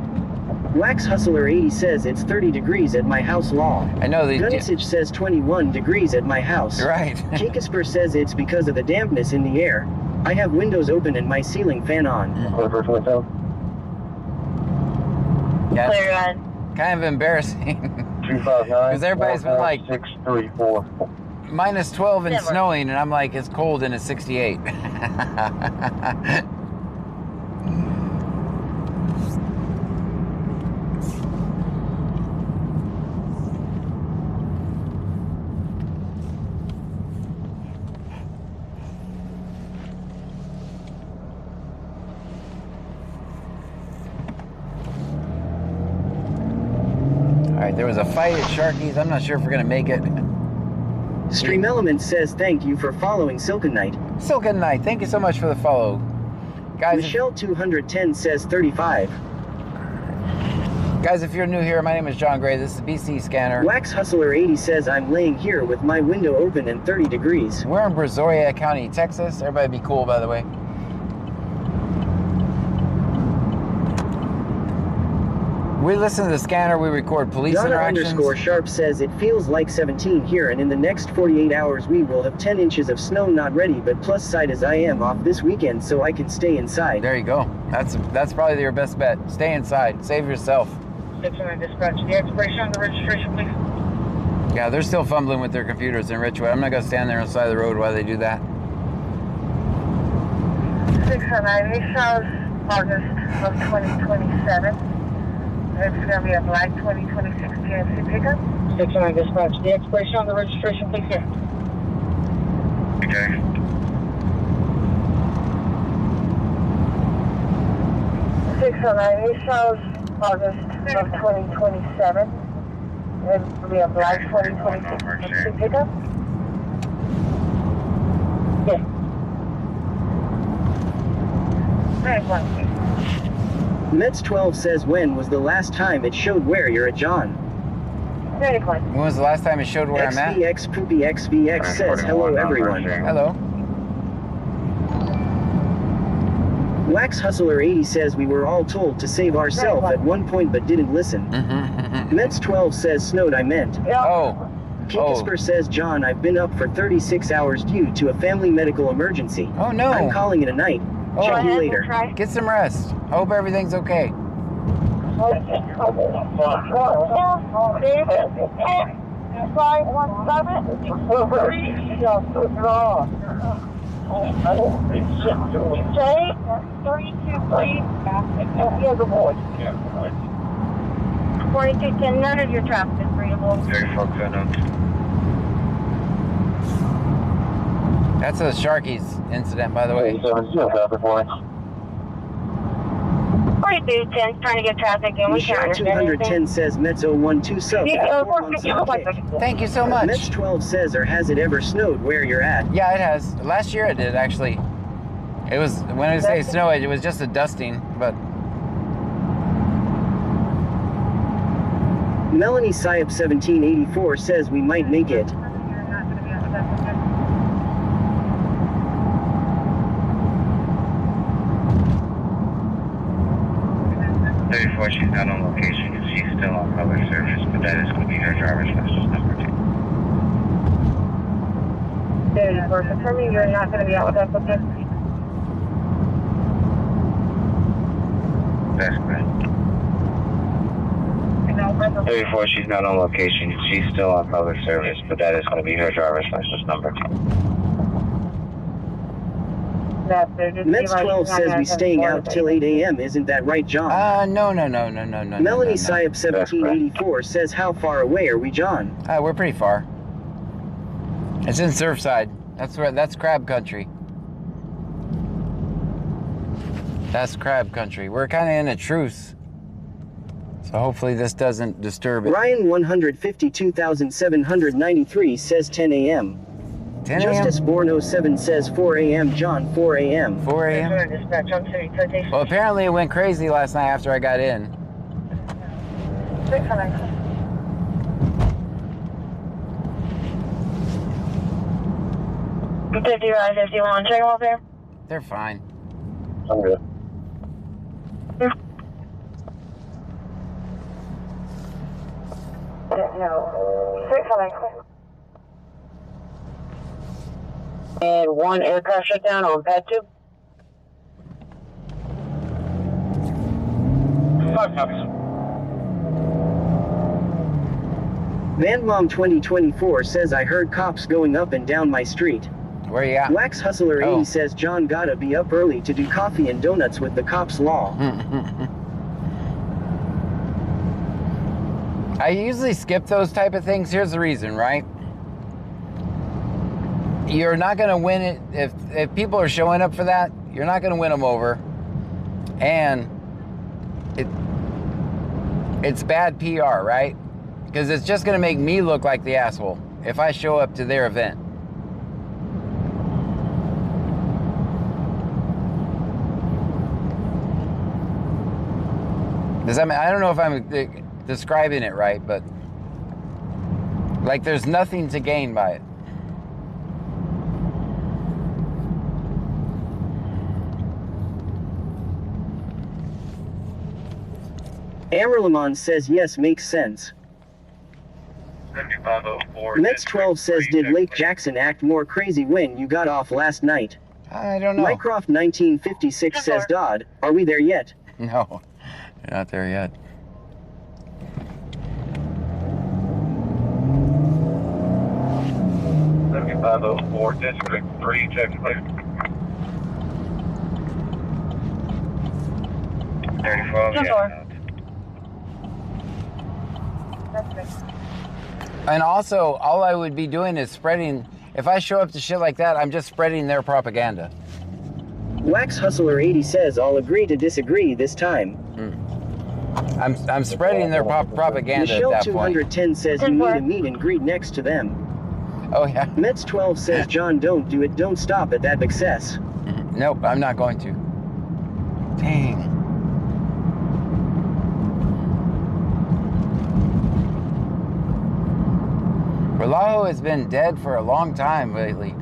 Wax Hustler 80 says it's 30 degrees at my house law. I know the Gunnysage says 21 degrees at my house. Right. Jakesper says it's because of the dampness in the air. I have windows open and my ceiling fan on. Yeah, Clear run. kind of embarrassing. 259. Because everybody's been like 634. minus 12 and Never. snowing, and I'm like, it's cold and it's 68. All right, there was a fight at Sharky's. I'm not sure if we're gonna make it. Stream Element says thank you for following Silken Knight. Silken Knight, thank you so much for the follow. Guys, Michelle 210 says 35. if you're new here, my name is John Gray. This is BC Scanner. Wax Hustler 80 says I'm laying here with my window open and 30 degrees. We're in Brazoria County, Texas. Everybody be cool, by the way. We listen to the scanner. We record police Donna interactions. _Sharp says it feels like 17 here and in the next 48 hours we will have 10 inches of snow not ready but plus side as I am off this weekend so I can stay inside. There you go. That's probably your best bet. Stay inside. Save yourself. 600 dispatch. The expiration on the registration, please. Yeah, they're still fumbling with their computers in Richwood. I'm not going to stand there on the side of the road while they do that. 609 South, August of 2027. It's going to be a black 2026 GMC pickup. 609 dispatch. The expiration on the registration, please, sir. Okay. 609 South, August of 2027. It will be a black 2026 GMC pickup. Yes. Very well. Mets 12 says when was the last time it showed where you're at John? Very good. When was the last time it showed where I'm at? XVX Poopy XVX says hello everyone. Hello. Wax Hustler 80 says we were all told to save ourselves at one point but didn't listen. Mets 12 says snowed I meant. Oh. Kinkasper says John I've been up for 36 hours due to a family medical emergency. Oh no. I'm calling it a night. Oh, Check you later. get some rest. Hope everything's okay. 4210, none of your traffic is readable. That's a Sharkies incident, by the way. 4210 trying to get traffic in. We can't Michelle understand 210 anything. says Mets 012 sub. Thank you so much. Mets 12 says, or has it ever snowed where you're at? Yeah, it has. Last year it did, actually. It was, when I say snow, it was just a dusting, but... Melanie Syop 1784 says we might make it. She's not on location because she's still on public service, but that is going to be her driver's license number 2. For confirming you're not going to be out with us, okay? That's correct. 34, she's not on location. She's still on public service, but that is going to be her driver's license number 2. Mets 12 says we staying out till 8 a.m. Isn't that right, John? No. Melanie Syop 1784 says how far away are we, John? We're pretty far. It's in Surfside. That's crab country. That's crab country. We're kind of in a truce. So hopefully this doesn't disturb it. Ryan 152,793 says 10 a.m. 10 a.m.? Justice Borno 7 says 4 a.m. John 4 a.m. 4 a.m.? Well, apparently it went crazy last night after I got in. $50, check them up there. They're fine. I'm good. And one aircraft shutdown on pad 2. 5 copies. Van Mom 2024 says I heard cops going up and down my street. Where you at? Wax Hustler 80 says John gotta be up early to do coffee and donuts with the cops law. I usually skip those type of things. Here's the reason, right? You're not going to win it. If people are showing up for that, you're not going to win them over. And it's bad PR, right? Because it's just going to make me look like the asshole if I show up to their event. Does that mean, I don't know if I'm describing it right, but like there's nothing to gain by it. Amberlamon says yes, makes sense. 7504. Mets 12 says did Lake Jackson act more crazy when you got off last night? I don't know. Mycroft 1956 says Dodd, are we there yet? No, we're not there yet. District 3, check please. 34, yeah. And also, all I would be doing is spreading, if I show up to shit like that, I'm just spreading their propaganda. Wax Hustler 80 says I'll agree to disagree this time. I'm spreading their propaganda Michelle at that point. 210 says you need a meet and greet next to them. Oh yeah. Mets 12 says John don't do it, don't stop at that success. Nope, I'm not going to. Dang. Relajo has been dead for a long time lately.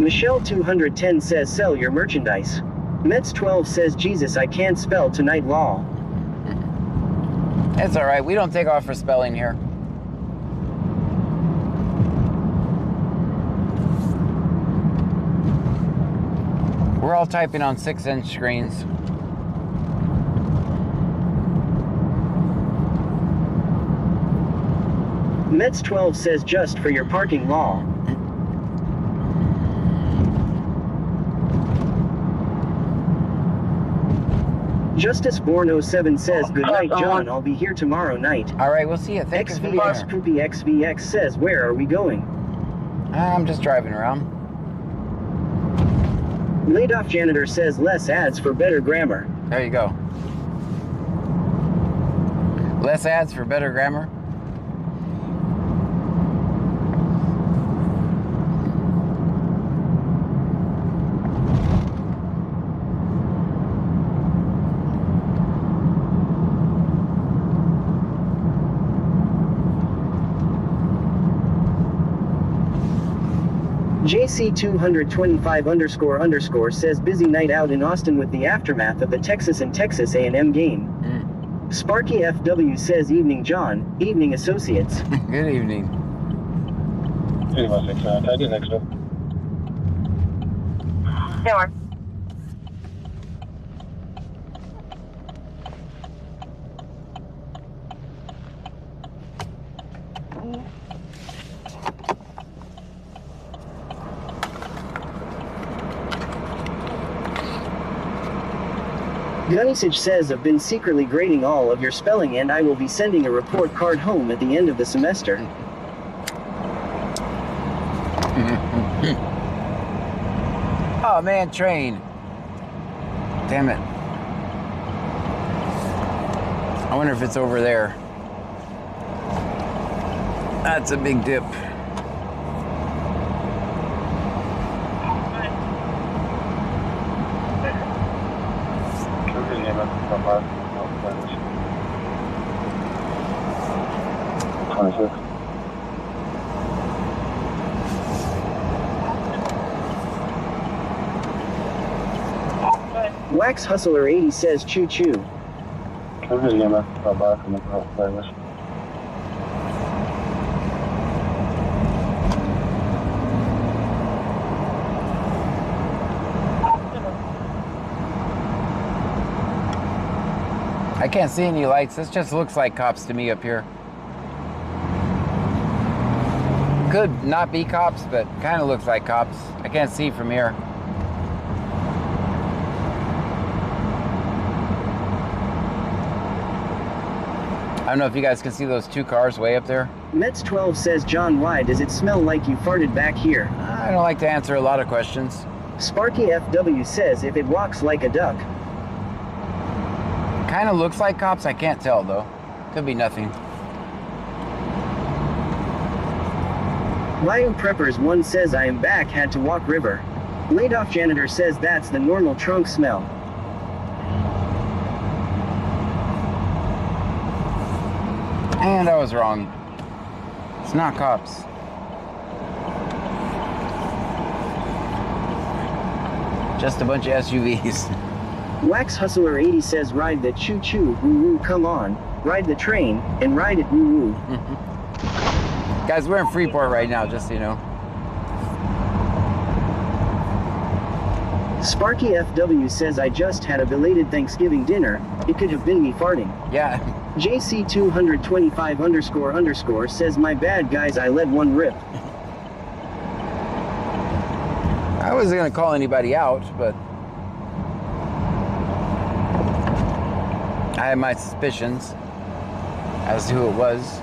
Michelle 210 says sell your merchandise. Mets 12 says Jesus I can't spell tonight law. It's alright, we don't take off for spelling here. We're all typing on 6-inch screens. Mets 12 says just for your parking law. Justice Born 07 says good night, John. I'll be here tomorrow night. All right, we'll see you. Thank you for being XVX here. Poopy XVX says where are we going? I'm just driving around. Laid off janitor says less ads for better grammar. There you go. Less ads for better grammar. JC225__ says busy night out in Austin with the aftermath of the Texas and Texas A&M game. Sparky FW says evening John, evening associates. Good evening. Hey, my 6, can I do next one? Sure. Gunisage says I've been secretly grading all of your spelling and I will be sending a report card home at the end of the semester. Oh man, train. Damn it. I wonder if it's over there. That's a big dip. Wax Hustler 80 says choo choo. I can't see any lights. This just looks like cops to me up here. Could not be cops, but kind of looks like cops. I can't see from here. I don't know if you guys can see those two cars way up there. Mets 12 says John, why does it smell like you farted back here? I don't like to answer a lot of questions. Sparky FW says if it walks like a duck. Kind of looks like cops. I can't tell though. Could be nothing. Lion Preppers 1 says I am back, had to walk river. Laid off janitor says that's the normal trunk smell. And I was wrong. It's not cops. Just a bunch of SUVs. Wax Hustler 80 says ride the choo choo, woo woo, come on. Ride the train, and ride it, woo woo. Guys, we're in Freeport right now, just so you know. Sparky FW says I just had a belated Thanksgiving dinner. It could have been me farting. Yeah. JC225__ says my bad guys, I let one rip. I wasn't gonna call anybody out, but I had my suspicions as to who it was.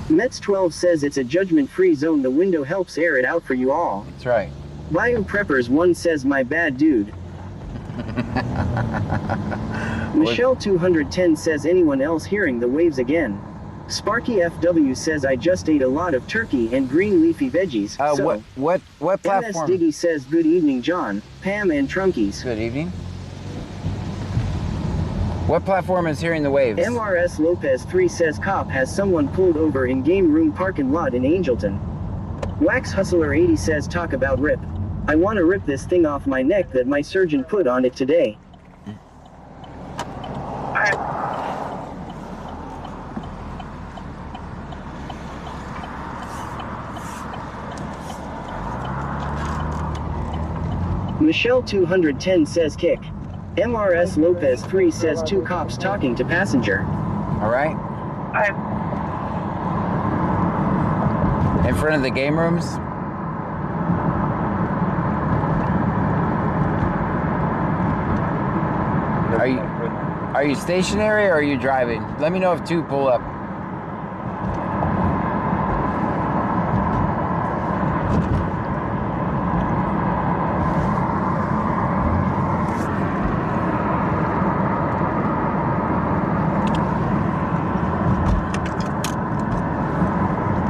Mets 12 says it's a judgment-free zone. The window helps air it out for you all. That's right. Bayou Preppers 1 says my bad dude. Michelle 210 says anyone else hearing the waves again. Sparky FW says I just ate a lot of turkey and green leafy veggies. What platform? MS Diggy says good evening John, Pam and Trunkies. Good evening. What platform is hearing the waves? MRS Lopez 3 says cop has someone pulled over in game room parking lot in Angelton. Wax Hustler 80 says talk about rip. I want to rip this thing off my neck that my surgeon put on it today. Michelle 210 says kick. MRS Lopez 3 says 2 cops talking to passenger. Alright. In front of the game rooms. Are you stationary or are you driving? Let me know if 2 pull up.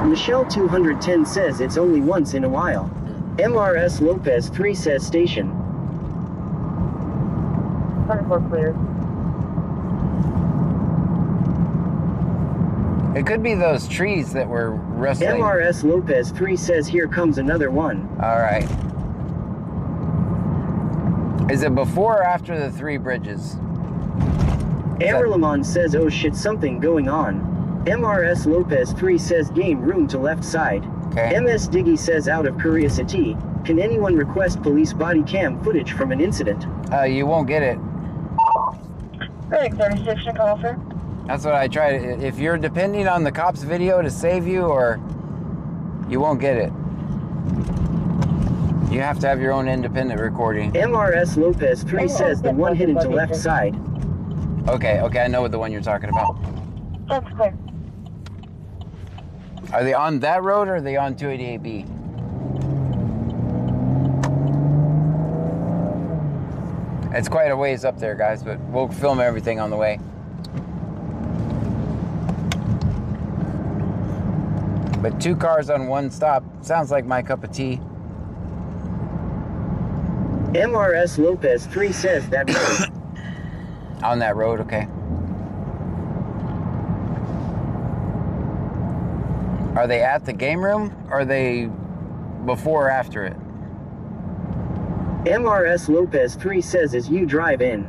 Michelle 210 says it's only once in a while. MRS Lopez 3 says station. 24 clear. It could be those trees that were rustling. MRS Lopez 3 says here comes another one. Alright. Is it before or after the 3 bridges? Amber Lamont says oh shit something going on. MRS Lopez 3 says game room to left side. Okay. MS Diggy says out of curiosity, can anyone request police body cam footage from an incident? You won't get it. Right, 36 to call, sir. That's what I try to. If you're depending on the cops video to save you, or you won't get it. You have to have your own independent recording. MRS Lopez 3 says the one hidden to left side. Okay, I know what the one you're talking about. That's clear. Are they on that road or are they on 288B? It's quite a ways up there, guys, but we'll film everything on the way. But 2 cars on 1 stop sounds like my cup of tea. MRS Lopez 3 says that road. On that road, okay. Are they at the game room or are they before or after it? MRS Lopez 3 says as you drive in.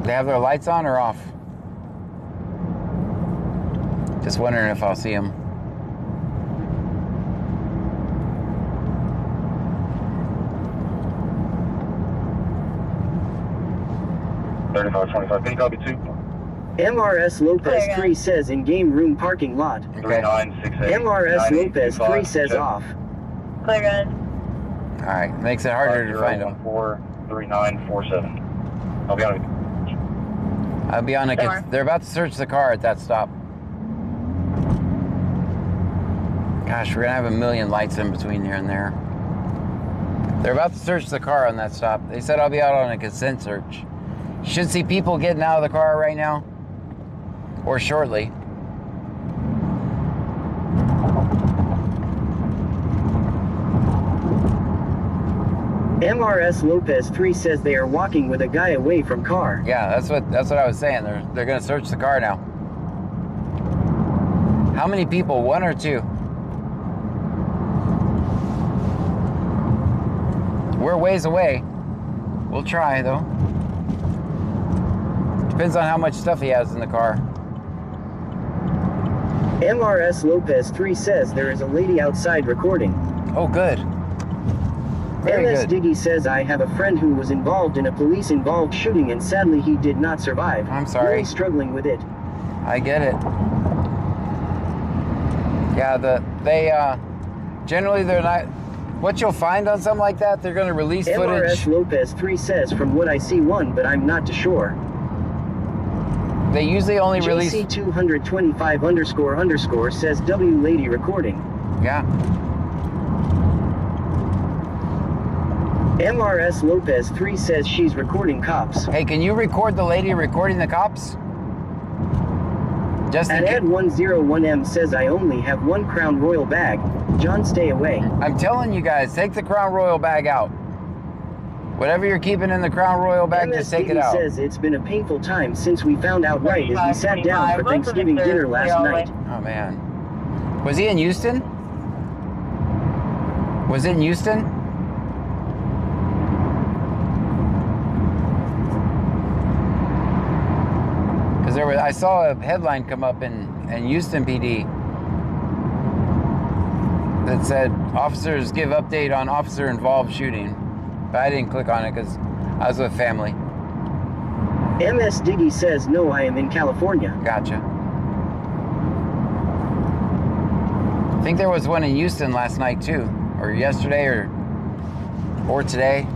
They have their lights on or off? Just wondering if I'll see them. Can you copy 2? MRS Lopez 3 says in game room parking lot. Okay. MRS Lopez 3 says off. Clear, guys. Alright, makes it harder to find them. 43947. I'll be on it. I'll be on it. They're about to search the car at that stop. Gosh, we're gonna have a million lights in between here and there. They're about to search the car on that stop. They said I'll be out on a consent search. You should see people getting out of the car right now. Or shortly. MRS Lopez 3 says they are walking with a guy away from car. Yeah, that's what I was saying. They're gonna search the car now. How many people? 1 or 2? We're ways away. We'll try though. Depends on how much stuff he has in the car. MRS Lopez 3 says there is a lady outside recording. Oh, good. Very MS good. Diggy says I have a friend who was involved in a police-involved shooting and sadly he did not survive. I'm sorry. Really struggling with it. I get it. Yeah, they generally they're not. What you'll find on something like that, they're going to release footage. MRS Lopez 3 says from what I see one, but I'm not too sure. They usually only release. JC225__ says W lady recording. Yeah. MRS Lopez 3 says she's recording cops. Hey, can you record the lady recording the cops? Just and Ed101M says I only have 1 Crown Royal bag. John, stay away. I'm telling you guys, take the Crown Royal bag out. Whatever you're keeping in the Crown Royal bag, just take it out. says it's been a painful time since we found out right as we sat down for Thanksgiving dinner last night. Oh man. Was he in Houston? Was it in Houston? Because I saw a headline come up in Houston PD that said officers give update on officer involved shooting, but I didn't click on it because I was with family. MS Diggy says no, I am in California. Gotcha. I think there was one in Houston last night too, or yesterday, or today.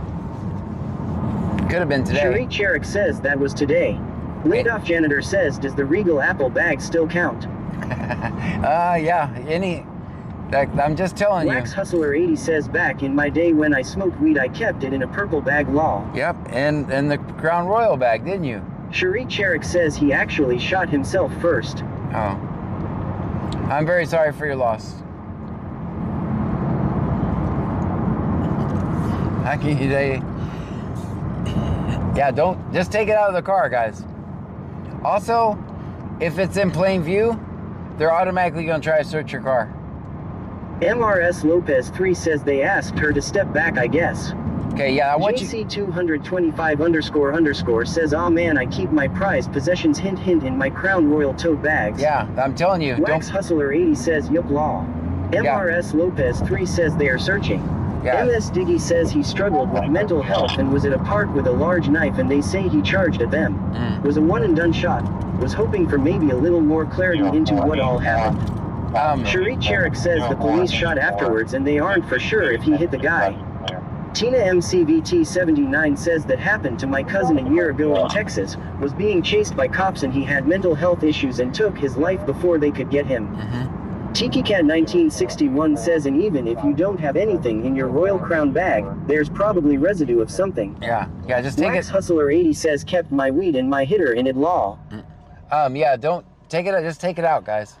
Could have been today. Sheree Cherrick says that was today. Laid off janitor says, does the Regal Apple bag still count? Yeah, I'm just telling Wax Hustler 80 says, back in my day when I smoked weed, I kept it in a purple bag law. Yep, and the Crown Royal bag, didn't you? Sheree Cherrick says he actually shot himself first. Oh. I'm very sorry for your loss. Yeah, just take it out of the car, guys. Also, if it's in plain view, they're automatically going to try to search your car. MRS Lopez 3 says they asked her to step back, I guess. Okay, yeah, I want JC 225__ says, aw man, I keep my prized possessions hint in my Crown Royal tote bags. Yeah, I'm telling you. Wax Hustler 80 says, yup law. MRS Lopez 3 says they are searching. Yeah. MS Diggy says he struggled with mental health and was at a park with a large knife and they say he charged at them. Was a one and done shot. Was hoping for maybe a little more clarity into what all happened. Sheree Cherrick says the police shot afterwards and they aren't for sure if he hit the guy. Tina MCVT 79 says that happened to my cousin a year ago in Texas, was being chased by cops and he had mental health issues and took his life before they could get him. Tiki Cat 1961 says, and even if you don't have anything in your Royal Crown bag, there's probably residue of something. Yeah, just take Wax Hustler 80 says kept my weed and my hitter in it law. Yeah, don't take it, just take it out, guys.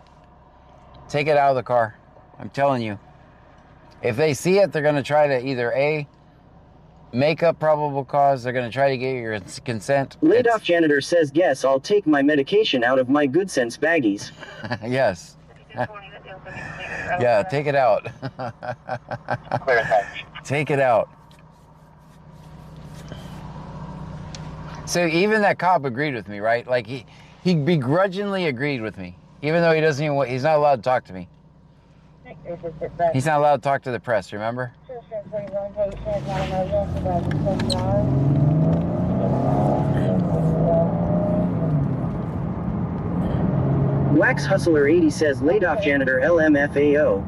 Take it out of the car. I'm telling you. If they see it, they're going to try to either A, make up probable cause, they're going to try to get your consent. Laid off janitor says, guess I'll take my medication out of my Good Sense baggies. Yes. Yeah, take it out. Take it out. So even that cop agreed with me, right? Like he begrudgingly agreed with me, even though he doesn't even, he's not allowed to talk to me. He's not allowed to talk to the press, remember? Wax Hustler 80 says laid off janitor LMFAO.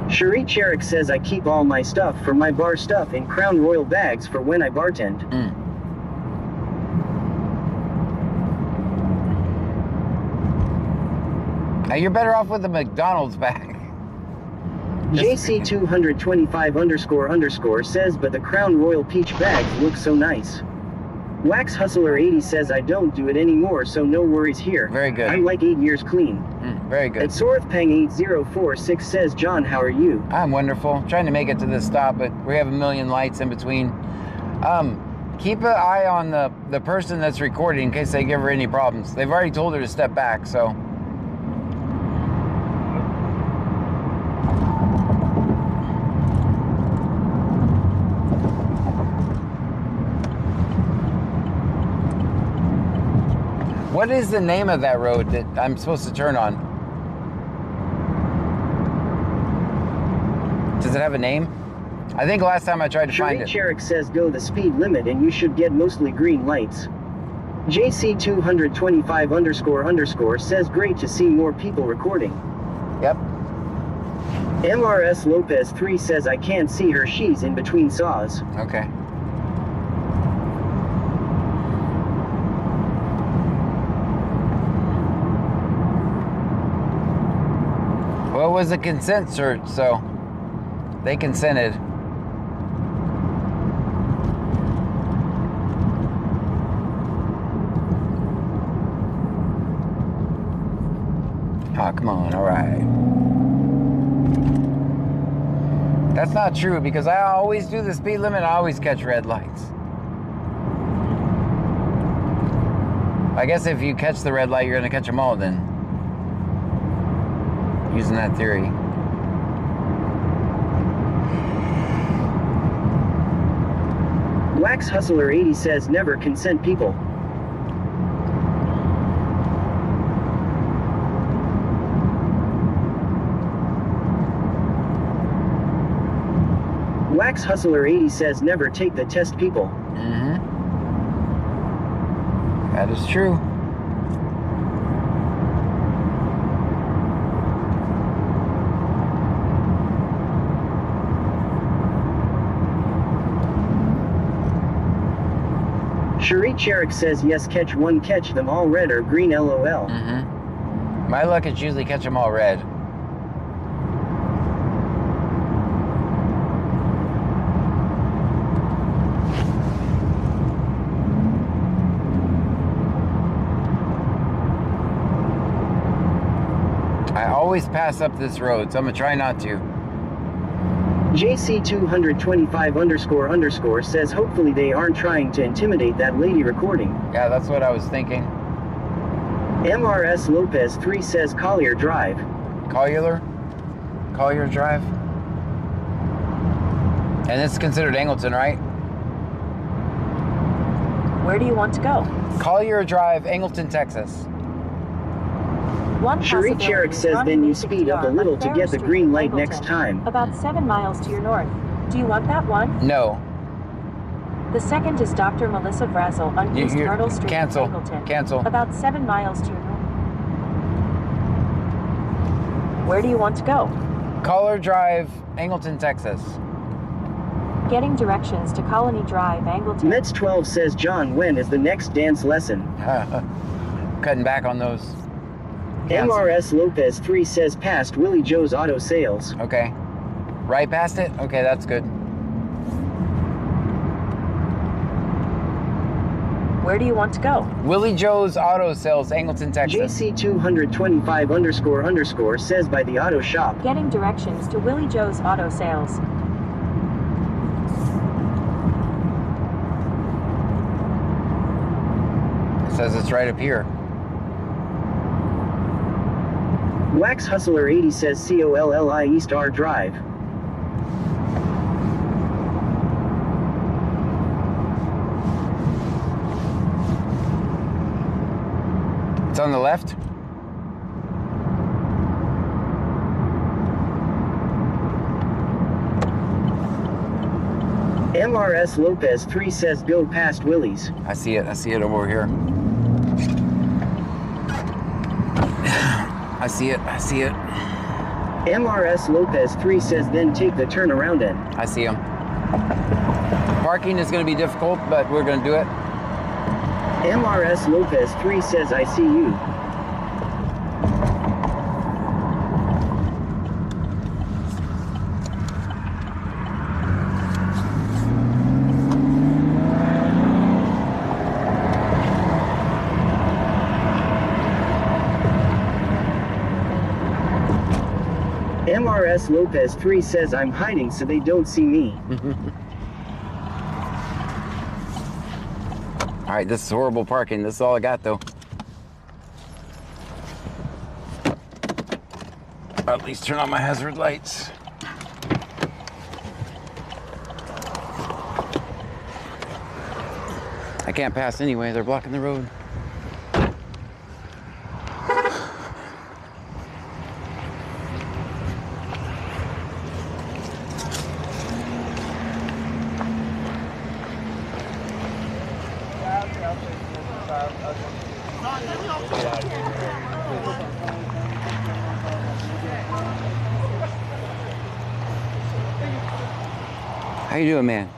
Sheree Cherrick says I keep all my stuff for my bar stuff in Crown Royal bags for when I bartend. Now you're better off with the McDonald's bag. JC 225__ says, but the Crown Royal peach bags look so nice. Wax Hustler 80 says I don't do it anymore, so no worries here. Very good. I'm like 8 years clean. Very good. And Sorth Pang 8046 says, John, how are you? I'm wonderful. Trying to make it to this stop, but we have a million lights in between. Keep an eye on the person that's recording in case they give her any problems. They've already told her to step back, so. What is the name of that road that I'm supposed to turn on? Does it have a name? I think last time I tried to find it. Cherrick says go the speed limit and you should get mostly green lights. JC 225__ says great to see more people recording. Yep. MRS Lopez 3 says I can't see her, she's in between saws. Okay. Well, it was a consent search, so they consented. Oh, come on, all right. That's not true because I always do the speed limit. I always catch red lights. I guess if you catch the red light, you're going to catch them all then. Using that theory. Wax Hustler 80 says never consent people. Wax Hustler 80 says never take the test people. Mm-hmm. That is true. Cherie Cherik says yes, catch one, catch them all red or green, LOL. Mm-hmm. My luck is usually catch them all red. I always pass up this road, so I'm gonna try not to. JC225__ says hopefully they aren't trying to intimidate that lady recording. Yeah, that's what I was thinking. MRS Lopez 3 says Collier Drive. Collier Drive? And it's considered Angleton, right? Where do you want to go? Collier Drive, Angleton, Texas. Cherie Cherik says then you speed up a little to get the green light next time. About 7 miles to your north. Do you want that one? No. The second is Dr. Melissa Brazel on East Myrtle Street, Cancel. Angleton. Cancel. About 7 miles to your north. Where do you want to go? Collier Drive, Angleton, Texas. Getting directions to Colony Drive, Angleton. Mets 12 says John, when is the next dance lesson? Cutting back on those. MRS Lopez 3 says past Willie Joe's Auto Sales. Okay. Right past it? Okay, that's good. Where do you want to go? Willie Joe's Auto Sales, Angleton, Texas. JC225__ says by the auto shop. Getting directions to Willie Joe's Auto Sales. It says it's right up here. Wax Hustler 80 says COLLI East R Drive. It's on the left. MRS Lopez 3 says go past Willie's. I see it over here. I see it. MRS Lopez 3 says then take the turnaround end. I see him. Parking is going to be difficult, but we're going to do it. MRS Lopez 3 says I see you. MRS Lopez 3 says I'm hiding so they don't see me. All right, this is horrible parking. This is all I got, though. I'll at least turn on my hazard lights. I can't pass anyway. They're blocking the road. How you doing, man?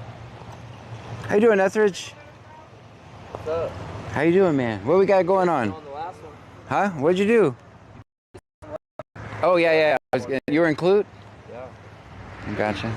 How you doing, Etheridge? What's up? How you doing, man? What we got going on? On the last one. Huh? What'd you do? Oh, yeah. You were in Clute? Yeah. Gotcha.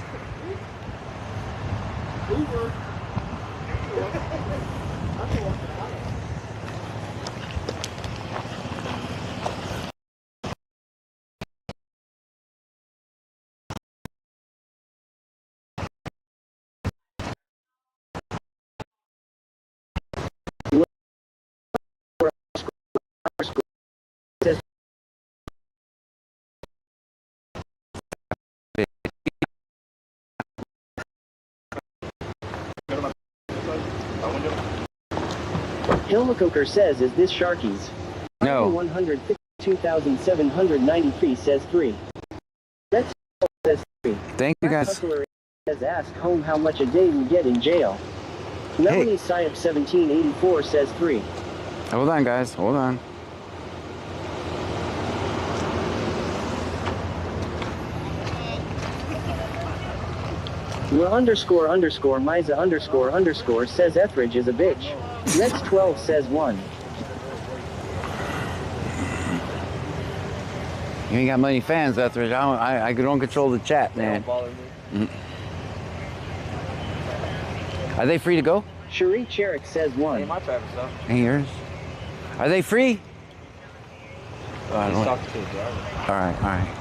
says Hilmacoker says, is this Sharky's? No. 152,793 says 3. That's says 3. Thank you guys. Hustler says, ask home how much a day we get in jail. Melanie Syop 1784 says 3. Hold on, guys. Hold on. Well, underscore Misa underscore says Etheridge is a bitch. Next 12 says 1. You ain't got many fans, Etheridge. I don't control the chat, man. Are they free to go? Cherie Cherrick says 1. Hey, my Travis, though. Ain't yours? Are they free? He's talking to the driver. All right, all right.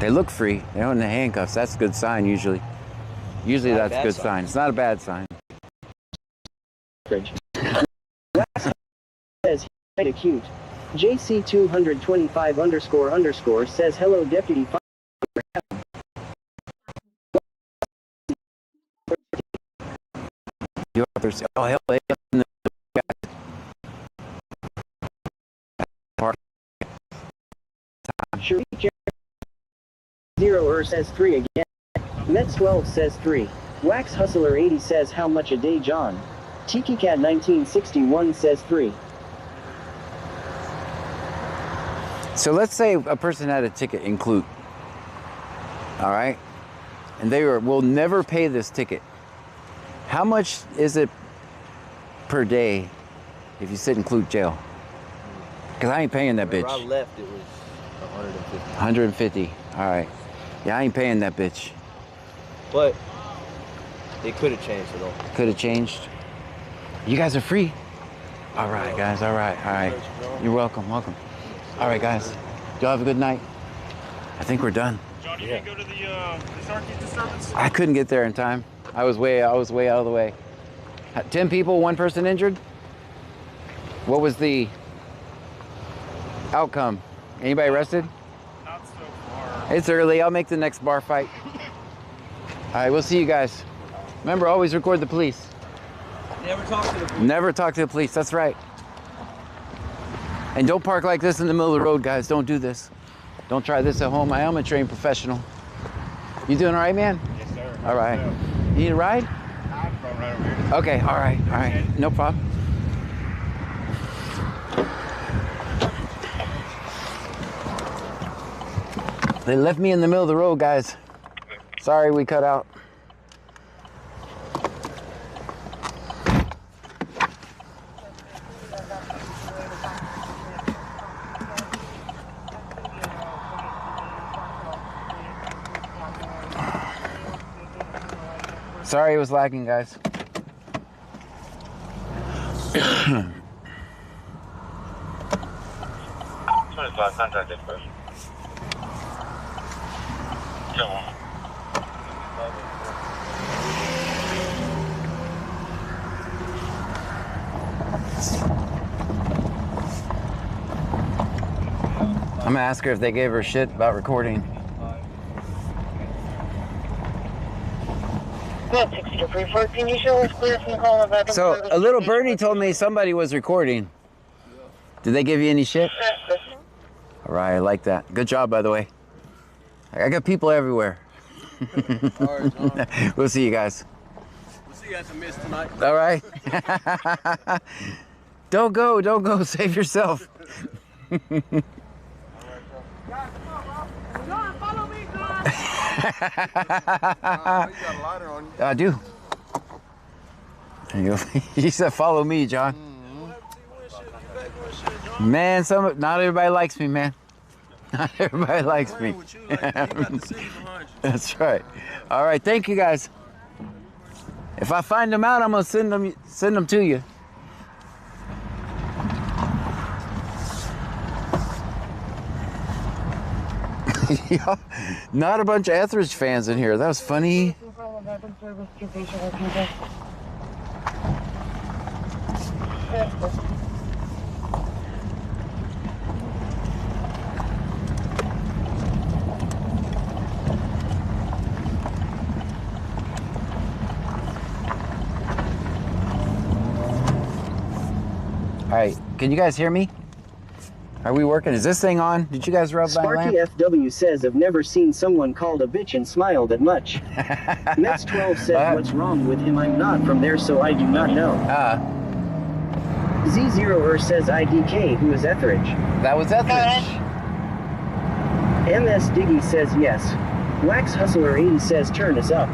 They look free. They're on the handcuffs. That's a good sign, usually. Usually that's a good sign. It's not a bad sign. Says he's cute. JC225 underscore says hello deputy. Oh, hell, Zero says 3 again. Mets 12 says 3. Wax Hustler 80 says how much a day, John? Tiki Cat 1961 says 3. So let's say a person had a ticket in Clute, all right, and they will never pay this ticket. How much is it per day if you sit in Clute jail? Because I ain't paying that bitch. When I left, it was 150. 150. All right. Yeah, I ain't paying that bitch. But it could have changed it all. Could have changed. You guys are free. All right, guys. All right. All right. You're welcome. Welcome. All right, guys. Y'all have a good night. I think we're done. John, you didn't go to the Sharky's disturbance? I couldn't get there in time. I was way out of the way. 10 people, 1 person injured. What was the outcome? Anybody arrested? Not so far. It's early. I'll make the next bar fight. All right, we'll see you guys. Remember, always record the police. Never talk to the police. Never talk to the police. That's right. And don't park like this in the middle of the road, guys. Don't do this. Don't try this at home. I am a trained professional. You doing all right, man? Yes, sir. All right. You need a ride? I'm from right over here. Okay, all right, all right. No problem. They left me in the middle of the road, guys. Sorry we cut out. Sorry it was lagging, guys. 25 contacted first. Go on. I'm gonna ask her if they gave her shit about recording. So a little birdie told me somebody was recording. Did they give you any shit? All right, I like that. Good job, by the way. I got people everywhere. All right, John. We'll see you guys. We'll see you at the Miss tonight. All right. Don't go. Save yourself. John, follow me, John. You got a lighter on you. I do. There you go. He said, "Follow me, John." Man, not everybody likes me, man. Not everybody likes me. That's right. All right, thank you guys. If I find them out, I'm gonna send them to you. Yeah, not a bunch of Etheridge fans in here. That was funny. All right, can you guys hear me? Are we working? Is this thing on? Did you guys rub my lamp? Sparky FW says, I've never seen someone called a bitch and smiled that much. Mets 12 says, what's wrong with him? I'm not from there, so I do not know. Z0er says, IDK, who is Etheridge? That was Etheridge. MS Diggy says, yes. Wax Hustler 80 says, turn us up.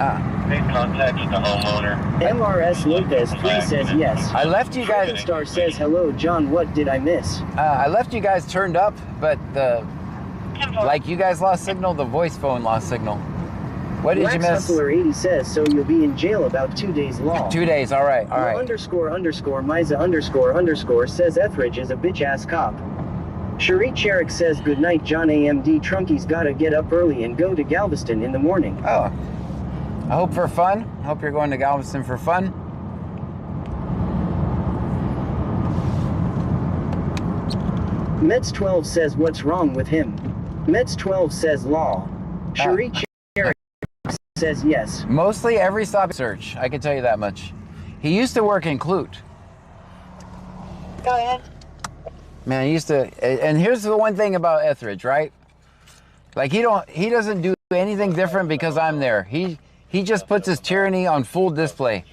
Make contact with the homeowner. MRS Lopez 3 says, yes. I left you guys. Star says, hello, John, what did I miss? I left you guys turned up, but like you guys lost signal, the voice phone lost signal. What did you miss? Hustler 80 says, so you'll be in jail about 2 days long. 2 days, all right, all right. __Miza_ says Etheridge is a bitch-ass cop. Cherie Cherik says, good night, John AMD. Trunky's gotta get up early and go to Galveston in the morning. Oh. I hope for fun. I hope you're going to Galveston for fun. Mets 12 says, what's wrong with him? Mets 12 says, law. Cherie Cherik says, yes. Mostly every stop search, I can tell you that much. He used to work in Clute. Go ahead. Man, he used to, and here's the one thing about Etheridge, right? Like he doesn't do anything different because I'm there. He just puts his tyranny on full display.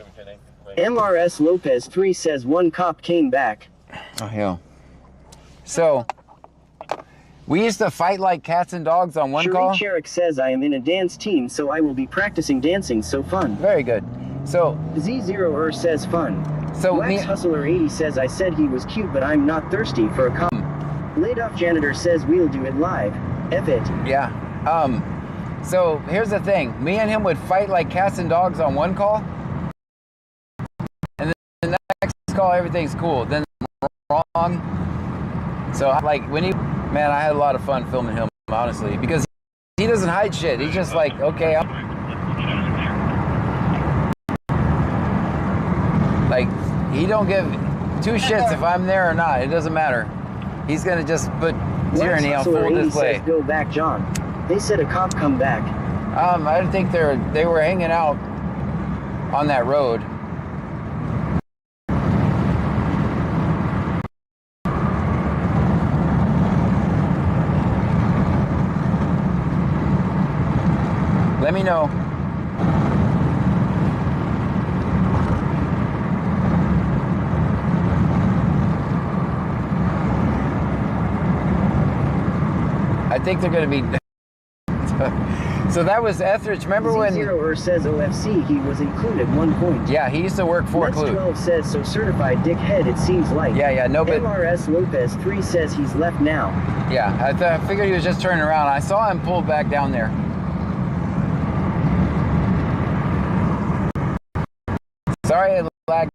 MRS Lopez 3 says one cop came back. Oh, yeah. So, we used to fight like cats and dogs on one call. Cherie Cherik says, I am in a dance team, so I will be practicing dancing, so fun. Very good. So, Z0er says fun. So Wax Hustler 80 says, I said he was cute, but I'm not thirsty for a cop. Laid off janitor says, we'll do it live. F it. Yeah. So here's the thing. Me and him would fight like cats and dogs on one call. And then the next call, everything's cool. Then wrong. So like when man, I had a lot of fun filming him, honestly, because he doesn't hide shit. He's just like, okay, like, he don't give two shits if I'm there or not. It doesn't matter. He's gonna just put tyranny on full display. Says, go back, John. They said a cop come back. I think they were hanging out on that road. Let me know. I think they're going to be. So that was Etheridge. Remember when? Z0er says OFC, he was included 1 point. Yeah, he used to work for Mets Clute. 12 says, so certified dickhead, it seems like. Yeah, no, but. MRS Lopez 3 says he's left now. Yeah, I figured he was just turning around. I saw him pull back down there. Sorry I lagged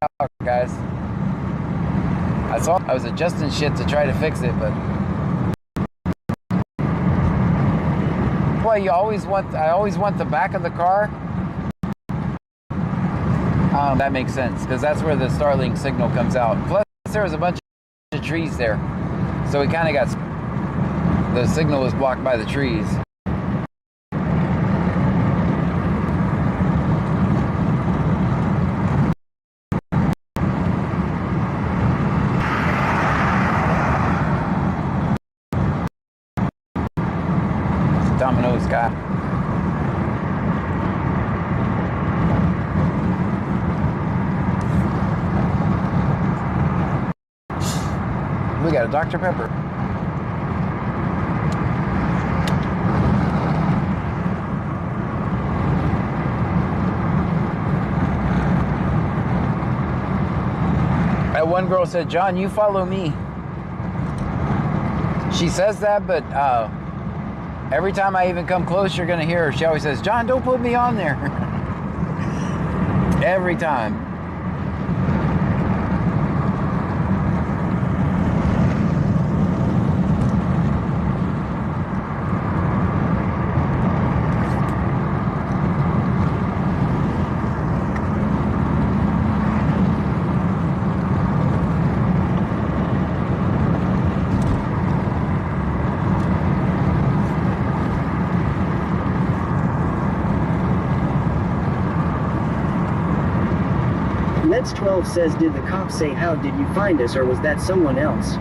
out, guys. I was adjusting shit to try to fix it, but. I always want the back of the car. That makes sense, because that's where the Starlink signal comes out. Plus, there was a bunch of trees there, so we kind of got the signal was blocked by the trees. Domino's guy. We got a Dr. Pepper. That one girl said, John, you follow me. She says that, but every time I even come close, you're going to hear her. She always says, John, don't put me on there. Every time. Mets12 says, did the cops say how did you find us, or was that someone else?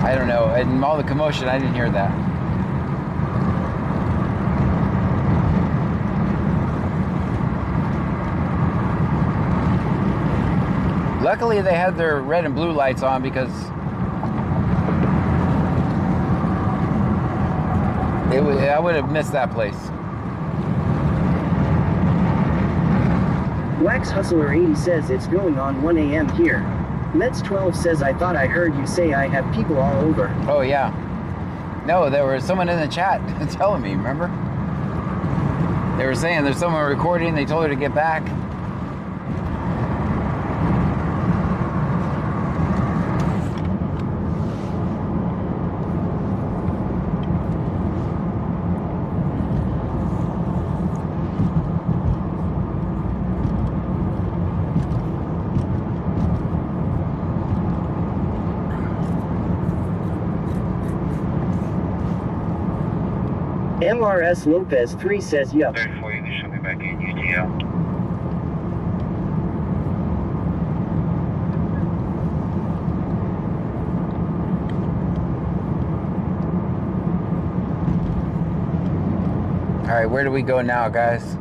I don't know. In all the commotion, I didn't hear that. Luckily, they had their red and blue lights on because I would have missed that place. Wax Hustler 80 says it's going on 1 a.m. here. Mets12 says, I thought I heard you say I have people all over. Oh yeah. No, there was someone in the chat telling me, remember? They were saying there's someone recording, they told her to get back. MRS Lopez 3 says, yup. 34, you should be back in UTL. All right, where do we go now, guys?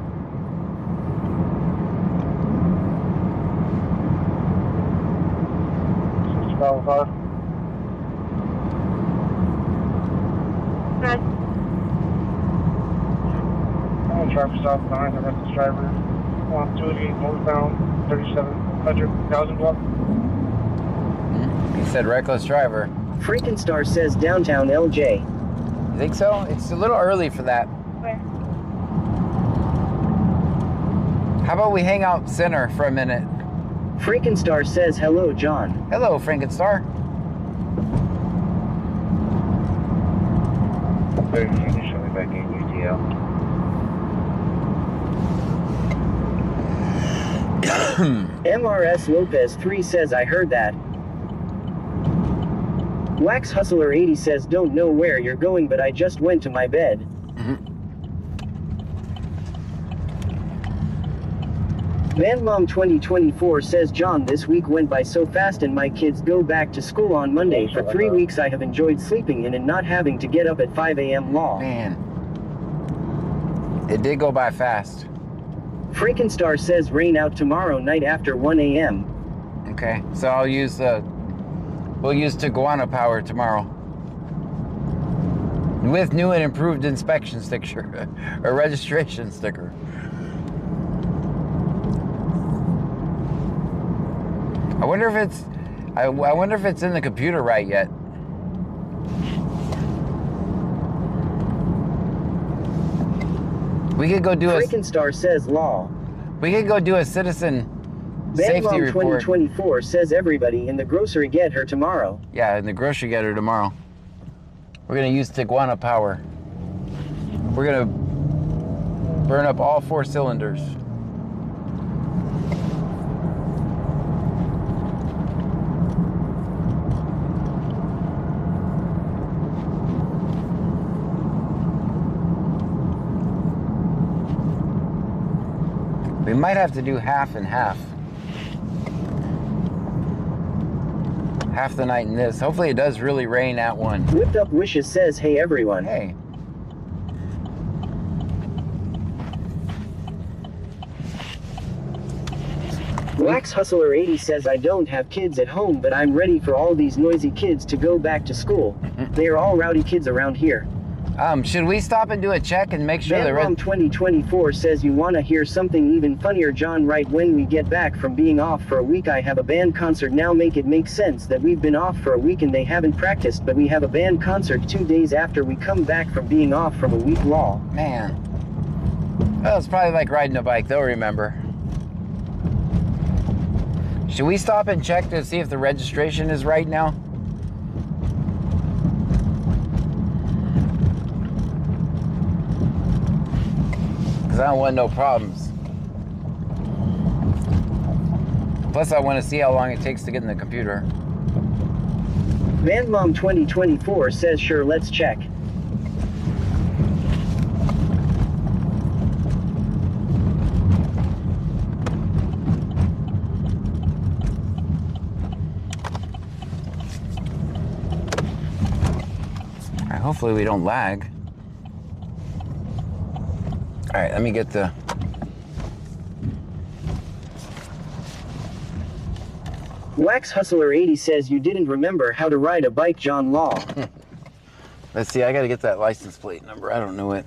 Traffic stop behind the reckless driver. 128 northbound, 3700,000 block. He said reckless driver. Freakenstar says downtown LJ. You think so? It's a little early for that. Where? How about we hang out center for a minute? Freakenstar says, hello, John. Hello, Frankenstar. 34, you should be back in UTL. MRS Lopez 3 says, I heard that. Wax Hustler 80 says, don't know where you're going, but I just went to my bed. VanMom 2024 says, John, this week went by so fast and my kids go back to school on Monday. For 3 weeks I have enjoyed sleeping in and not having to get up at 5 a.m. law. Man, it did go by fast. Freakenstar says rain out tomorrow night after 1 a.m. Okay, so we'll use Tijuana power tomorrow. With new and improved inspection sticker, or registration sticker. I wonder if it's in the computer right yet. We could go do Freakenstar says law. We could go do a citizen safety report. 2024 says everybody in the grocery get her tomorrow. Yeah, in the grocery get her tomorrow. We're gonna use Tijuana power. We're gonna burn up all 4 cylinders. We might have to do half and half. Half the night in this. Hopefully it does really rain at 1. Whipped Up Wishes says, hey everyone. Hey. Wax Hustler 80 says, I don't have kids at home, but I'm ready for all these noisy kids to go back to school. They are all rowdy kids around here. Should we stop and do a check and make sure they're VanMom 2024 says, you wanna hear something even funnier, John? Right when we get back from being off for a week, I have a band concert. Now make it make sense that we've been off for a week and they haven't practiced, but we have a band concert 2 days after we come back from being off from a week law. Man. Well, it's probably like riding a bike, they'll remember. Should we stop and check to see if the registration is right now? Because I don't want no problems. Plus, I want to see how long it takes to get in the computer. VanMom 2024 says, sure, let's check. hopefully we don't lag. All right, let me get the... Wax Hustler 80 says you didn't remember how to ride a bike, John Law. Let's see, I gotta get that license plate number. I don't know it.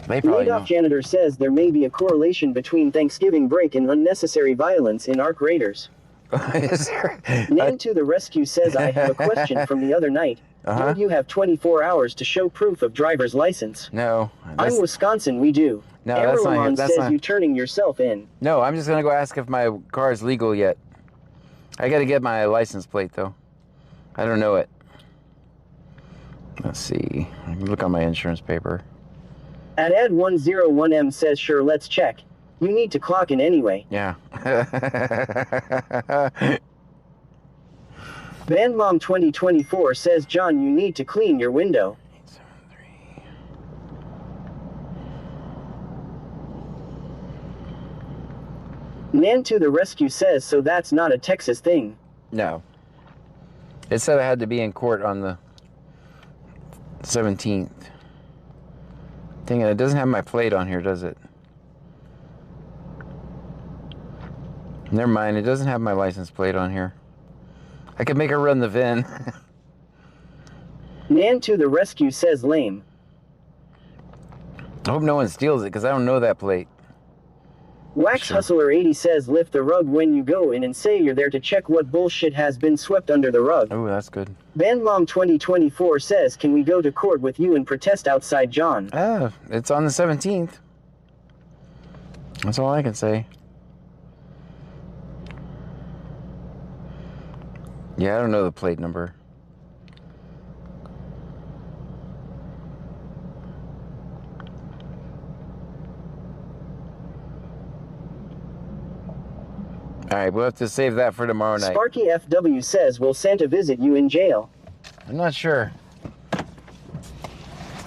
They probably know. Rudolph Janitor says there may be a correlation between Thanksgiving break and unnecessary violence in ARC Raiders. Is there? Nan to the rescue says I have a question from the other night. Do you have 24 hours to show proof of driver's license? No. I'm Wisconsin, we do. No, that's not Arrowmon it. That's says not... you turning yourself in. No, I'm just gonna go ask if my car is legal yet. I gotta get my license plate though. I don't know it. Let's see. Look on my insurance paper. At Ed101M says sure, let's check. You need to clock in anyway. Yeah. Bandmom 2024 says John, you need to clean your window. 873. Nan to the rescue says so that's not a Texas thing. No. It said I had to be in court on the 17th. Dang it, it doesn't have my plate on here, does it? Never mind, it doesn't have my license plate on here. I could make her run the VIN. Nan to the rescue says lame. I hope no one steals it, because I don't know that plate. Wax Hustler 80 says lift the rug when you go in and say you're there to check what bullshit has been swept under the rug. Oh, that's good. Bandmom 2024 says can we go to court with you and protest outside John? It's on the 17th. That's all I can say. Yeah, I don't know the plate number. All right, we'll have to save that for tomorrow night. Sparky FW says, will Santa visit you in jail? I'm not sure.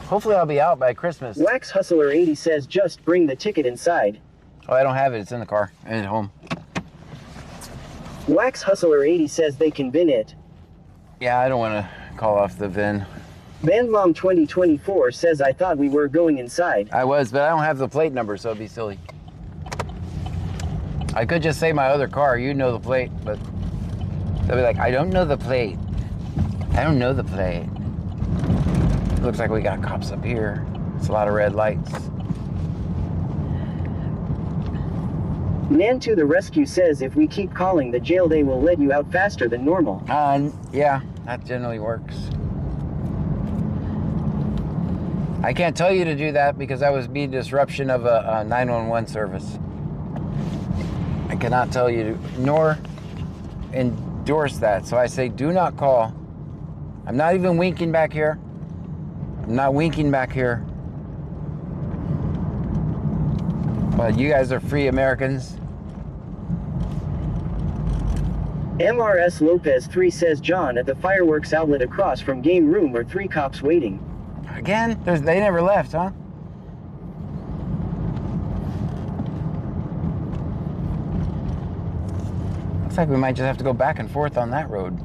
Hopefully I'll be out by Christmas. Wax Hustler 80 says, just bring the ticket inside. Oh, I don't have it. It's in the car and at home. Wax Hustler 80 says they can VIN it. Yeah, I don't want to call off the VIN. Bandmom 2024 says, I thought we were going inside. I was, but I don't have the plate number, so it'd be silly. I could just say my other car, you know the plate, but they'll be like, I don't know the plate. I don't know the plate. Looks like we got cops up here. It's a lot of red lights. Nan to the rescue says if we keep calling the jail, they will let you out faster than normal. Yeah, that generally works. I can't tell you to do that because that would be disruption of a 911 service. I cannot tell you to, nor endorse that. So I say do not call. I'm not even winking back here. I'm not winking back here. But you guys are free Americans. MRS Lopez 3 says, John, at the fireworks outlet across from game room are 3 cops waiting. Again? They never left, huh? Looks like we might just have to go back and forth on that road.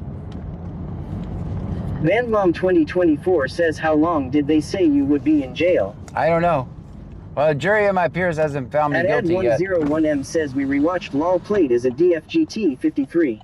Bandmom 2024 says, how long did they say you would be in jail? I don't know. Well, a jury of my peers hasn't found me guilty yet. Ed101M says we rewatched LOL played as a DFGT 53.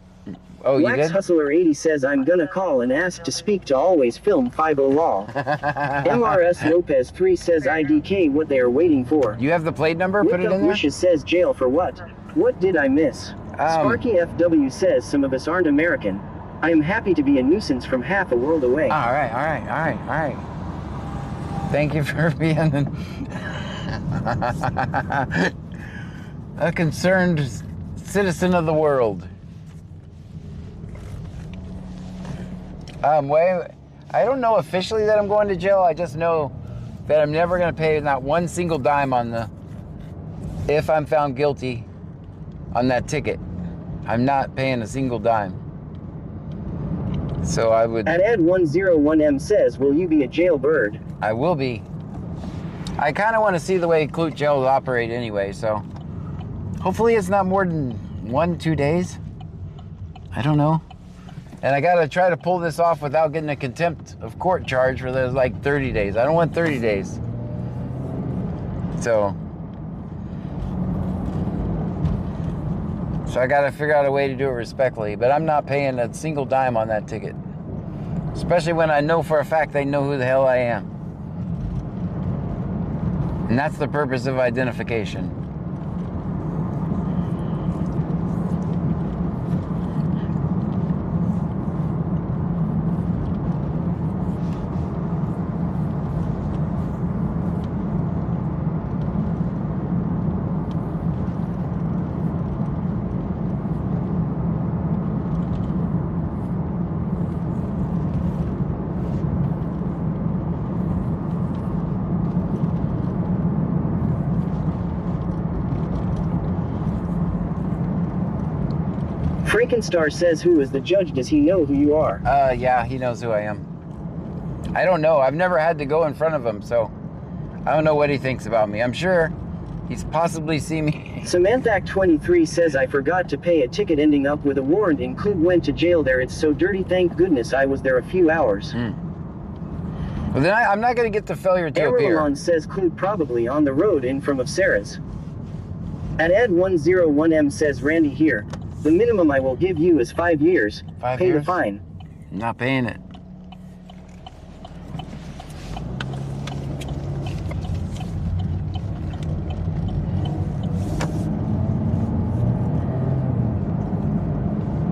Oh, you Wax did? Hustler 80 says I'm gonna call and ask to speak to Always Film 50 LOL. MRS Lopez 3 says IDK what they are waiting for. You have the plate number? Put it in there? Wishes says jail for what? What did I miss? Sparky FW says some of us aren't American. I am happy to be a nuisance from half a world away. All right. Thank you for being a concerned citizen of the world. I don't know officially that I'm going to jail. I just know that I'm never going to pay not one single dime on if I'm found guilty on that ticket. I'm not paying a single dime. So I would... At Ed101M says, will you be a jailbird? I will be. I kind of want to see the way Clute jails operate anyway, so... Hopefully it's not more than 1-2 days. I don't know. And I gotta try to pull this off without getting a contempt of court charge for those like 30 days. I don't want 30 days. So I gotta figure out a way to do it respectfully. But I'm not paying a single dime on that ticket. Especially when I know for a fact they know who the hell I am. And that's the purpose of identification. Frankenstar says, who is the judge? Does he know who you are? Yeah, he knows who I am. I don't know. I've never had to go in front of him, so I don't know what he thinks about me. I'm sure he's possibly seen me. Samanthac23 says, I forgot to pay a ticket ending up with a warrant in Klug. Went to jail there. It's so dirty. Thank goodness I was there a few hours. Well, then I'm not going to get the failure to appear. Errolon says, Klug probably on the road in from of Sarah's. At Ed101M says, Randy here. The minimum I will give you is 5 years. 5 Pay years? the fine. I'm not paying it.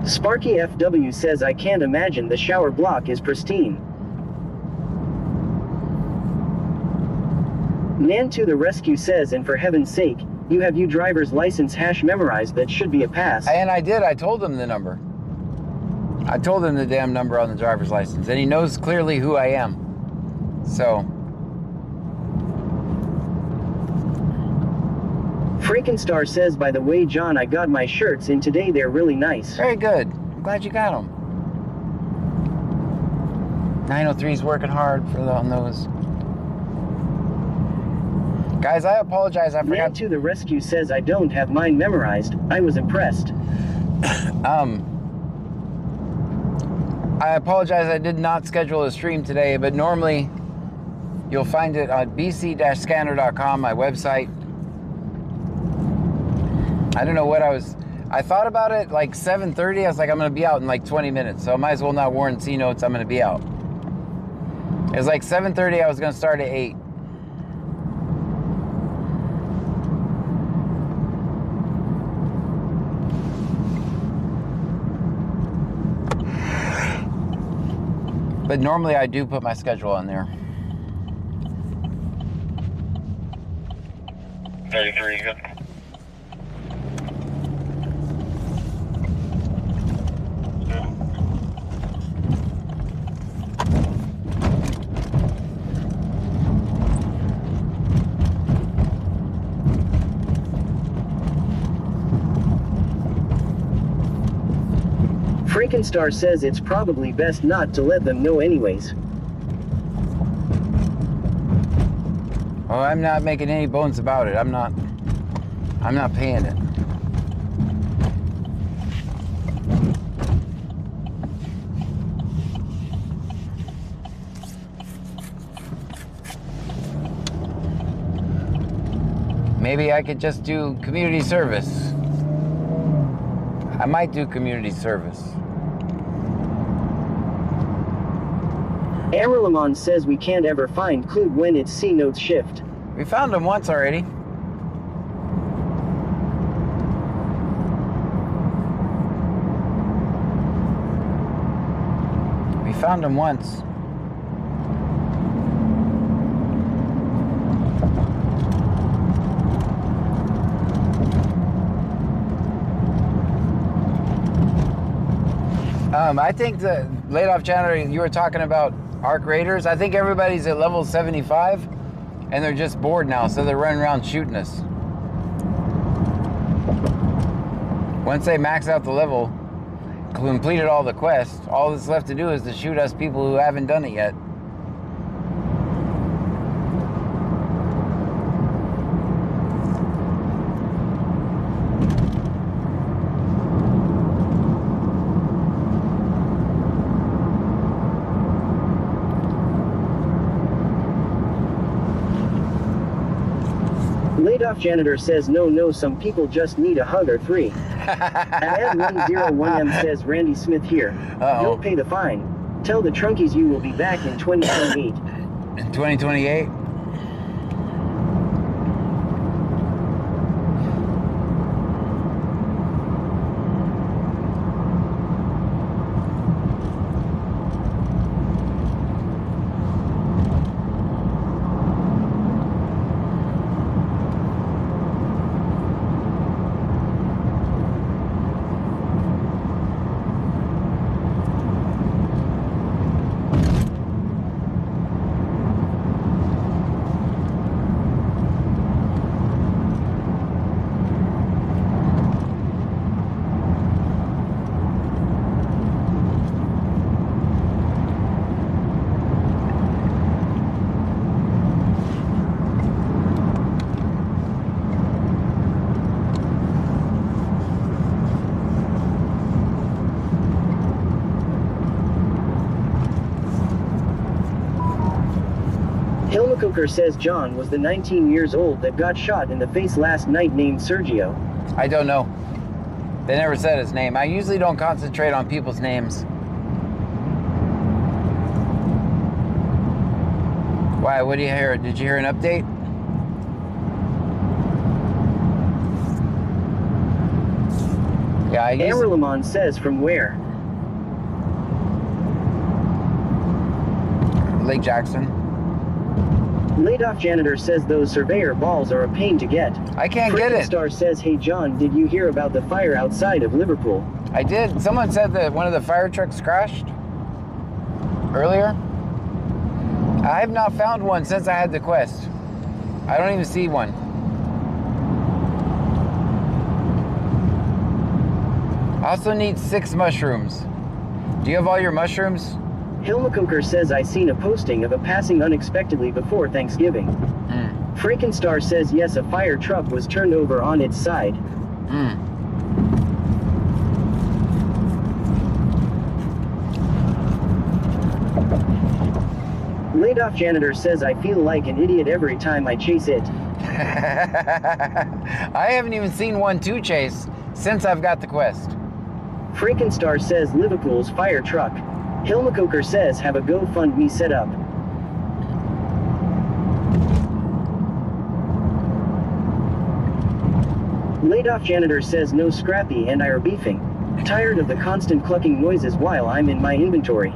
Sparky FW says, I can't imagine the shower block is pristine. Nan to the rescue says, and for heaven's sake, you have your driver's license hash memorized. That should be a pass. And I did. I told him the number. I told him the damn number on the driver's license. And he knows clearly who I am. So. Frankenstar says, by the way, John, I got my shirts in today. They're really nice. Very good. I'm glad you got them. 903's working hard on those. Guys, I apologize. I forgot. Man to the rescue says, I don't have mine memorized. I was impressed. I apologize. I did not schedule a stream today, but normally you'll find it on bc-scanner.com, my website. I don't know what I thought about it like 7:30. I was like, I'm going to be out in like 20 minutes, so I might as well not warn C-Notes I'm going to be out. It was like 7:30. I was going to start at 8. But normally I do put my schedule on there. 33, good. Frankenstar says it's probably best not to let them know anyways. Oh, I'm not making any bones about it. I'm not paying it. Maybe I could just do community service. I might do community service. Aralamon says we can't ever find Klug when it's C-Note's shift. We found him once already. We found him once. I think the late off channel you were talking about Arc Raiders. I think everybody's at level 75 and they're just bored now, so they're running around shooting us. Once they max out the level, completed all the quests, all that's left to do is to shoot us people who haven't done it yet. Laid off janitor says no, some people just need a hug or three. At 101M says Randy Smith here. You'll pay the fine. Tell the trunkies you will be back in 2028. In 2028? Hilmacoker says John was the 19 years old that got shot in the face last night named Sergio. I don't know. They never said his name. I usually don't concentrate on people's names. Why, what do you hear? Did you hear an update? Yeah, I guess. Amberlamon says from where? Lake Jackson. Laid off janitor says those surveyor balls are a pain to get. I can't get it. Star says, hey John, did you hear about the fire outside of Liverpool? I did. Someone said that one of the fire trucks crashed earlier. I have not found one since I had the quest. I don't even see one. I also need 6 mushrooms. Do you have all your mushrooms? Hilmacoker says I seen a posting of a passing unexpectedly before Thanksgiving. Frankenstar says yes, a fire truck was turned over on its side. Laid off janitor says I feel like an idiot every time I chase it. I haven't even seen one to chase since I've got the quest. Frankenstar says Liverpool's fire truck. Hilmacoker says have a GoFundMe set up. Laid off janitor says no, Scrappy and I are beefing. Tired of the constant clucking noises while I'm in my inventory.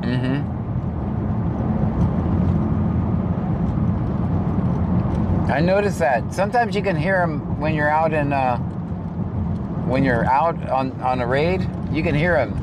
I noticed that. Sometimes you can hear them when you're out in when you're out on a raid, you can hear them.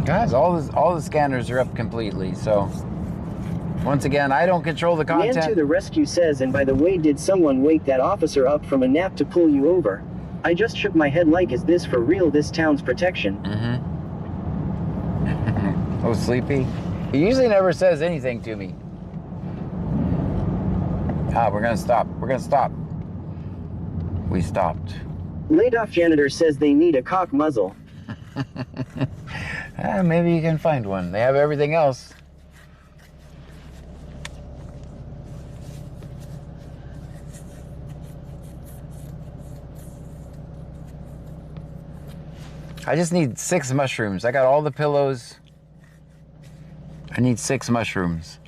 Guys, all the scanners are up completely, so once again, I don't control the content. Man to the rescue says, and by the way, did someone wake that officer up from a nap to pull you over? I just shook my head like, is this for real, this town's protection? Oh, sleepy? He usually never says anything to me. We're gonna stop. We're gonna stop. We stopped. Laid off janitor says they need a cock muzzle. Maybe you can find one. They have everything else. I just need 6 mushrooms. I got all the pillows. I need 6 mushrooms.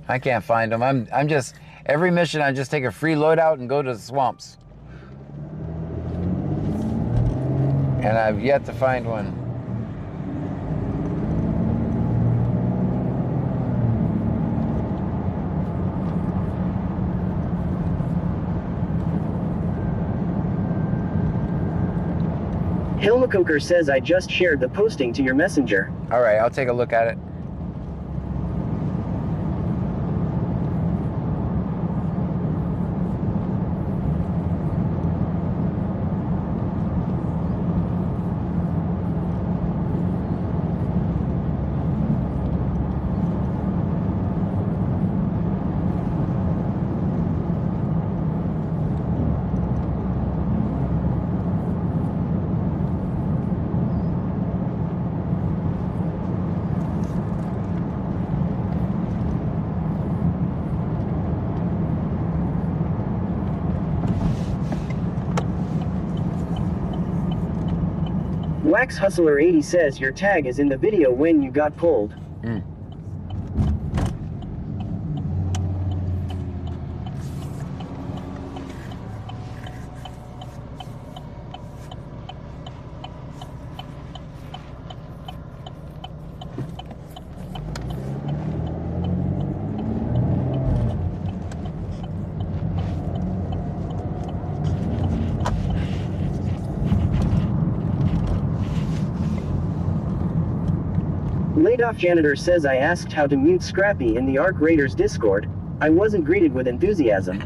I can't find them. I'm just, every mission I just take a free loadout and go to the swamps. And I've yet to find one. Hilmacoker says I just shared the posting to your messenger. All right, I'll take a look at it. Wax Hustler 80 says your tag is in the video when you got pulled. Laid Off Janitor says I asked how to mute Scrappy in the Arc Raiders Discord. I wasn't greeted with enthusiasm.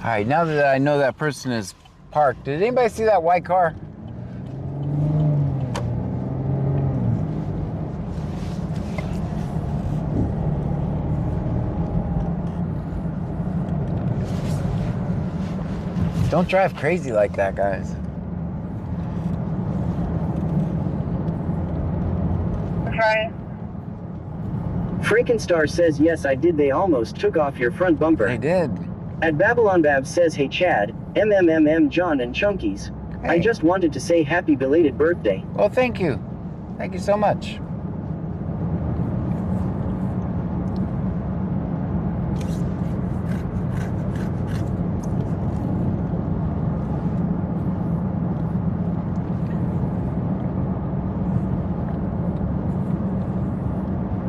All right, now that I know that person is parked, did anybody see that white car? Don't drive crazy like that, guys. Try. Frankenstein says yes I did, they almost took off your front bumper. They did. At Babylon Bab says hey Chad, John and Chunkies. Hey. I just wanted to say happy belated birthday. Well, thank you. Thank you so much.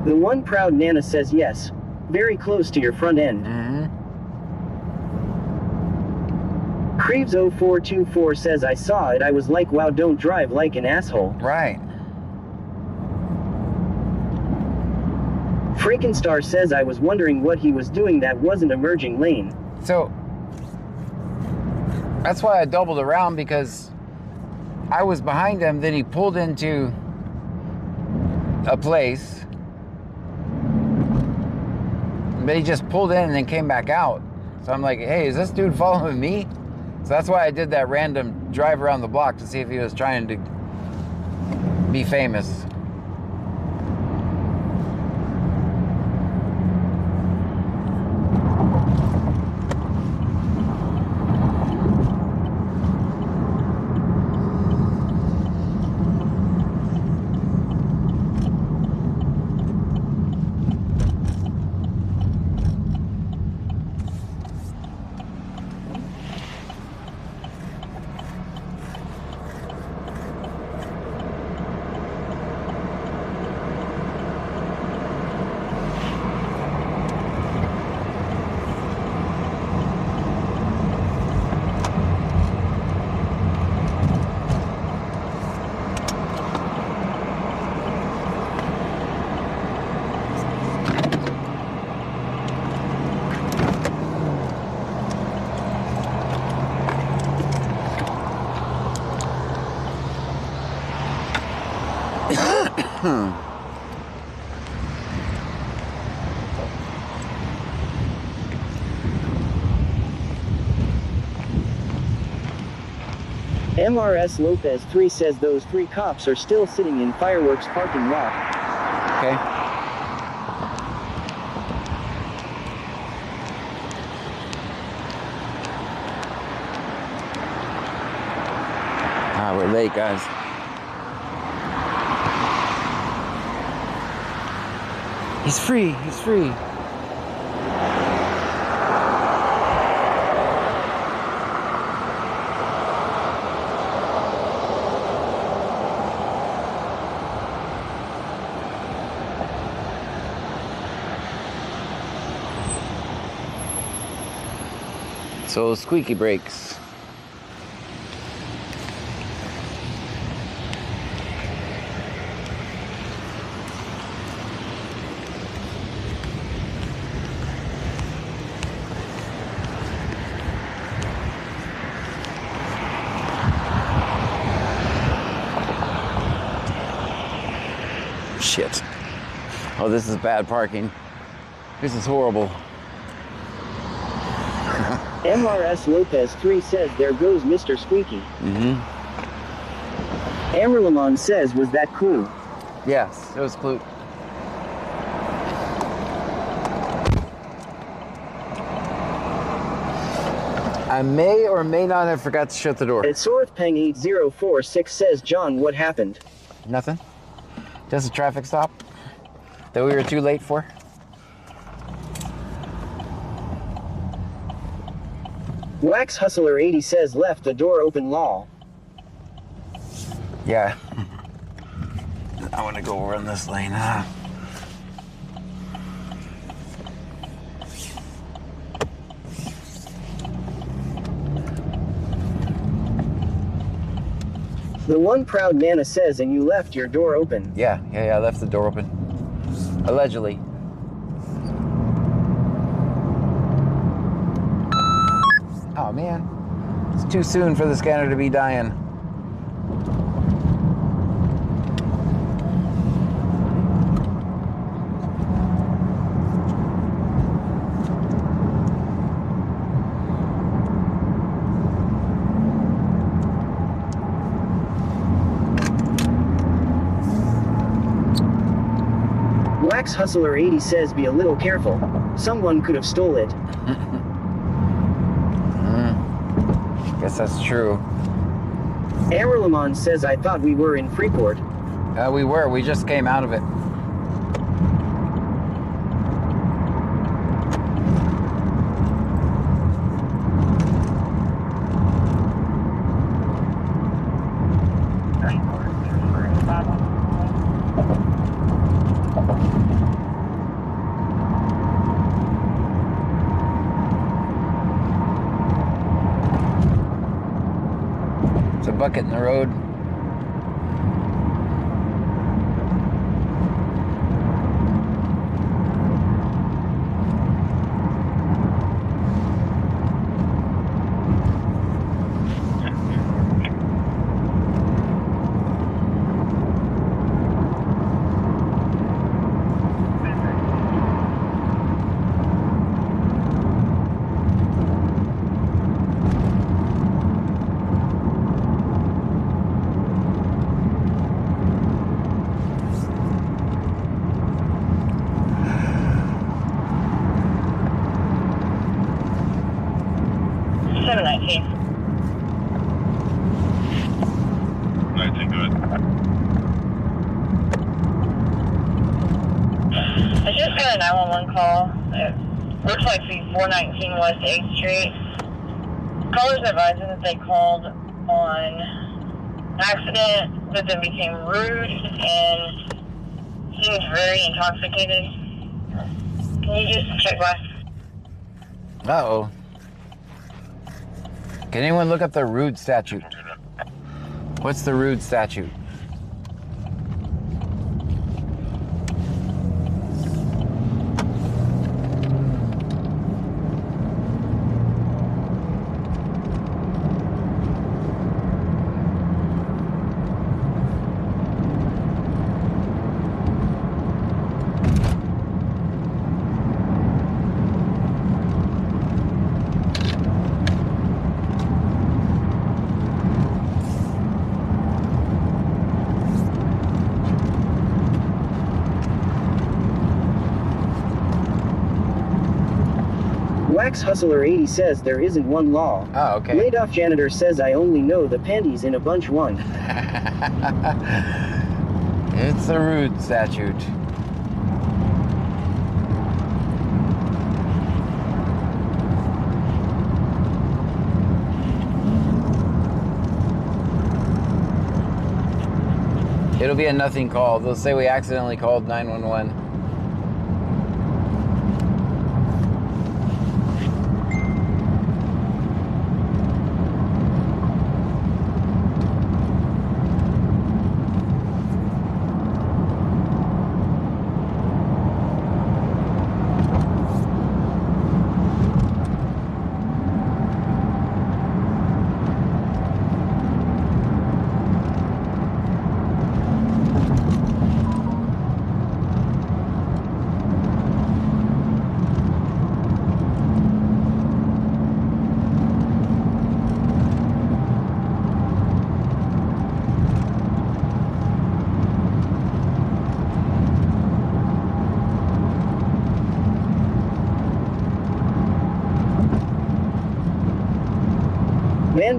The one proud Nana says yes. Very close to your front end. Creeves 0424 says I saw it, I was like wow, don't drive like an asshole. Right. Freakenstar says I was wondering what he was doing that wasn't a merging lane. So that's why I doubled around, because I was behind him, then he pulled into a place, but he just pulled in and then came back out. So I'm like, hey, is this dude following me? So that's why I did that random drive around the block to see if he was trying to be famous. MRS Lopez 3 says those 3 cops are still sitting in fireworks parking lot. Okay. Ah, we're late, guys. He's free. He's free. So squeaky brakes. Shit. Oh, this is bad parking. This is horrible. MRS Lopez 3 says there goes Mr. Squeaky. Amberlamon says, was that Clue? Yes, it was Clue. I may or may not have forgot to shut the door. At Sorthpeng 8046 says, John, what happened? Nothing. Just a traffic stop that we were too late for. Wax Hustler 80 says left the door open lol. Yeah. I want to go over in this lane. The one proud Nana says, and you left your door open. Yeah, I left the door open. Allegedly. Oh man, it's too soon for the scanner to be dying. Wax Hustler 80 says, be a little careful. Someone could have stole it. Guess that's true. Amberlamon says, I thought we were in Freeport. We were. We just came out of it. It's a bucket in the road. I just got a 911 call. It looks like the 419 West 8th Street. Callers advising that they called on accident, but then became rude and seems very intoxicated. Can you just check why? Uh-oh. Can anyone look up the rude statute? What's the rude statute? Max Hustler 80 says there isn't one law. Oh, okay. Laid off janitor says I only know the panties in a bunch one. It's a rude statute. It'll be a nothing call. They'll say we accidentally called 911.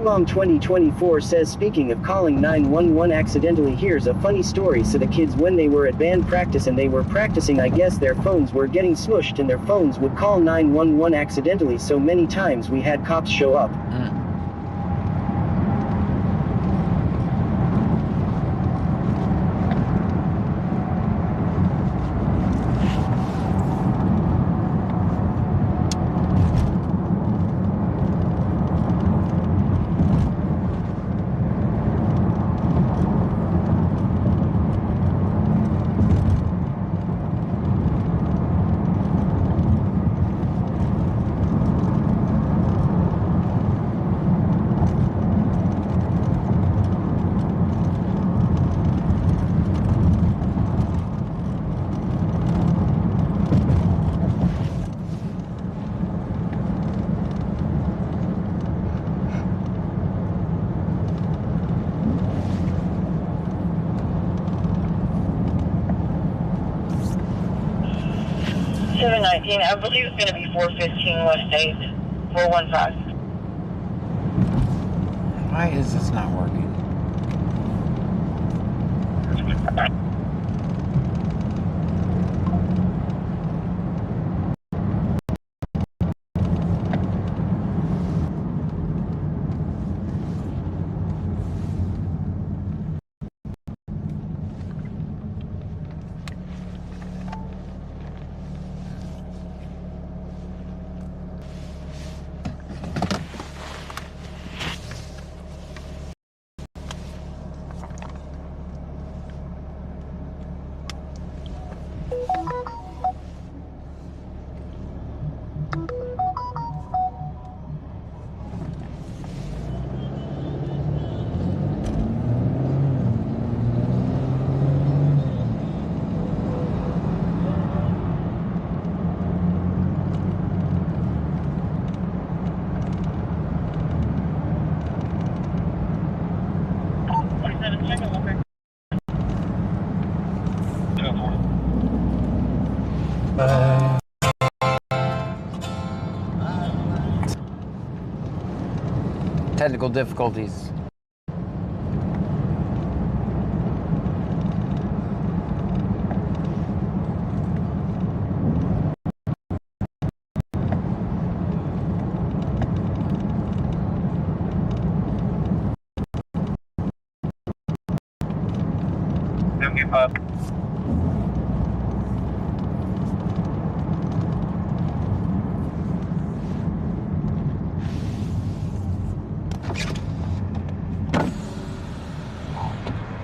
Mom 2024 says speaking of calling 911 accidentally, here's a funny story. So the kids, when they were at band practice and they were practicing, I guess their phones were getting smushed and their phones would call 911 accidentally, so many times we had cops show up. I believe it's going to be 415 West 8, 415. Why is this not working? Technical difficulties.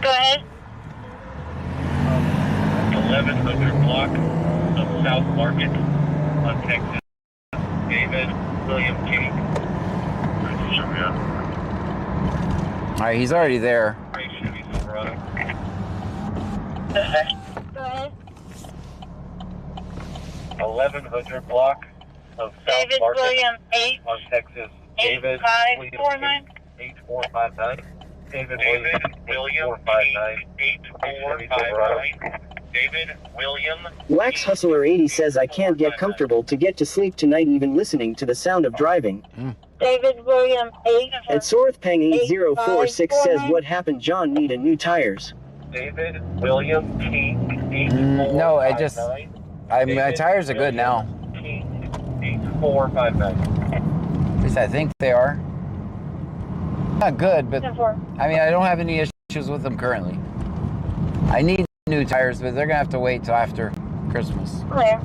Go ahead. 1100 block of South Market on Texas. David William King. All right, he's already there. Go ahead. 1100 block of South David Market William 8 on Texas. David 8549. 8459. David William 8459. 8459. David William. Wax Hustler 80 says I can't get comfortable to get to sleep tonight even listening to the sound of driving. David William 8. And Sorth Pang 8046 says what happened John need a new tires. David William King. No, my tires are good now. 8459. At least I think they are. Not good, but I mean, I don't have any issues with them currently. I need new tires, but they're gonna have to wait till after Christmas. Clear.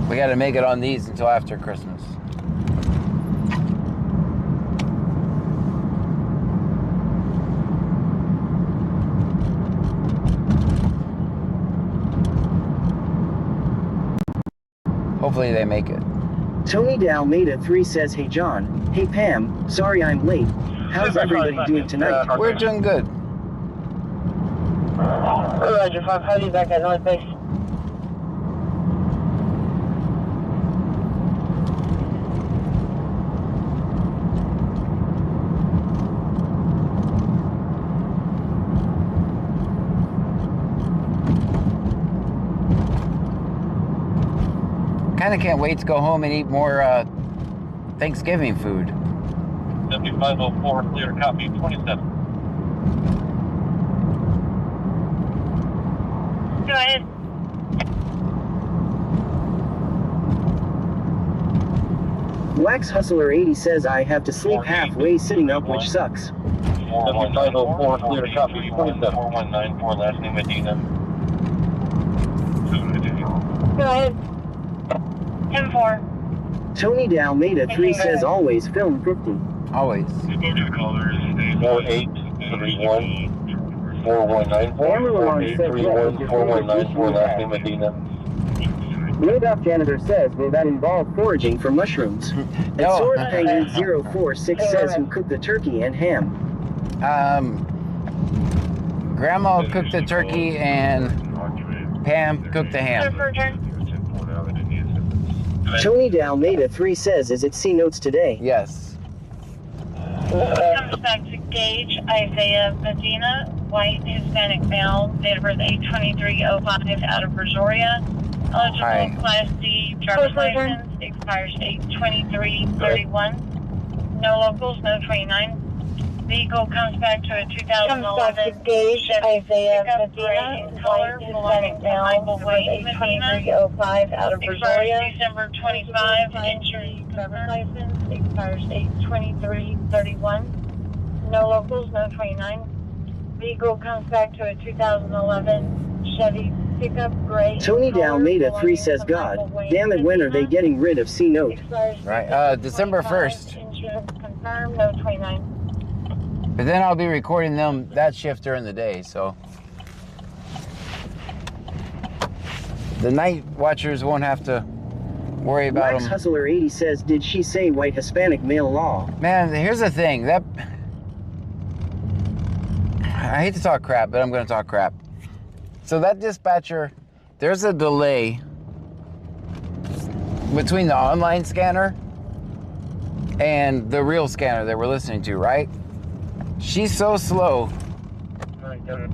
We gotta make it on these until after Christmas. Hopefully they make it. Tony Dalmeda 3 says, hey John, hey Pam, sorry I'm late. How's everybody doing tonight? We're doing good. Roger, 5, how do you back at North Base? Kind of can't wait to go home and eat more Thanksgiving food. 7504, clear copy 27. Go ahead. Wax Hustler 80 says I have to sleep halfway sitting up, which sucks. 7504, clear copy 27. 4194, last name Medina. Go ahead. 10-4. Tony Dalmeda 3 says always film 50. Always. 4831 4194 4194, last name Medina. Madoff Janitor says, will that involve foraging for mushrooms? And No. Sword Pang 8046 says who cooked the turkey and ham? Grandma cooked the turkey and Pam cooked the ham. Tony Dalmeda 3 says, is it C notes today? Yes. Comes back to Gage Isaiah Medina, white Hispanic male, date of birth 8/23/05, out of Brazoria. Eligible Hi. Class D driver's license, expires 8/23/31. No locals, no 29. Vehicle comes back to a 2011 Gage Isaiah pickup Medina, gray in color, white belonging Hispanic to Michael male, Wade Medina. 8/23/05, out of Expires Brazoria. December 25, insurance driver's license, expires 8/23/31. No locals, no 29. Vehicle comes back to a 2011 Chevy pickup gray. Tony in color, Dalmeda 3 belonging says, to God, Michael Wade damn it, when are they Medina. getting rid of C note? Expires Right, December 1st. Insurance confirmed, no 29. But then I'll be recording them that shift during the day, so the night watchers won't have to worry about Wax them. Hustler 80 says, did she say white Hispanic male law? Man, here's the thing. I hate to talk crap, but I'm going to talk crap. So that dispatcher, there's a delay between the online scanner and the real scanner that we're listening to, right? She's so slow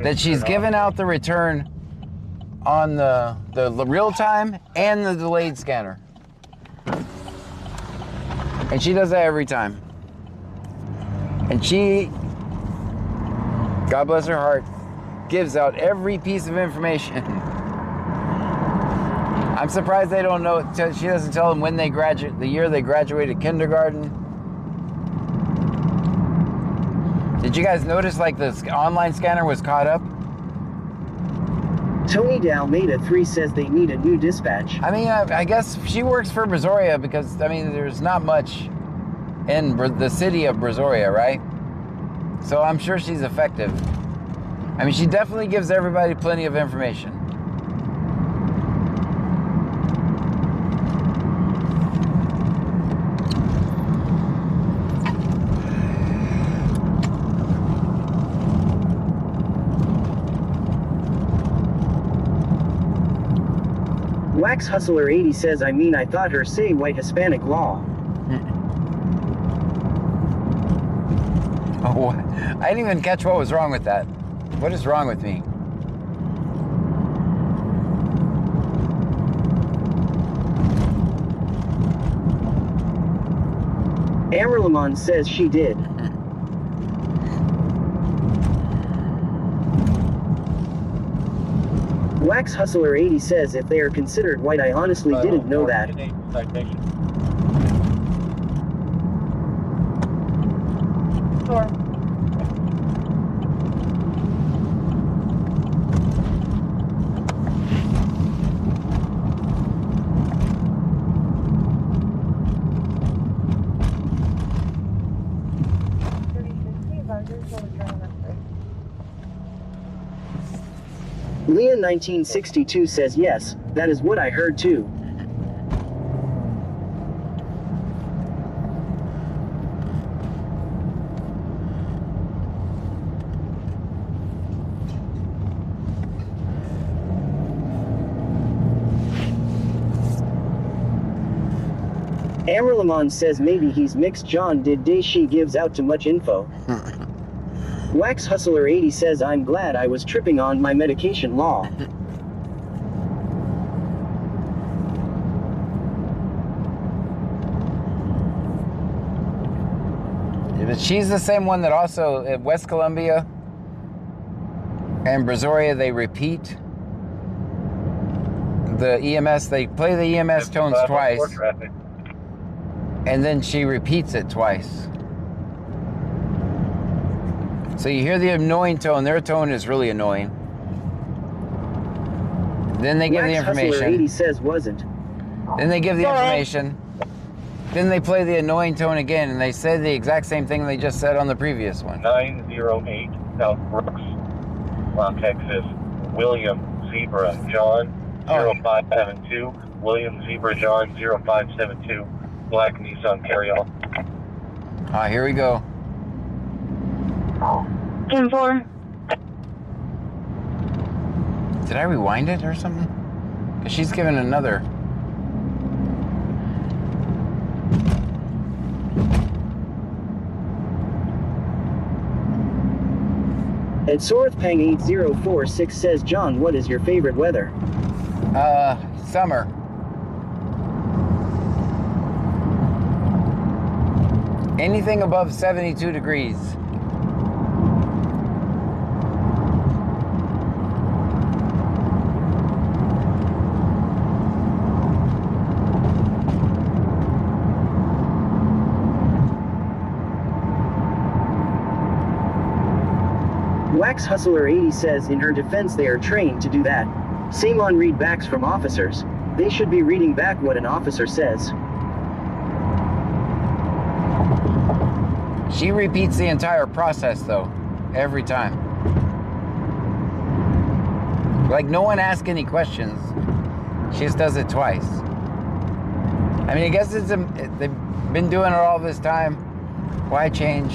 that she's given out the return on the real time and the delayed scanner. And she does that every time. And she, God bless her heart, gives out every piece of information. I'm surprised they don't know. She doesn't tell them when they graduate, the year they graduated kindergarten. Did you guys notice like the online scanner was caught up? Tony Dalmeda 3 says they need a new dispatch. I mean, I guess she works for Brazoria because, I mean, there's not much in the city of Brazoria, right? So I'm sure she's effective. I mean, she definitely gives everybody plenty of information. Wax Hustler 80 says, I mean, I thought her say white Hispanic law. Oh, I didn't even catch what was wrong with that. What is wrong with me? Amberlamon says she did. Wax Hustler 80 says if they are considered white, I honestly didn't know that. Sure. Leah 1962 says yes, that is what I heard too. Amberlamon says maybe he's mixed. John did day she gives out too much info. Wax Hustler 80 says I'm glad I was tripping on my medication law. But she's the same one that also at West Columbia and Brazoria, they repeat the EMS. They play the EMS tones twice, and then she repeats it twice. So you hear the annoying tone. Their tone is really annoying. Then they give the information. Hustler 80 says wasn't. Then they give the information. Then they play the annoying tone again, and they say the exact same thing they just said on the previous one. 908 South Brooks, Texas. William Zebra John 0572. William Zebra John 0572. Black Nissan Carry-On. Here we go. 10-4. Did I rewind it or something? Because she's given another. And Sorthpang 8046 says, John, what is your favorite weather? Summer. Anything above 72 degrees. Wax Hustler 80 says in her defense they are trained to do that. Same on readbacks from officers. They should be reading back what an officer says. She repeats the entire process though, every time. Like no one asks any questions. She just does it twice. I mean, I guess they've been doing it all this time. Why change?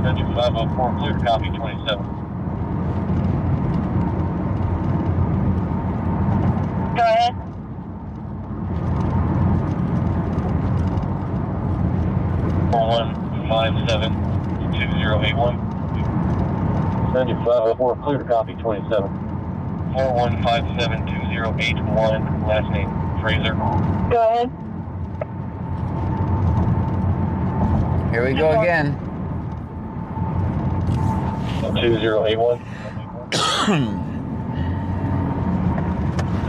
Central 504, clear copy 27. Go ahead. Central 504, clear copy 27. 41572081, last name Fraser. Go ahead. Here we go again. 2081.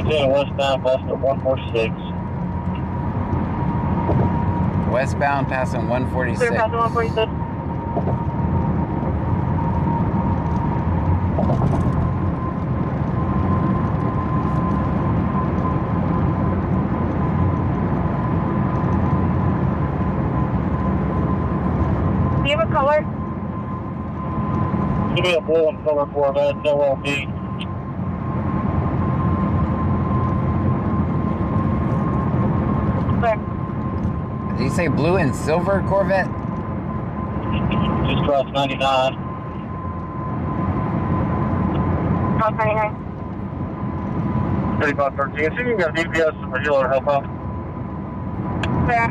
Continue westbound, bus at 146. Westbound passing 146. Clear past 146. Do you have a color? Give me a blue and color Corvette, LLB. Clear. Did you say blue and silver Corvette? Just crossed 99. Cross 99. 3513. See if you can get DPS for healer help out. Clear.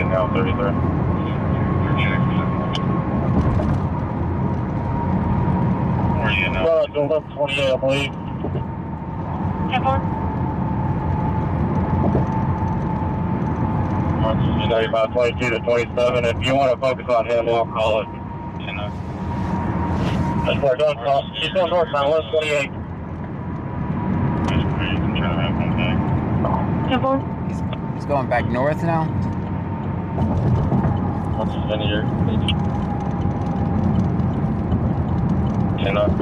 Now 33. Your checks. Where are you now? Well, it's 1128, I believe. 10-4. March 3522 to 27. If you want to focus on him, I'll call it. You know. That's where going cross. He's going northbound, 128. That's where you can try to have one back. 10-4. He's going back north now? What's his vineyard? 10 up.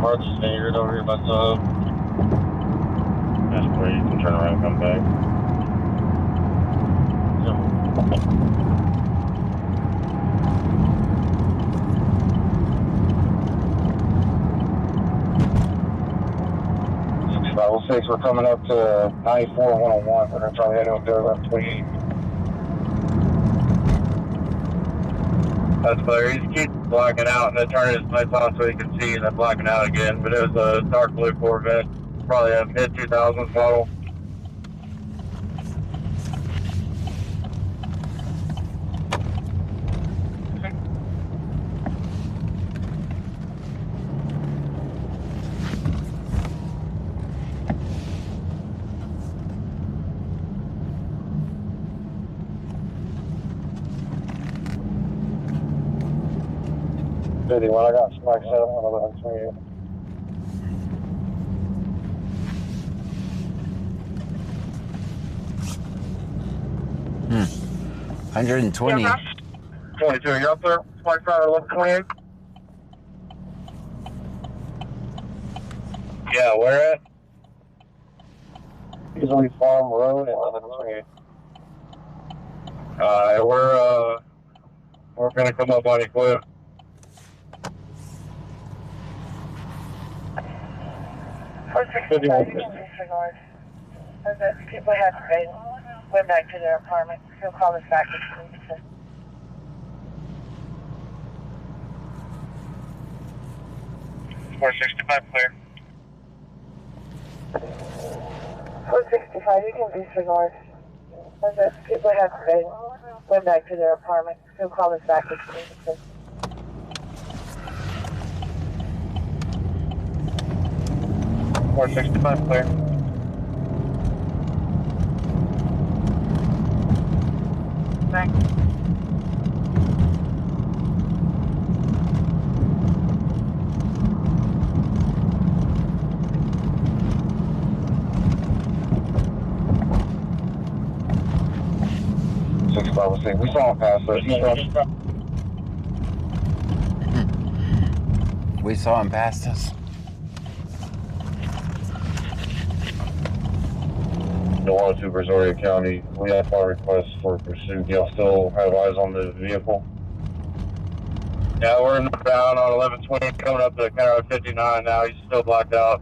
March's vineyard over here by Sub. That's where you can turn around and come back. Six, we're coming up to 94 101. We're going to try to head over there 1128. That's clear. He keeps blacking out and then turning his lights on so he can see and then blacking out again. But it was a dark blue Corvette, probably a mid-2000s model. Well, I got spike set up on 1128. Hmm. 120. 22, you up there? Spike set at 1128? Yeah, where at? Easily Farm Road at 1128. We're gonna come up on your cliff. People have went back to their apartment. He'll call us back. 465 clear. 465, you can disregard. People have went back to their apartment. He'll call us back. 465 clear. Thanks. We saw him pass us. We saw him past us. Delano to Brazoria County. We have our request for pursuit. Y'all still have eyes on the vehicle? Yeah, we're northbound on 1120, coming up to County Road 59 now. He's still blacked out.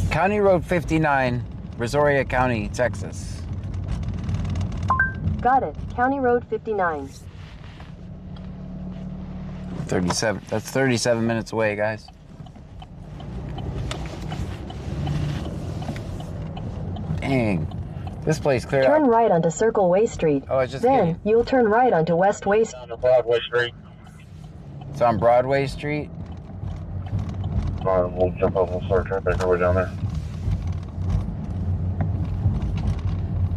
County Road 59, Brazoria County, Texas. Got it. County Road 59. 37. That's 37 minutes away, guys. Dang. This place cleared Turn out. right onto Circle Way Street. Oh, it's just Then kidding. you'll turn right onto West Way Street. On Broadway Street. It's on Broadway Street. Alright, we'll jump up, we'll start right back over down there.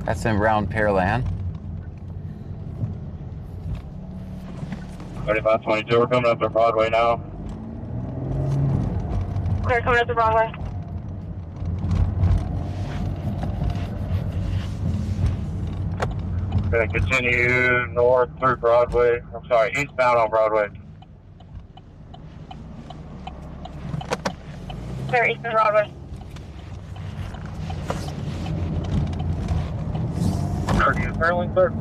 That's in Round Pearland. 3522, we're coming up to Broadway now. Clear coming up to Broadway. Gonna continue north through Broadway. I'm sorry, eastbound on Broadway. Clear eastbound Broadway. Are you Fairlink, sir?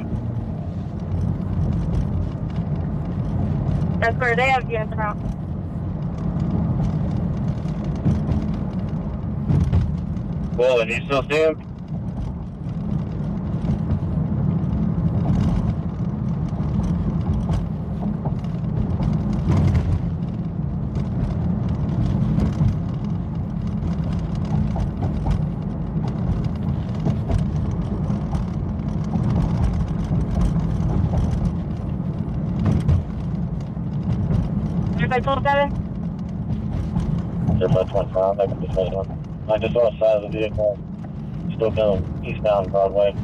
That's where they have units around. Well, and you still see him? If I 27? 25, I can just wait on. I just saw the side of the vehicle. Still going eastbound Broadway.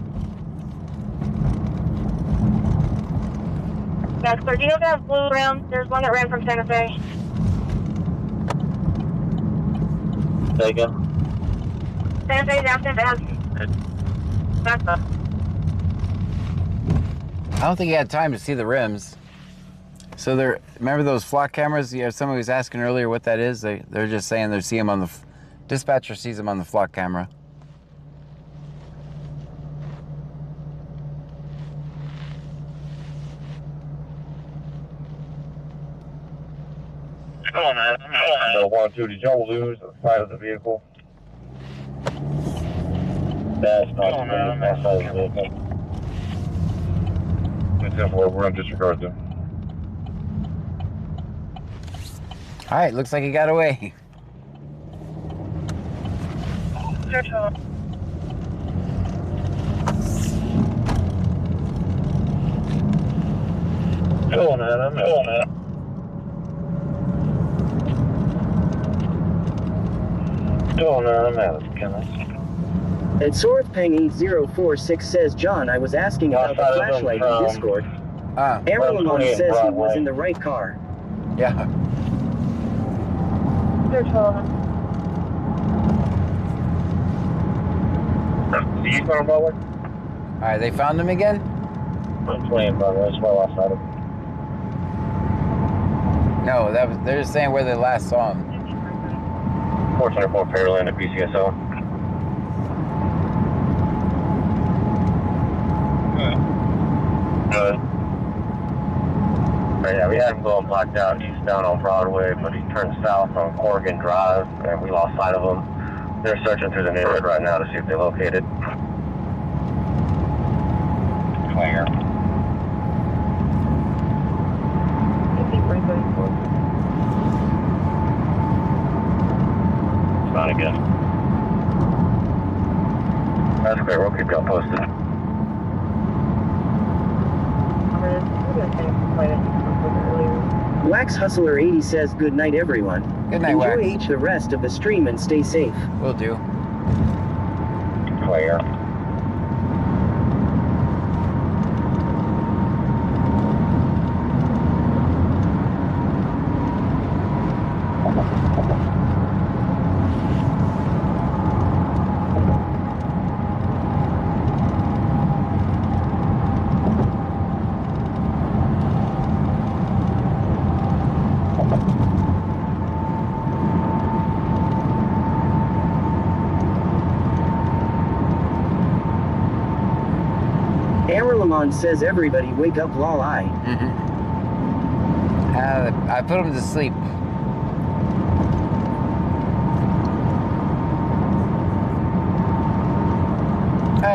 That's clear. Do you know if they have blue rims? There's one that ran from Santa Fe. Say again? Santa Fe's after that. That's up. I don't think he had time to see the rims. So there, remember those flock cameras? Yeah, somebody was asking earlier what that is. They're just saying they see him on the dispatcher sees him on the flock camera. Come on, man. No, 1 2, did y'all lose the side of the vehicle? That's not Come on, the man. side of the vehicle. It's 10-4, we're gonna disregard them. All right, looks like he got away. Search for Go on, Adam. Go on, Adam. Go on, Adam. Can I? And Sorthpeng 8046 says, John, I was asking about the flashlight in Discord. Aaron says he was in the right car. Yeah. Search for The eastbound Broadway? All right, they found him again? I'm playing Broadway, that's well outside of it. No, they're just saying where they last saw him. 424 Fairland at PCSO. Good. Yeah, we had him going blacked out eastbound on Broadway, but he turned south on Corrigan Drive, and we lost sight of him. They're searching through the neighborhood right now to see if they located. Clear. Not again. That's clear. We'll keep y'all posted. Wax Hustler 80 says, good night, everyone. Good night, Enjoy Wax. the rest of the stream and stay safe. Will do. Clear. Aaron says, everybody wake up, lol, I. I put him to sleep. All